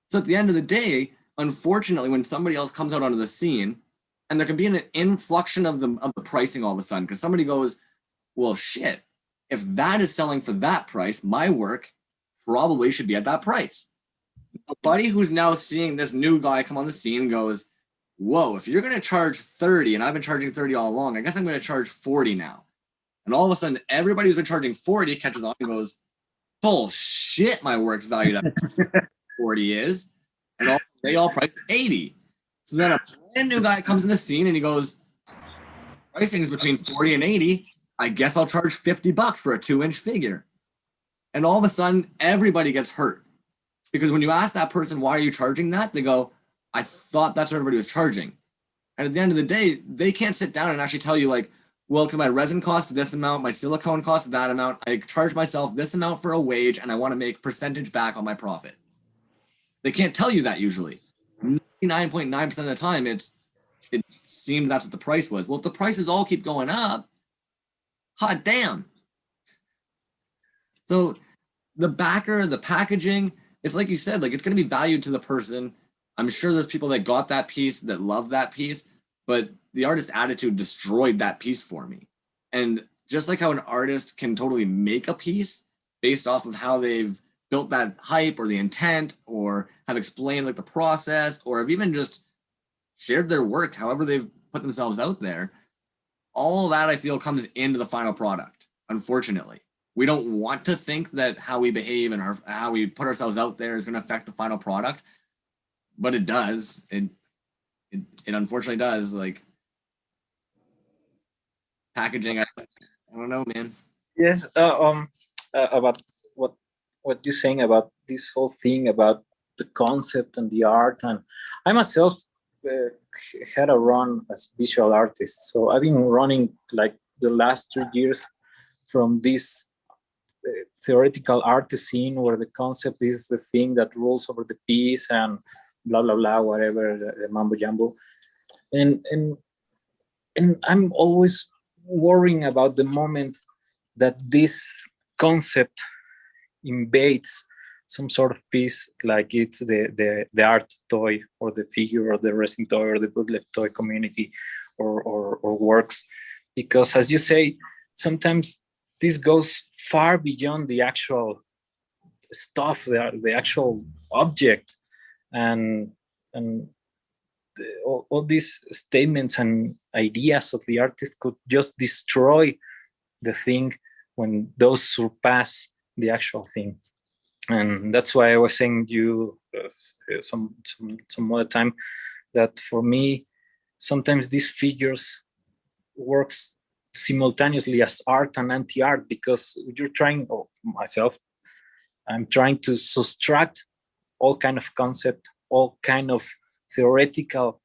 So at the end of the day, unfortunately, when somebody else comes out onto the scene, and there can be an inflection of the pricing all of a sudden, because somebody goes, well, shit, if that is selling for that price, my work probably should be at that price. A buddy who's now seeing this new guy come on the scene goes, whoa, if you're going to charge 30 and I've been charging 30 all along, I guess I'm going to charge 40 now. And all of a sudden, everybody who's been charging 40 catches on and goes, bullshit, my work's valued at 40 is. And they all price 80. So then a brand new guy comes in the scene and he goes, pricing is between 40 and 80. I guess I'll charge $50 for a 2-inch figure. And all of a sudden, everybody gets hurt. Because when you ask that person, why are you charging that? They go, I thought that's what everybody was charging. And at the end of the day, they can't sit down and actually tell you like, well, because my resin cost this amount, my silicone cost that amount, I charge myself this amount for a wage and I want to make percentage back on my profit. They can't tell you that usually. 99.9% of the time, it seems that's what the price was. Well, if the prices all keep going up, hot damn. So the backer, the packaging, it's like you said, like it's going to be valued to the person. I'm sure there's people that got that piece, that love that piece, but the artist attitude destroyed that piece for me. And just like how an artist can totally make a piece based off of how they've built that hype or the intent or have explained like the process or have even just shared their work, however they've put themselves out there, all that I feel comes into the final product, unfortunately. We don't want to think that how we behave and how we put ourselves out there is going to affect the final product, but it does. It unfortunately does. Like packaging, I don't know, man. Yes. About what you're saying about this whole thing about the concept and the art, and I myself had a run as visual artist, so I've been running like the last 3 years from this theoretical art scene where the concept is the thing that rules over the piece and blah blah blah, whatever, the mambo jumbo, and I'm always worrying about the moment that this concept invades some sort of piece, like it's the art toy or the figure or the resin toy or the bootleg toy community or works, because as you say, sometimes this goes far beyond the actual stuff, the actual object, and all these statements and ideas of the artist could just destroy the thing when those surpass the actual thing. And that's why I was saying you some other time that for me sometimes these figures works simultaneously as art and anti-art, because you're trying, or myself, I'm trying to subtract all kind of concept, all kind of theoretical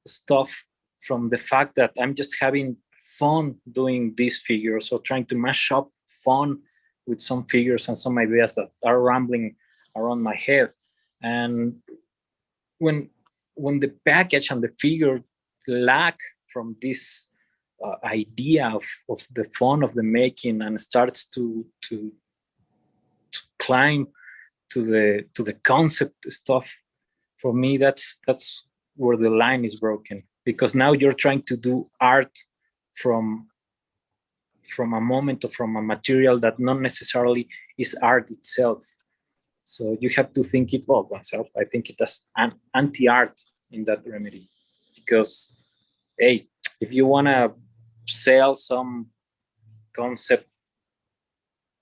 stuff from the fact that I'm just having fun doing these figures, or trying to mash up fun with some figures and some ideas that are rambling around my head. And when the package and the figure lack from this idea of the fun of the making and starts to climb to the concept stuff, for me that's where the line is broken, because now you're trying to do art from a moment or from a material that not necessarily is art itself. So you have to think it, well, myself, I think it as an anti-art in that remedy, because hey, if you want to sell some concept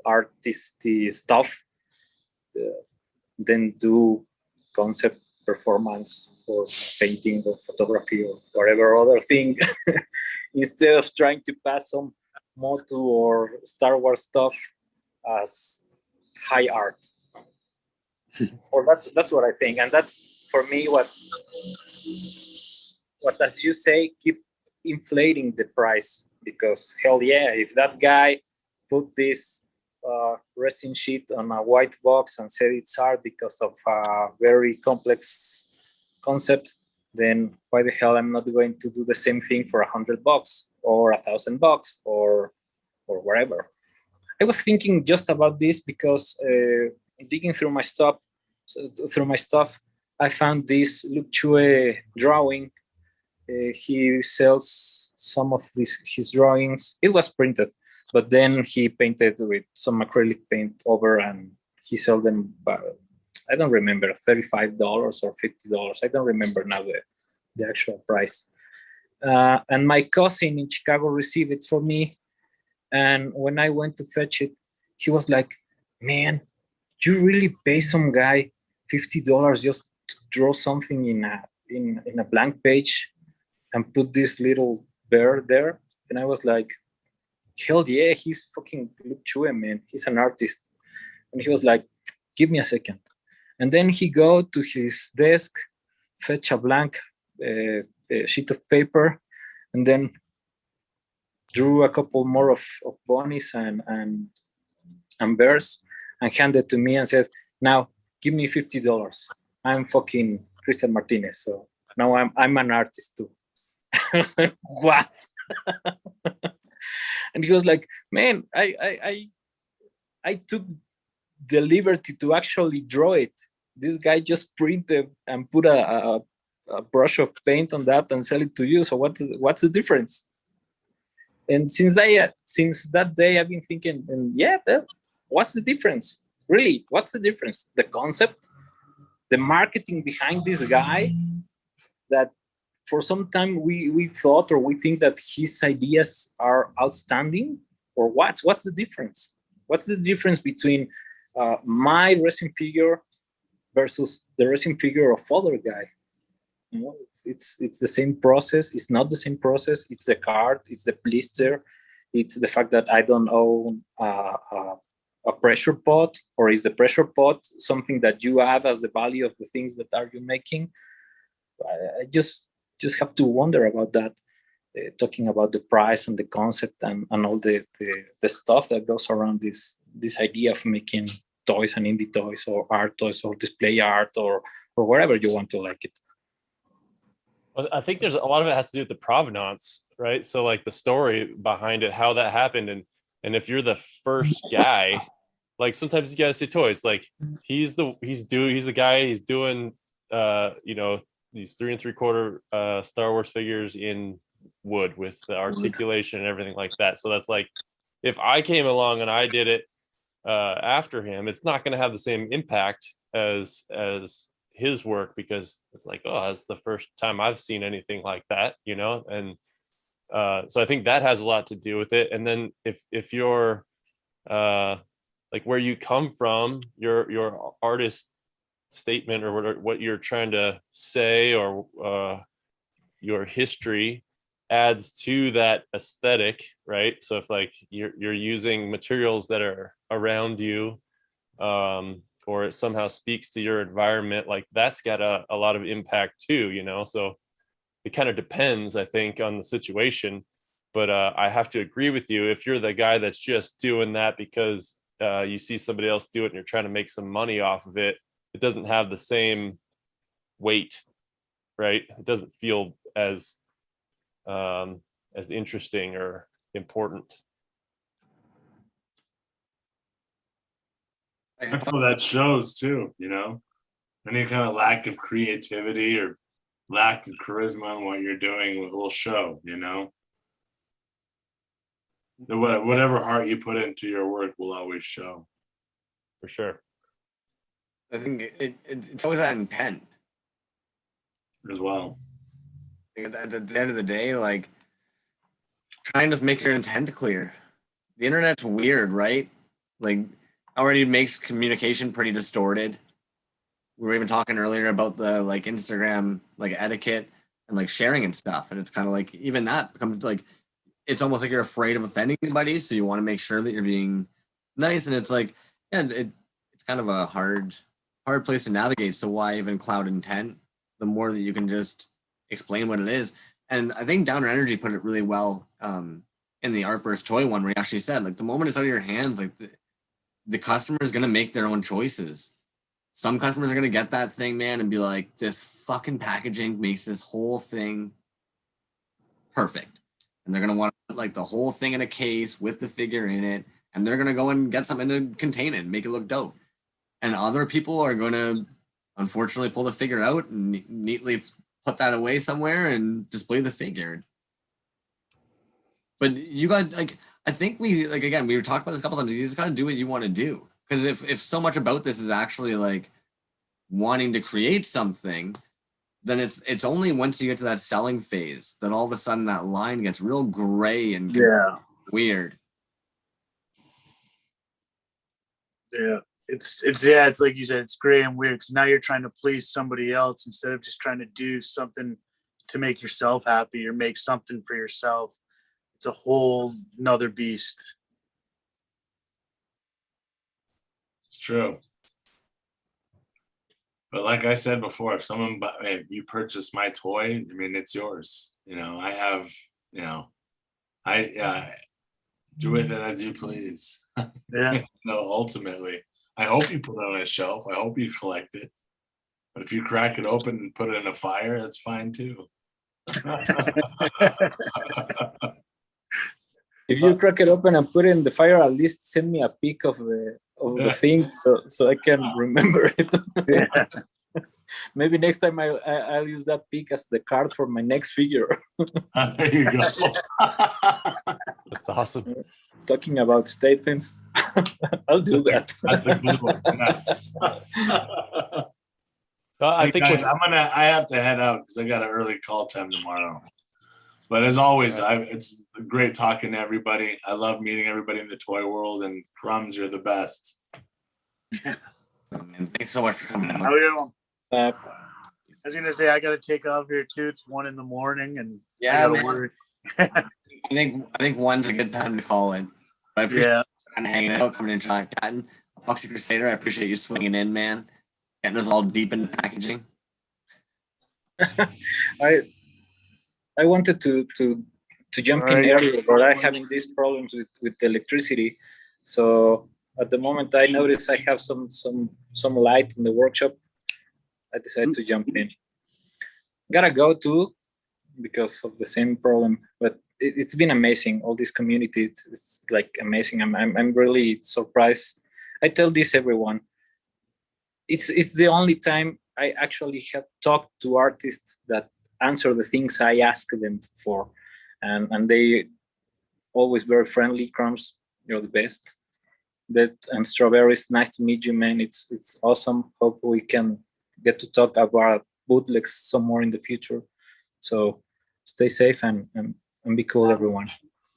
artisty stuff, then do concept performance or painting or photography or whatever other thing instead of trying to pass some Motu or Star Wars stuff as high art. Or that's what I think, and that's for me what as you say, keep inflating the price, because hell yeah, if that guy put this resin sheet on a white box and said it's art because of a very complex concept, then why the hell I'm not going to do the same thing for $100 or $1,000 or whatever. I was thinking just about this because digging through my stuff, I found this Luke Chue drawing. He sells some of his drawings. It was printed, but then he painted with some acrylic paint over, and he sold them. I don't remember, $35 or $50. I don't remember now the actual price. And my cousin in Chicago received it for me. And when I went to fetch it, he was like, "Man, you really pay some guy $50 just to draw something in a blank page and put this little bear there?" And I was like, "Hell yeah, he's fucking Luke Chue, man. He's an artist." And he was like, "Give me a second." And then he go to his desk, fetch a blank sheet of paper, and then drew a couple more of bunnies and bears, and handed to me and said, "Now give me $50. I'm fucking Christian Martinez, so now I'm an artist too." I was like, "What?" And he was like, "Man, I took the liberty to actually draw it. This guy just printed and put a brush of paint on that and sell it to you. So what's the difference?" And since that day, I've been thinking, and yeah, what's the difference? Really, what's the difference? The concept, the marketing behind this guy, that for some time we thought or we think that his ideas are outstanding, or what's the difference? What's the difference between my resin figure versus the resin figure of other guy? You know, it's the same process. It's not the same process. It's the card. It's the blister. It's the fact that I don't own a pressure pot, or is the pressure pot something that you add as the value of the things that are you making? I just have to wonder about that. Talking about the price and the concept and all the stuff that goes around this idea of making toys and indie toys or art toys or display art or whatever you want to like it. Well, I think there's a lot of it has to do with the provenance, right? So like the story behind it, how that happened, and if you're the first guy, like sometimes you gotta say toys. Like he's the guy. He's doing these 3 3/4 Star Wars figures in wood with the articulation and everything like that. So that's like, if I came along and I did it after him, it's not going to have the same impact as his work, because it's like, oh, that's the first time I've seen anything like that, you know. And so I think that has a lot to do with it. And then if you're like where you come from, your artist statement, or what you're trying to say, or your history adds to that aesthetic, right? So if like you're using materials that are around you, or it somehow speaks to your environment, like that's got a lot of impact too, you know. So it kind of depends, I think, on the situation. But I have to agree with you. If you're the guy that's just doing that because you see somebody else do it and you're trying to make some money off of it, it doesn't have the same weight, right? It doesn't feel as interesting or important. I feel that shows too, you know, any kind of lack of creativity or lack of charisma in what you're doing will show, you know. Whatever heart you put into your work will always show. For sure. I think it's always that intent. As well. At the end of the day, like, try and just make your intent clear. The internet's weird, right? Like, already makes communication pretty distorted. We were even talking earlier about the like Instagram like etiquette and like sharing and stuff, and it's kind of like even that becomes like, it's almost like you're afraid of offending anybody, so you want to make sure that you're being nice, and it's like, yeah, it's kind of a hard place to navigate. So why even cloud intent? The more that you can just explain what it is. And I think Downer Energy put it really well in the Artburst toy one, where he actually said, like, the moment it's out of your hands, like the customer is going to make their own choices. Some customers are going to get that thing, man, and be like, this fucking packaging makes this whole thing perfect. And they're going to want like the whole thing in a case with the figure in it. And they're going to go and get something to contain it and make it look dope. And other people are going to, unfortunately, pull the figure out and neatly put that away somewhere and display the figure. But you got, like, I think we, like, again, we were talking about this a couple times. You just got to do what you want to do. Because if so much about this is actually like wanting to create something, then it's only once you get to that selling phase that all of a sudden that line gets real gray and weird. Yeah. It's like you said, it's gray and weird, because now you're trying to please somebody else instead of just trying to do something to make yourself happy or make something for yourself. It's a whole nother beast. It's true. But like I said before, if you purchase my toy, I mean, it's yours. You know, I have, you know, I do with it as you please. Yeah. No, ultimately, I hope you put it on a shelf. I hope you collect it. But if you crack it open and put it in a fire, that's fine too. If you crack it open and put it in the fire, at least send me a pic of the thing so I can remember it. Yeah. Maybe next time I'll use that pic as the card for my next figure. There you go. That's awesome. Talking about statements, I'll do that. That's a good one. I Hey, think guys, I have to head out because I got an early call time tomorrow. But as always, it's great talking to everybody. I love meeting everybody in the toy world, and Crumbs, you're the best. And thanks so much for coming out. Have a good one. Uh, I was gonna say I gotta take off here too. It's 1 a.m. and Yeah, I gotta man. work. I think one's a good time to call in. But I appreciate Yeah. kind of hanging out, coming in, chatting. Foxy Crusader, I appreciate you swinging in, man. Getting us all deep into packaging. I wanted to jump in earlier, but I'm having these problems with electricity. So at the moment I notice I have some light in the workshop, I decided to jump in. Gotta go too because of the same problem, but it's been amazing. All this community, it's like amazing. I'm really surprised. I tell this everyone. It's the only time I actually have talked to artists that answer the things I ask them for, and they always very friendly. Crumbs, you're the best. And Strawberries, nice to meet you, man. It's awesome. Hope we can get to talk about bootlegs some more in the future. So stay safe and be cool, everyone.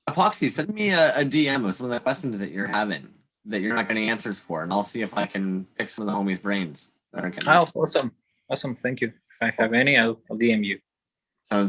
Epoxy, send me a DM of some of the questions that you're having that you're not getting answers for, and I'll see if I can pick some of the homies' brains. That are getting Oh, awesome. Thank you. If I have any, I'll DM you. Sounds